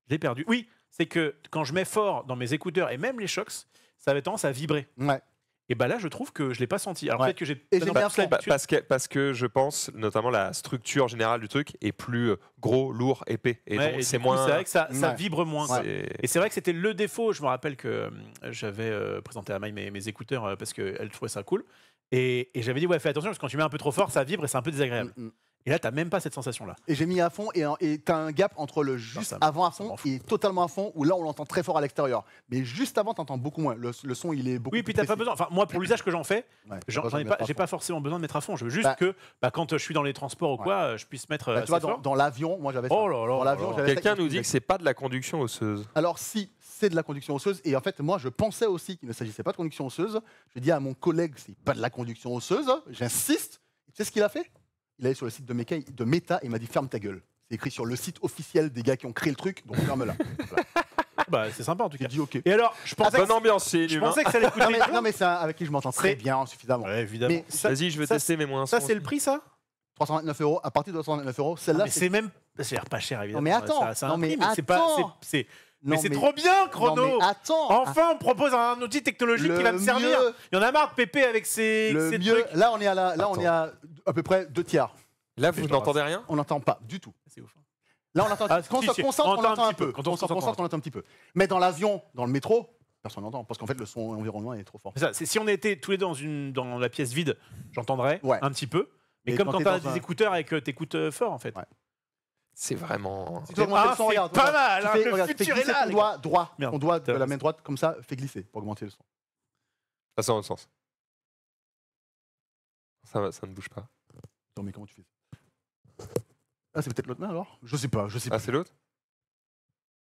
je l'ai perdu. Oui, c'est que quand je mets fort dans mes écouteurs et même les Shocks, ça avait tendance à vibrer. Ouais. Et bah là je trouve que je l'ai pas senti. Alors Ouais. peut-être que j'ai Et j'ai bien plus l'habitude. Parce que je pense, notamment, la structure générale du truc est plus gros, lourd, épais. Et Ouais, donc, et c'est du coup, moins. c'est vrai que ça Ouais. vibre moins. quoi. c'est- Et c'est vrai que c'était le défaut. Je me rappelle que j'avais présenté à Maï mes écouteurs parce qu'elle trouvait ça cool. Et j'avais dit, ouais, fais attention, parce que quand tu mets un peu trop fort, ça vibre et c'est un peu désagréable. Mm, mm. Et là, t'as même pas cette sensation-là. Et j'ai mis à fond et t'as un gap entre le juste ça avant à ça fond m'en fout. et totalement à fond où là on l'entend très fort à l'extérieur. Mais juste avant t'entends beaucoup moins. Le son il est beaucoup Oui, plus puis t'as pas précis. besoin. Enfin, moi, pour l'usage que j'en fais, Ouais, j'en besoin ai de pas, mettre à j'ai fond. pas forcément besoin de mettre à fond. Je veux juste Bah, que quand je suis dans les transports ou quoi, je puisse mettre. Bah, tu assez vois fort. dans l'avion, moi j'avais ça. Oh là là Dans là l'avion, là. j'avais ça Quelqu'un qui me nous dit faisait- que c'est pas de la conduction osseuse. Alors si c'est de la conduction osseuse et en fait moi je pensais aussi qu'il ne s'agissait pas de conduction osseuse. Je dis à mon collègue c'est pas de la conduction osseuse. J'insiste. Tu sais ce qu'il a fait? Il est allé sur le site de Meta et il m'a dit ferme ta gueule. C'est écrit sur le site officiel des gars qui ont créé le truc, donc ferme-la. Voilà. Bah, c'est sympa en tout J'ai cas. dit ok. Et alors, je pensais, Bonne ambiance, c'est je humain. pensais que ça allait coûter. Non mais c'est un avec qui je m'entends très C'est- bien suffisamment. Ouais, évidemment. Mais Ça, Vas-y, je veux ça, tester, mais moins. ça, c'est le prix, ça? 329 €, à partir de 329 €, Non, celle-là mais c'est c'est même. Ça a l'air pas cher, évidemment. mais attends, Ça a un non, mais prix, c'est pas. attends. c'est- Non, Mais c'est trop bien, Chrono! Non, mais attends. Enfin, on me propose un outil technologique qui va me Le servir. mieux- Il y en a marre de Pépé avec ses Le mieux, trucs. là on est à peu près 2 tiers. Là, vous n'entendez rien? On n'entend pas du tout. C'est ouf. Là on entend. Ah, Quand on si, se si, concentre, on on entend entend un un petit peu. peu. Quand Quand on on se se concentre, concentre, on entend un petit peu. Mais dans l'avion, dans le métro, personne n'entend parce qu'en fait le son environnement est trop fort. C'est ça, si on était tous les deux dans la pièce vide, j'entendrais Ouais. un petit peu. Mais Et comme quand quand t'es t'as dans un- des écouteurs et que t'écoutes fort, en fait. Ouais. C'est vraiment. Si tu veux augmenter le son, c'est regarde, pas regarde. mal, Tu hein, fais- le regarde, fais futur est glisser là, ton les doigt droit, Merde. ton doigt de la T'as main droite comme ça, fais glisser pour augmenter le son. Passe dans l'autre sens. Ça ne bouge pas. Attends, mais comment tu fais ça? Ah, c'est peut-être l'autre main alors? Je sais pas. Ah, c'est l'autre?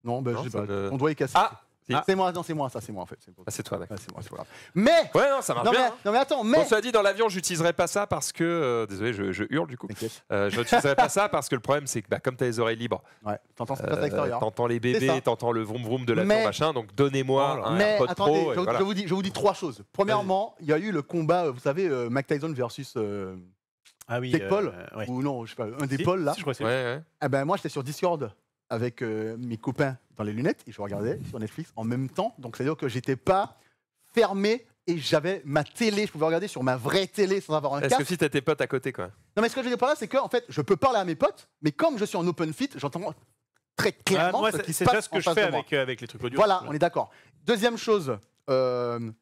Non, ben Non, je sais ça pas. ne- Ton doigt est cassé. Ah, si. C'est moi, non, c'est moi, ça, c'est moi en fait. Ah, c'est toi, d'accord. Ouais, c'est moi, c'est pas grave. Mais, Ouais, non, ça marche non, mais, bien. hein. non, mais attends, Bon, mais. cela dit, dans l'avion, j'utiliserai pas ça parce que. Désolé, je hurle du coup. T'inquiète. Je n'utiliserai pas ça parce que le problème, c'est que comme tu as les oreilles libres, Ouais, t'entends ce qui se passe à l'extérieur. t'entends les C'est bébés, ça. t'entends le vroom vroom de l'avion, Mais- machin. Donc donnez-moi Oh là. un Mais AirPod attendez, Pro. Et voilà. je vous dis 3 choses. Premièrement, il y a eu le combat, vous savez, Mike Tyson versus Ah oui. Jake Paul, ouais. ou non, je sais pas, un des Si, Paul là. si, je crois que c'est- Ouais, ouais. Eh ben moi, j'étais sur Discord avec mes copains dans les lunettes et je regardais sur Netflix en même temps. Donc c'est à dire que j'étais pas fermé et j'avais ma télé, je pouvais regarder sur ma vraie télé sans avoir un Est-ce que casque. si t'as tes potes à côté, quoi? Non mais ce que je veux dire par là, c'est que en fait, je peux parler à mes potes, mais comme je suis en open fit, j'entends très Ah, clairement moi, ce qui se c'est déjà passe ce que en je face fais de moi. avec les trucs audio. Voilà, on est d'accord. Deuxième chose,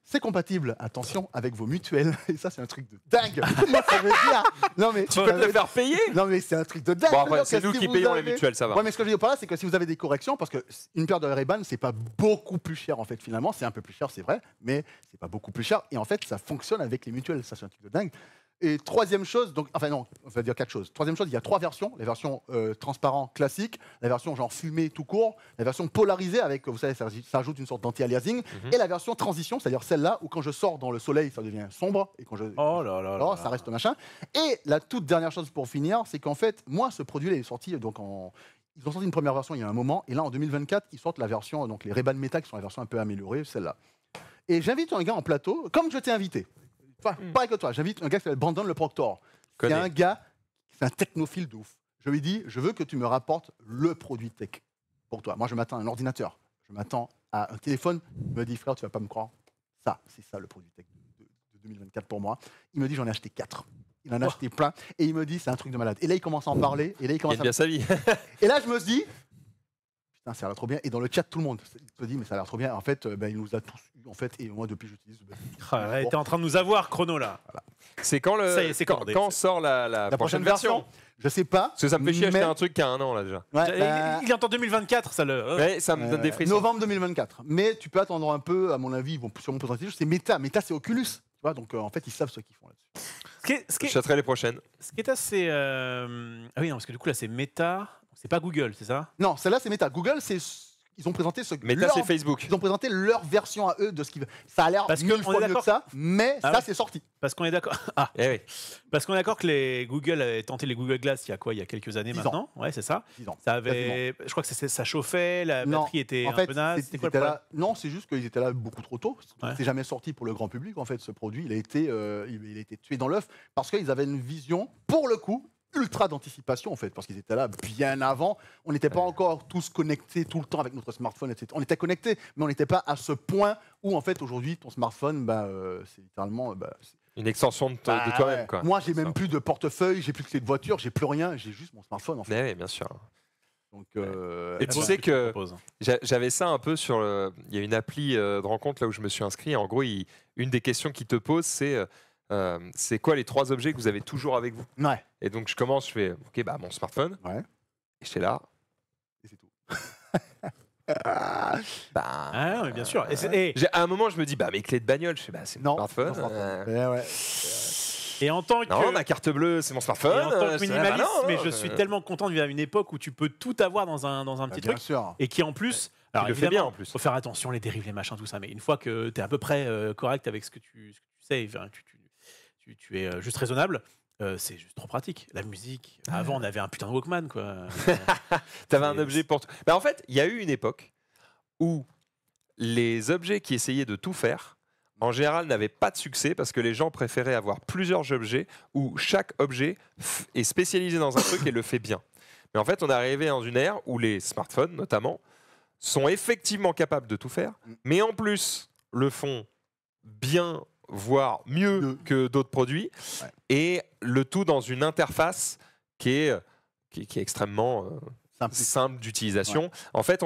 c'est compatible, attention, avec vos mutuelles. Et ça, c'est un truc de dingue. Moi, ça veut dire. Non, mais Tu peux te le faire payer? Non, mais c'est un truc de dingue. Bon, après, Donc, c'est nous si qui vous payons les avez- mutuelles, ça va. Ouais, mais ce que je veux dire par là, c'est que si vous avez des corrections, parce qu'une paire de Ray-Ban, c'est pas beaucoup plus cher en fait, finalement. C'est un peu plus cher, c'est vrai, mais c'est pas beaucoup plus cher. Et en fait, ça fonctionne avec les mutuelles. Ça, c'est un truc de dingue. Et troisième chose, donc, enfin non, on va dire 4 choses. Troisième chose, il y a 3 versions. La version transparent classique, la version genre fumé tout court, la version polarisée avec, vous savez, ça ajoute une sorte d'anti-aliasing, et la version transition, c'est-à-dire celle-là où quand je sors dans le soleil, ça devient sombre, et quand je... Oh là là. alors, ça reste machin. Et la toute dernière chose pour finir, c'est qu'en fait, moi, ce produit il est sorti donc en... Ils ont sorti une première version il y a un moment, et là en 2024, ils sortent la version, donc les Ray-Ban Meta, qui sont la version un peu améliorée, celle-là. Et j'invite un gars en plateau, comme je t'ai invité. Enfin, pareil que toi, j'invite un gars qui s'appelle Brandon Le Proctor. C'est un gars, c'est un technophile de ouf. Je lui dis, je veux que tu me rapportes le produit tech pour toi. Moi, je m'attends à un ordinateur, je m'attends à un téléphone. Il me dit, frère, tu vas pas me croire. Ça, c'est ça le produit tech de 2024 pour moi. Il me dit, j'en ai acheté 4. Il en a acheté plein. Et il me dit, c'est un truc de malade. Et là, il commence à en parler. Et là, il commence bien sa vie. Et là, je me dis, putain, ça a l'air trop bien. Et dans le chat, tout le monde se dit, mais ça a l'air trop bien. En fait, il nous a tous eu. En fait, et moi, depuis, j'utilise. T'es en train de nous avoir, Chrono, là. Voilà. C'est quand, quand sort la prochaine version? Je sais pas. Parce que ça me fait chier acheter un truc qui a un an là déjà. Ouais, il est en 2024, ça le. Ouais, ça me donne des frissons. Novembre 2024. Mais tu peux attendre un peu, à mon avis, ils vont sûrement présenter. C'est Meta. Meta, c'est Oculus. Tu vois, donc en fait, ils savent ce qu'ils font là-dessus. J'achèterai les prochaines. Ce qui est assez. Ah oui, non, parce que du coup, là, c'est Meta. C'est pas Google, c'est ça? Non, celle-là, c'est Meta. Google, c'est. Ils ont présenté ce. Meta, c'est Facebook. Ils ont présenté leur version à eux de ce qu'ils veulent. Ça a l'air mille fois mieux que ça, mais ça, c'est sorti. Parce qu'on est d'accord. Ah. Oui. Parce qu'on est d'accord que les Google avaient tenté les Google Glass il y a quoi? Il y a quelques années maintenant. Ouais, c'est ça. 10 ans. Ça avait. Je crois que ça chauffait, la batterie était en fait, un peu naze. C'était quoi le problème? Non, c'est juste qu'ils étaient là beaucoup trop tôt. Ouais. C'est jamais sorti pour le grand public. En fait, ce produit, il a été tué dans l'œuf parce qu'ils avaient une vision, pour le coup, ultra d'anticipation en fait, parce qu'ils étaient là bien avant. On n'était pas encore tous connectés tout le temps avec notre smartphone, etc. On était connectés, mais on n'était pas à ce point où en fait aujourd'hui ton smartphone, c'est littéralement une extension de toi-même. Quoi. Moi, j'ai même plus de portefeuille, j'ai plus de clé de voiture, j'ai plus rien, j'ai juste mon smartphone en fait. Mais oui, bien sûr. Donc, et tu sais que j'avais ça un peu sur le. Il y a une appli de rencontre là où je me suis inscrit. En gros, une des questions qu'il te pose, c'est quoi les 3 objets que vous avez toujours avec vous? Ouais. Et donc je commence, je fais ok, bah mon smartphone. Ouais. Et j'étais là. Et c'est tout. Ah mais bien sûr. À un moment, je me dis bah mes clés de bagnole, je fais c'est mon smartphone. Ouais. Et en tant que. Non, ma carte bleue, c'est mon smartphone. Et en tant que minimaliste, mais je suis tellement content de vivre à une époque où tu peux tout avoir dans un petit truc. Sûr. Et qui en plus. Alors, le fait bien en plus. Faut faire attention, les dérives, les machins, tout ça. Mais une fois que tu es à peu près correct avec ce que tu sais, tu es juste raisonnable. C'est juste trop pratique. La musique. Avant, on avait un putain de Walkman, quoi. T'avais un objet pour tout. En fait, il y a eu une époque où les objets qui essayaient de tout faire, en général, n'avaient pas de succès parce que les gens préféraient avoir plusieurs objets où chaque objet est spécialisé dans un truc et le fait bien. Mais en fait, on est arrivé dans une ère où les smartphones, notamment, sont effectivement capables de tout faire, mais en plus le font bien, voire mieux que d'autres produits, et le tout dans une interface qui est extrêmement simple d'utilisation. Ouais. En fait,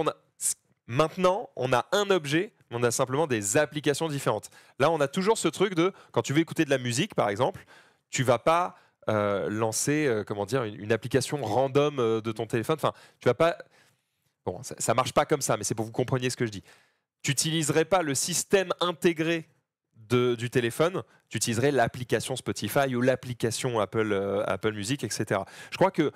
maintenant, on a un objet, on a simplement des applications différentes. Là, on a toujours ce truc de, quand tu veux écouter de la musique, par exemple, tu vas pas lancer une application random de ton téléphone. Enfin, tu vas pas... Bon, ça marche pas comme ça, mais c'est pour que vous compreniez ce que je dis. Tu n'utiliserais pas le système intégré du téléphone, tu utiliserais l'application Spotify ou l'application Apple Music, etc. Je crois que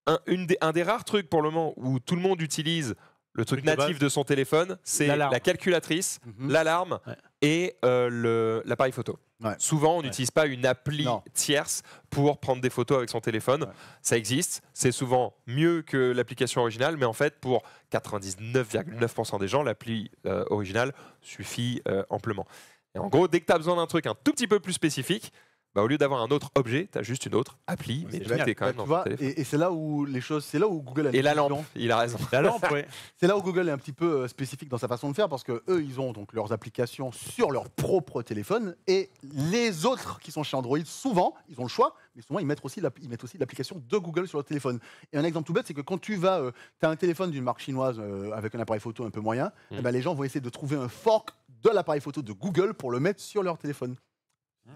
un des rares trucs pour le moment où tout le monde utilise le truc natif de son téléphone, c'est la calculatrice, l'alarme et l'appareil photo. Ouais. Souvent, on n'utilise pas une appli tierce pour prendre des photos avec son téléphone. Ouais. Ça existe, c'est souvent mieux que l'application originale, mais en fait, pour 99,9% des gens, l'appli originale suffit amplement. Et en gros, dès que tu as besoin d'un truc un tout petit peu plus spécifique, au lieu d'avoir un autre objet, tu as juste une autre appli, mais tu es quand même dans ton téléphone. Et c'est là où les choses, c'est là où Google a et la lampe, il a raison. La lampe, oui. C'est là où Google est un petit peu spécifique dans sa façon de faire parce que eux, ils ont donc leurs applications sur leur propre téléphone et les autres qui sont chez Android, souvent, ils ont le choix, mais souvent ils mettent aussi l'application de Google sur le téléphone. Et un exemple tout bête, c'est que quand tu as un téléphone d'une marque chinoise avec un appareil photo un peu moyen, les gens vont essayer de trouver un fork de l'appareil photo de Google pour le mettre sur leur téléphone.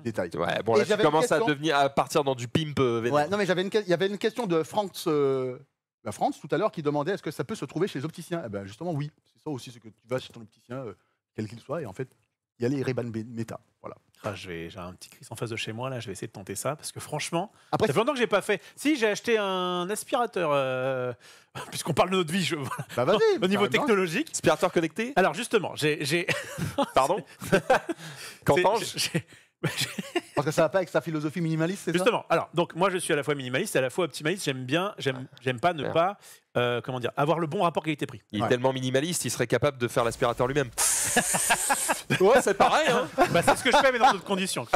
Détail. Ouais, bon, là, tu commences à partir dans du pimp. Ouais, non, mais il y avait une question de France tout à l'heure qui demandait est-ce que ça peut se trouver chez les opticiens. Justement, oui. C'est ça aussi, c'est que tu vas chez ton opticien, quel qu'il soit, et en fait, il y a les Ray-Ban Meta. Voilà. Ah, j'ai un petit Chris en face de chez moi, là, je vais essayer de tenter ça, parce que franchement, Après, ça fait longtemps que j'ai pas fait. Si, j'ai acheté un aspirateur, puisqu'on parle de notre vie, bah vas-y. au niveau carrément. technologique. Aspirateur connecté. Alors justement, j'ai... Pardon. Qu'entends-je Parce que ça va pas avec sa philosophie minimaliste, c'est ça? Justement, alors, donc moi je suis à la fois minimaliste et à la fois optimaliste. J'aime pas ne pas, comment dire, avoir le bon rapport qualité-prix. Il est Ouais. tellement minimaliste, il serait capable de faire l'aspirateur lui-même. Ouais, c'est pareil. Hein. Bah, c'est ce que je fais, mais dans d'autres conditions.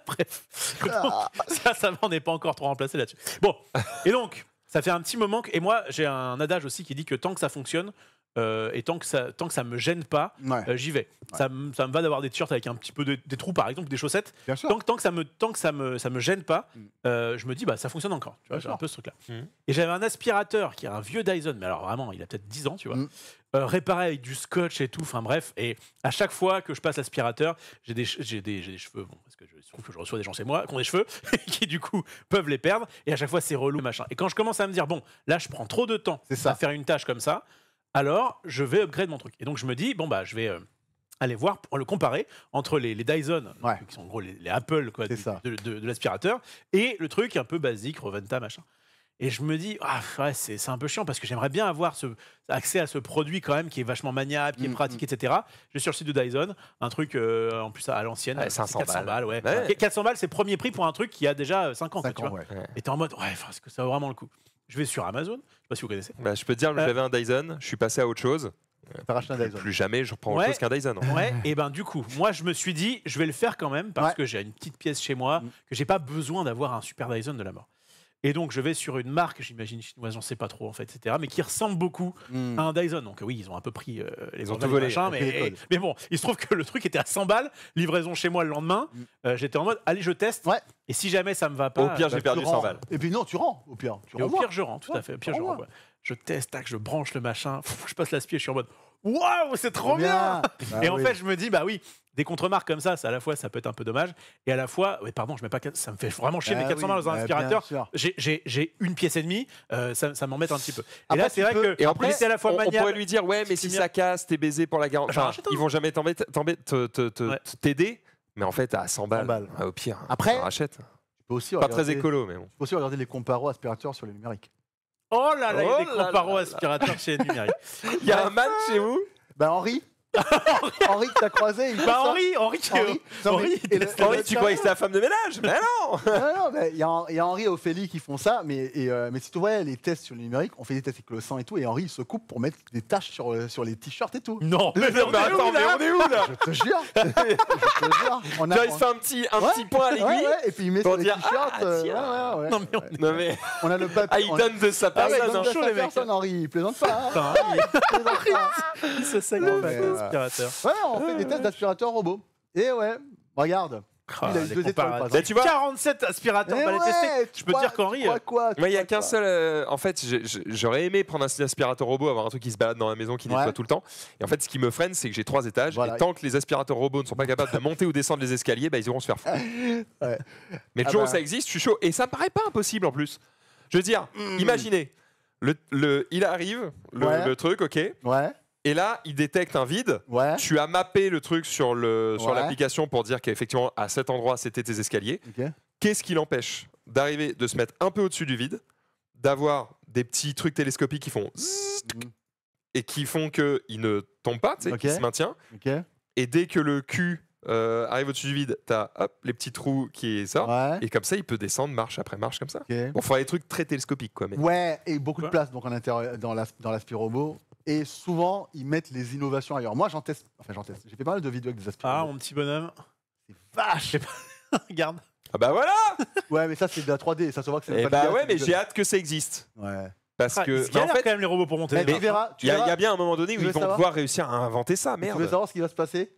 Bref, ça va, on n'est pas encore trop remplacé là-dessus. Bon, et donc, ça fait un petit moment et moi j'ai un adage aussi qui dit que tant que ça fonctionne et tant que ça me gêne pas, Ouais. j'y vais. Ouais. Ça me va d'avoir des t-shirts avec un petit peu des trous, par exemple, des chaussettes. Bien sûr. Tant que ça me gêne pas, je me dis bah ça fonctionne encore. Tu vois, Bien j'ai un sûr. peu ce truc-là. Mhm. Et j'avais un aspirateur qui est un vieux Dyson, mais alors vraiment, il a peut-être 10 ans, tu vois. Réparé avec du scotch et tout. Enfin bref, et à chaque fois que je passe l'aspirateur, j'ai des cheveux, bon, parce que je trouve que je reçois des gens chez moi qui ont des cheveux qui du coup peuvent les perdre. Et à chaque fois c'est relou machin. Et quand je commence à me dire bon, là je prends trop de temps C'est ça. à faire une tâche comme ça, alors je vais upgrade mon truc. Et donc je me dis bon bah je vais aller voir pour le comparer entre les Dyson, Ouais. qui sont en gros les Apple quoi, C'est ça. de l'aspirateur, et le truc un peu basique, Roventa, machin. Et je me dis, ah, ouais, c'est un peu chiant parce que j'aimerais bien avoir accès à ce produit quand même qui est vachement maniable, qui est pratique, etc. Je suis sur le site de Dyson, un truc en plus à l'ancienne, Ouais, c'est 500 balles. Ouais. Ouais. 400 balles, c'est premier prix pour un truc qui a déjà 5 ans. quoi, 5 tu ans, vois. ouais. Ouais. Et t'es en mode, ouais, est-ce que ça vaut vraiment le coup? Je vais sur Amazon, je sais pas si vous connaissez. Bah, je peux te dire, j'avais un Dyson, je suis passé à autre chose. T'as racheté un Dyson. Plus jamais je reprends autre Ouais. chose qu'un Dyson. hein. Ouais, et ben du coup, moi je me suis dit, je vais le faire quand même parce Ouais. que j'ai une petite pièce chez moi, que j'ai pas besoin d'avoir un super Dyson de la mort. Et donc je vais sur une marque, j'imagine chinoise, j'en sais pas trop en fait, etc. Mais qui ressemble beaucoup à un Dyson. Donc oui, ils ont un peu pris les Ils ont enveloppes, tout volé, machin, ils ont pris les codes. mais bon, il se trouve que le truc était à 100 balles, livraison chez moi le lendemain. J'étais en mode, allez, je teste. Ouais. Et si jamais ça me va pas, Au pire, j'ai Tu perdu rends. 100 balles. Et puis non, tu rends. Au pire, tu et au renvoies. pire, je rends, tout à fait. Au pire, je renvoies. renvoie. Je teste, tac, je branche le machin, je passe l'aspirateur, je suis en mode, waouh, c'est trop bien. Bah Et en oui. fait, je me dis, bah oui, des contre-marques comme ça, à la fois, ça peut être un peu dommage. Et à la fois, ouais, pardon, je mets pas, ça me fait vraiment chier, Bah mais 400 oui, balles dans un bah, aspirateur, bien sûr. j'ai une pièce et demie, ça m'embête un petit peu. Et Après, là, c'est tu vrai peux- que Et après, c'est à la fois on maniable. pourrait lui dire, ouais, mais si bien. ça casse, t'es baisé pour la garantie. J'en Enfin, rachète un. ils vont jamais Ouais. t'aider. Mais en fait, à 100 balles, 100 balles. ouais, au pire, Après, on rachète. Tu peux aussi Pas regarder, très écolo, mais bon. tu peux aussi regarder les comparos aspirateurs sur les numériques. Oh là là, il y a des Oh là comparos là aspirateurs chez numérique. Il y a un man chez vous. Bah Henri Henri que t'as croisé, il fait Bah ça. Henri, Non, mais- Henri, et le- Henri, tu croyais que c'était la femme de ménage? Mais non. Non, mais il y a Henri et Ophélie qui font ça, mais si tu vois les tests sur le numérique, on fait des tests avec le sang et tout, et Henri il se coupe pour mettre des taches sur les t-shirts et tout. Non, Mais on est attends, où, mais là on est où là? Je te jure, je te jure. On Genre, il se fait un petit point à l'aiguille. ouais, et puis il met pour sur les dire, t-shirts. ah, tiens. ouais. Non, mais on est... Non mais, On a le papier. ah, il donne de sa Ah, personne. il donne hein. de chaud, sa les mecs. personne, Henri, il plaisante pas. hein. Putain, Il plaisante pas. il se saigne Non, le mais, aspirateur. Ouais, on fait des tests d'aspirateur robot. Et ouais, regarde. Ah, Il a eu les 2 étoiles, comparatifs. par Bah, exemple. tu vois, 47 aspirateurs, on va les tester. Je peux te dire qu'Henri, moi, il y a qu'un seul. En fait, j'aurais aimé prendre un aspirateur robot, avoir un truc qui se balade dans la maison, qui nettoie Ouais. tout le temps. Et en fait, ce qui me freine, c'est que j'ai 3 étages. Voilà. Et tant que les aspirateurs robots ne sont pas capables de monter ou descendre les escaliers, bah, ils iront se faire foutre. Ouais. Mais Ah toujours où bah. ça existe, je suis chaud. Et ça me paraît pas impossible en plus. Je veux dire, imaginez, il arrive, Ouais. le truc, ok. Ouais, Et là, il détecte un vide. ouais. Tu as mappé le truc sur Ouais. l'application pour dire qu'effectivement, à cet endroit, c'était tes escaliers. Ok. Qu'est-ce qui l'empêche d'arriver, de se mettre un peu au-dessus du vide, d'avoir des petits trucs télescopiques qui font zzz et qui font qu'il ne tombe pas, tu sais, Ok. qu'il se maintient. Ok. Et dès que le cul arrive au-dessus du vide, tu as les petits trous qui sortent. Ouais. Et comme ça, il peut descendre marche après marche comme ça. Ok. Bon, il faudrait des trucs très télescopiques, quoi. Mais... Ouais, et beaucoup de Quoi place donc en intérieur dans l'aspirobot. Et souvent, ils mettent les innovations ailleurs. Moi, j'en teste. Enfin, j'en teste. J'ai fait pas mal de vidéos avec des Ah, aspirobots. mon petit bonhomme. C'est vache. Regarde. Ah bah voilà. Ouais, mais ça, c'est de la 3D. Ça se voit que c'est Et pas bah du gaz, ouais, c'est mais du j'ai gaz. hâte que ça existe. Ouais. Parce Ah, que, ils mais en galèrent fait, quand même les robots pour monter. Mais les tu verras. il y a bien un moment donné où Tu ils veux vont savoir devoir réussir à inventer ça, Tu veux merde. savoir ce qui va se passer?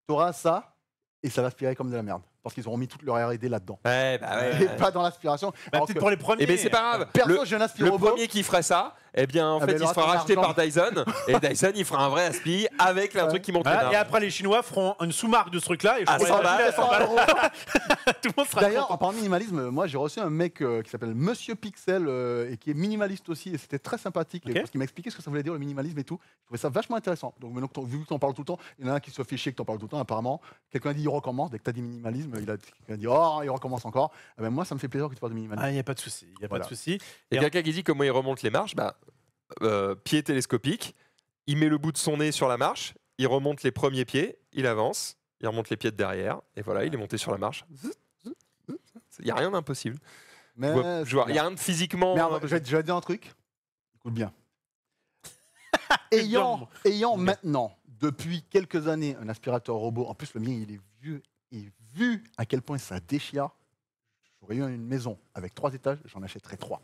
Tu auras ça et ça va aspirer comme de la merde. parce qu'ils auront mis toute leur R&D là-dedans. Ouais, bah ouais. Et pas dans l'aspiration. Bah, Alors peut-être que pour les premiers. Eh bien, c'est pas grave. perso, j'ai un Le aspirobot. premier qui ferait ça, eh bien, en Ah, fait, ben, il se fera alors, racheter argent. par Dyson. Et Dyson, il fera un vrai aspi avec un truc qui monte Voilà, les et arbres. après, les Chinois feront une sous-marque de ce truc-là. Et je Ah, pourrais 100 l'acheter à 100 balles. €. Tout le monde sera D'ailleurs, en content. parlant de minimalisme, moi j'ai reçu un mec qui s'appelle Monsieur Pixel et qui est minimaliste aussi, et c'était très sympathique Ok. parce qu'il m'a expliqué ce que ça voulait dire le minimalisme et tout. Je trouvais ça vachement intéressant. Donc maintenant, vu que tu en parles tout le temps, il y en a un qui se fait chier que tu en parles tout le temps, apparemment. Quelqu'un a dit il recommence, dès que tu as dit minimalisme, quelqu'un a dit oh, il recommence encore. Eh ben, moi ça me fait plaisir que tu parles de minimalisme. Ah, il n'y a pas de souci. Il y a Voilà. pas de souci. Il y a quelqu'un qui dit comment il remonte les marches. Bah, pied télescopique, il met le bout de son nez sur la marche, il remonte les premiers pieds, il avance, il remonte les pieds de derrière, et voilà, il est monté sur la marche. Il n'y a rien d'impossible. Mais Il n'y a rien de physiquement. Mais je vais te dire un truc. Écoute bien. ayant maintenant, depuis quelques années, un aspirateur robot, en plus le mien il est vieux, et vu à quel point ça déchire, j'aurais eu une maison avec 3 étages, j'en achèterais 3.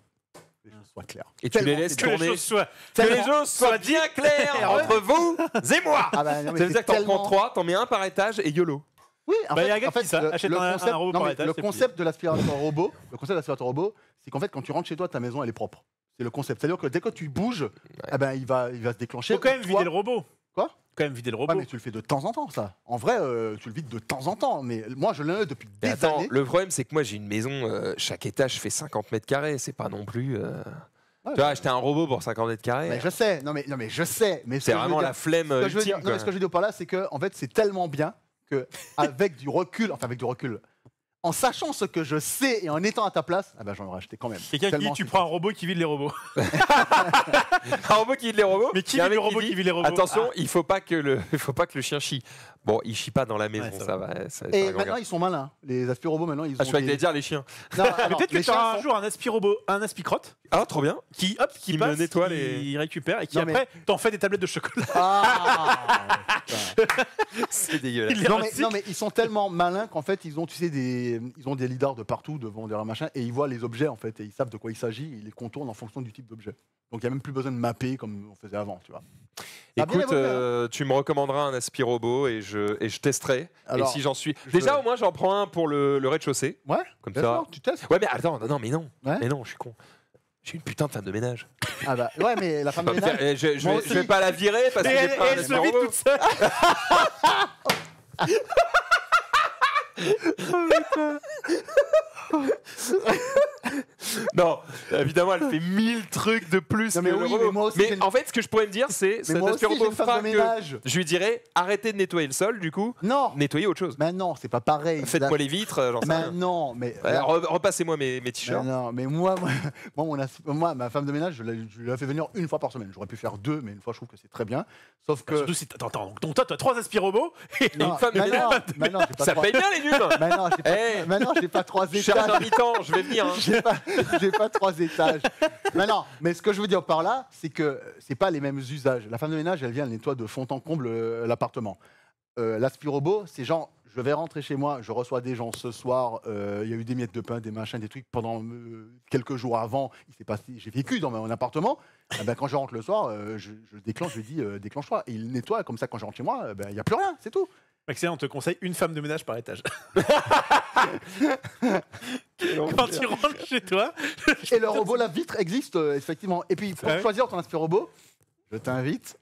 Que les choses soient claires. Et tu les Tellement laisses c'est Que les tourner. choses soient. Que les tellement- choses soient bien claires entre vous et moi. Ah bah, non, mais Ça veut c'est dire que t'en tellement- prends 3, t'en mets un par étage et YOLO. Oui, en Bah, fait, y a un gars en qui fait, dit ça, achète un robot non, par mais étage, le c'est concept de l'aspirateur robot, c'est qu'en fait, quand tu rentres chez toi, ta maison, elle est propre. C'est le concept. C'est-à-dire que dès que tu bouges, eh ben, il va se déclencher. Faut quand même Toi- vider le robot. Quoi Faut quand même vider le Ouais, robot. mais tu le fais de temps en temps, ça. En vrai, tu le vides de temps en temps. Mais moi, je l'ai depuis Mais des attends, années. le problème c'est que moi j'ai une maison, chaque étage fait 50 mètres carrés, c'est pas non plus. Ouais, Tu vois, acheter un robot pour 50 mètres carrés, mais je sais. Non, mais je sais. Mais ce c'est que je veux vraiment dire- la flemme ce que je veux dire- ultime. non, mais ce que je veux dire par là, c'est que en fait, c'est tellement bien que avec du recul, en sachant ce que je sais et en étant à ta place, ah ben, j'en aurais acheté quand même. Quelqu'un qui dit Tellement tu c'est- prends un robot qui vide les robots. Un robot qui vide les robots. Mais qui Il y a un vide le mec qui robot dit, qui vide les robots Attention, Ah. il faut pas que le chien chie. Bon, il chie pas dans la maison, Ouais, ça ça va. c'est Et un grand maintenant, gars. ils sont malins. Les aspiro-robots, maintenant, ils ont. Ah, je croyais que des- t'allais dire les chiens. Non, Mais alors, peut-être que les tu auras chiens un sont- jour un aspirobot, un aspicrotte Ah, trop bien. qui Qui me passe, nettoie qui les- récupère et qui Non, mais- après t'en fait des tablettes de chocolat. Ah putain. C'est dégueulasse. Il les non, mais, recycle. non, mais ils sont tellement malins qu'en fait, ils ont, tu sais, ils ont des lidars de partout, devant, derrière, machin, et ils voient les objets, en fait, et ils savent de quoi il s'agit, ils les contournent en fonction du type d'objet. Donc, il n'y a même plus besoin de mapper comme on faisait avant, tu vois. Ça a bien Écoute, évolué, hein. tu me recommanderas un aspirobot et je testerai. Alors, et si j'en suis. je- Déjà, au moins, j'en prends un pour le rez-de-chaussée. Ouais, Comme bien ça. sûr, tu testes. Ouais, mais attends, non, mais non. Ouais. Mais non, je suis con. J'ai une putain de femme de ménage. Ah bah, ouais, mais la femme Pas de me faire- ménage. je Moi vais, aussi. je vais pas la virer parce Et que j'ai elle, pas un elle se vide aspirobot. toute seule. Non, évidemment, elle fait 1000 trucs de plus Non, mais que oui, le robot. mais moi aussi, j'ai Mais une- en fait, ce que je pourrais me dire, c'est Mais cet moi aussi, j'ai aspirobot une femme fera de que ménage. je lui dirais arrêtez de nettoyer le sol, du coup, Non, nettoyez autre chose. mais non, c'est pas pareil. Faites-moi les vitres, j'en sais Mais rien. non, mais. Ouais, repassez-moi mes t-shirts. Non, mais moi, ma femme de ménage, je la fais venir une fois par semaine. J'aurais pu faire 2, mais une fois, je trouve que c'est très bien. Sauf que. Surtout si attends, donc toi, tu as 3 aspirobots. Et Non, une femme de mais non, ménage. mais non, j'ai pas Ça trois- paye bien les dunes. mais non, j'ai pas, Eh. mais non, j'ai pas 3 Cher étages. invitant, je vais venir. hein. J'ai pas 3 étages. Mais non, mais ce que je veux dire par là, c'est que c'est pas les mêmes usages. La femme de ménage, elle vient, elle nettoie de fond en comble l'appartement. L'aspirobot, c'est genre, je vais rentrer chez moi, je reçois des gens ce soir, il y a eu des miettes de pain, des machins, des trucs pendant quelques jours avant, il s'est passé, j'ai vécu dans mon appartement. Eh ben, quand je rentre le soir, je déclenche, je lui dis déclenche-toi. Et il nettoie, comme ça, quand je rentre chez moi, il n'y a plus rien, c'est tout. Maxime, on te conseille une femme de ménage par étage. Quand tu rentres chez toi, Et le robot, la vitre existe, effectivement. Et puis, pour Ah ouais choisir ton aspirobot, je t'invite.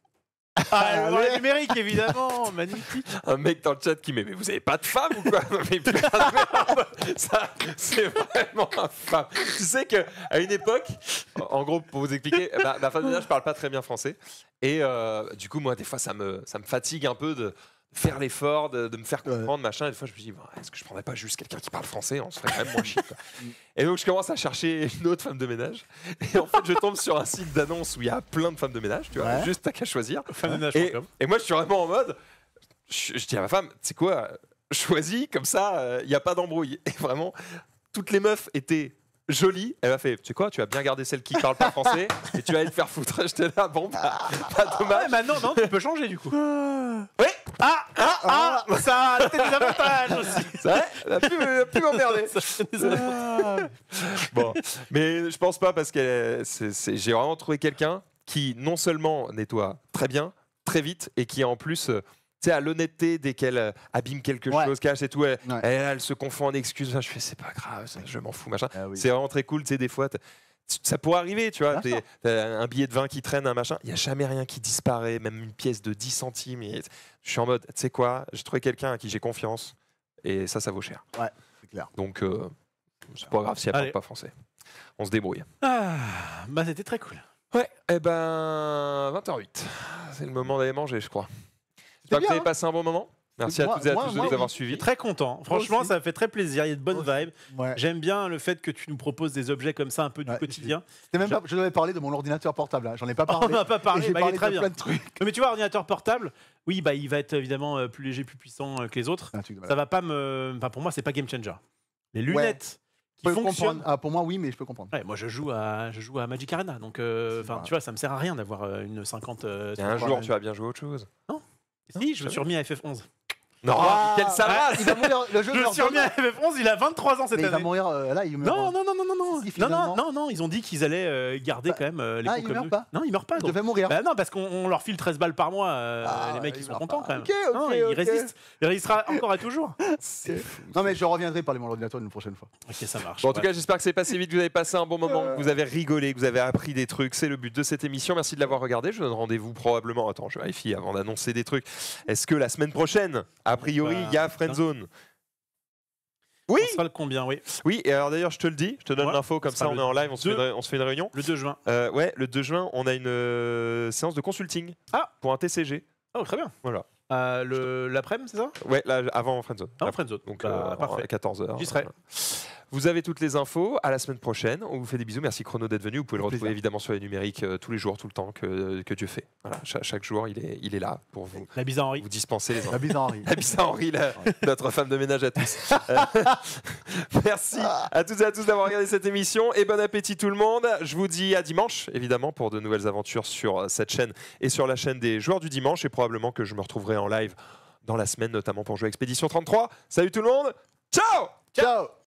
ah, le numérique évidemment, magnifique. Un mec dans le chat qui met mais vous avez pas de femme ou quoi? Mais putain de merde, ça c'est vraiment infâme. Tu sais que à une époque, en gros pour vous expliquer, ma femme de ménage parle pas très bien français et du coup moi des fois ça me fatigue un peu de faire l'effort de me faire comprendre machin et des fois je me dis bon, est-ce que je prendrais pas juste quelqu'un qui parle français, on se ferait quand même moins chier quoi. Et donc je commence à chercher une autre femme de ménage et en fait je tombe sur un site d'annonce où il y a plein de femmes de ménage, tu vois, Ouais. juste t'as qu'à choisir. Femmedeménage.com. Et moi, je suis vraiment en mode. Je dis à ma femme, tu sais quoi, choisis, comme ça, il n'y a pas d'embrouille. Et vraiment, toutes les meufs étaient jolies. Elle m'a fait, tu sais quoi, tu vas bien garder celle qui parle pas français et tu vas aller te faire foutre. J'étais là, bon, bah, pas dommage. Ouais, maintenant, non, tu peux changer du coup. Oui, Ça a peut-être des avantages aussi. c'est vrai, elle a pu m'emmerder. Ça a des avantages. Bon, mais je pense pas parce que j'ai vraiment trouvé quelqu'un qui non seulement nettoie très bien, très vite et qui en plus sais, à l'honnêteté, dès qu'elle abîme quelque chose, cache et tout, elle se confond en excuses. Enfin, je fais, c'est pas grave, je m'en fous, machin. C'est vraiment très cool, tu sais, des fois, ça pourrait arriver, tu vois. T'as un billet de 20 qui traîne, un machin. Il n'y a jamais rien qui disparaît, même une pièce de 10 centimes. Je suis en mode, tu sais quoi, j'ai trouvé quelqu'un à qui j'ai confiance et ça vaut cher. Ouais, c'est clair. Donc, c'est pas grave si elle parle pas français. On se débrouille. Ah, bah c'était très cool. Ouais, et ben 20h08. C'est le moment d'aller manger, je crois. J'espère que vous avez passé un bon moment. Merci à toutes et à tous de nous avoir suivis. Très content. Franchement, ça fait très plaisir. Il y a de bonnes vibes. Ouais. J'aime bien le fait que tu nous proposes des objets comme ça, un peu du quotidien. Même pas, je devais parler de mon ordinateur portable. Hein. J'en ai pas parlé. On n'en a pas parlé. Il est très bien. Plein de trucs. Mais tu vois, ordinateur portable, oui, bah, il va être évidemment plus léger, plus puissant que les autres. Ça va pas me. Enfin, pour moi, c'est pas game changer. Les lunettes. Qui fonctionnent. Ah, pour moi, oui, mais je peux comprendre. Ouais, moi, je joue à Magic Arena. Donc, tu vois, ça me sert à rien d'avoir une 50. Un jour, tu vas bien jouer à autre chose. Non. Si, je me suis remis à FF11. Non, quelle sarasse. Il va mourir. Le jeu je me suis remis à FF11, il a 23 ans cette année. Il va mourir là, il meurt. Non, ils ont dit qu'ils allaient garder quand même les il meurt pas. Non, il meurt pas. Il devait mourir. Non, parce qu'on leur file 13 balles par mois. Les mecs, ils sont contents quand même. Il résiste. Il résistera encore à toujours. Non, mais je reviendrai parler de mon ordinateur une prochaine fois. Ok, ça marche. Bon, en tout cas, j'espère que c'est passé vite, que vous avez passé un bon moment, que vous avez rigolé, que vous avez appris des trucs. C'est le but de cette émission. Merci de l'avoir regardé. Je vous donne rendez-vous probablement. Attends, je vérifie avant d'annoncer des trucs. Est-ce que la semaine prochaine, a priori, il y a Friendzone? Oui. On sera le combien, oui. Oui, et alors d'ailleurs, je te le dis, je te donne l'info, comme ça on est en live, on se fait une réunion. Le 2 juin. Ouais, le 2 juin, on a une séance de consulting pour un TCG. Oh, très bien. Voilà. L'après-midi, c'est ça? Ouais, là, avant Friendzone. Avant Friendzone. Donc, parfait. à 14h. J'y serai. Vous avez toutes les infos. À la semaine prochaine. On vous fait des bisous. Merci Chrono d'être venu. Vous pouvez le retrouver évidemment sur les numériques tous les jours, tout le temps que Dieu fait. Voilà, chaque jour, il est là pour vous. La bise à Henri. Vous dispenser les infos. La bise à Henri. La bise à Henri, notre femme de ménage à tous. Merci à toutes et à tous d'avoir regardé cette émission. Et bon appétit tout le monde. Je vous dis à dimanche, évidemment, pour de nouvelles aventures sur cette chaîne et sur la chaîne des joueurs du dimanche. Et probablement que je me retrouverai en live dans la semaine, notamment pour jouer Expédition 33. Salut tout le monde. Ciao. Ciao.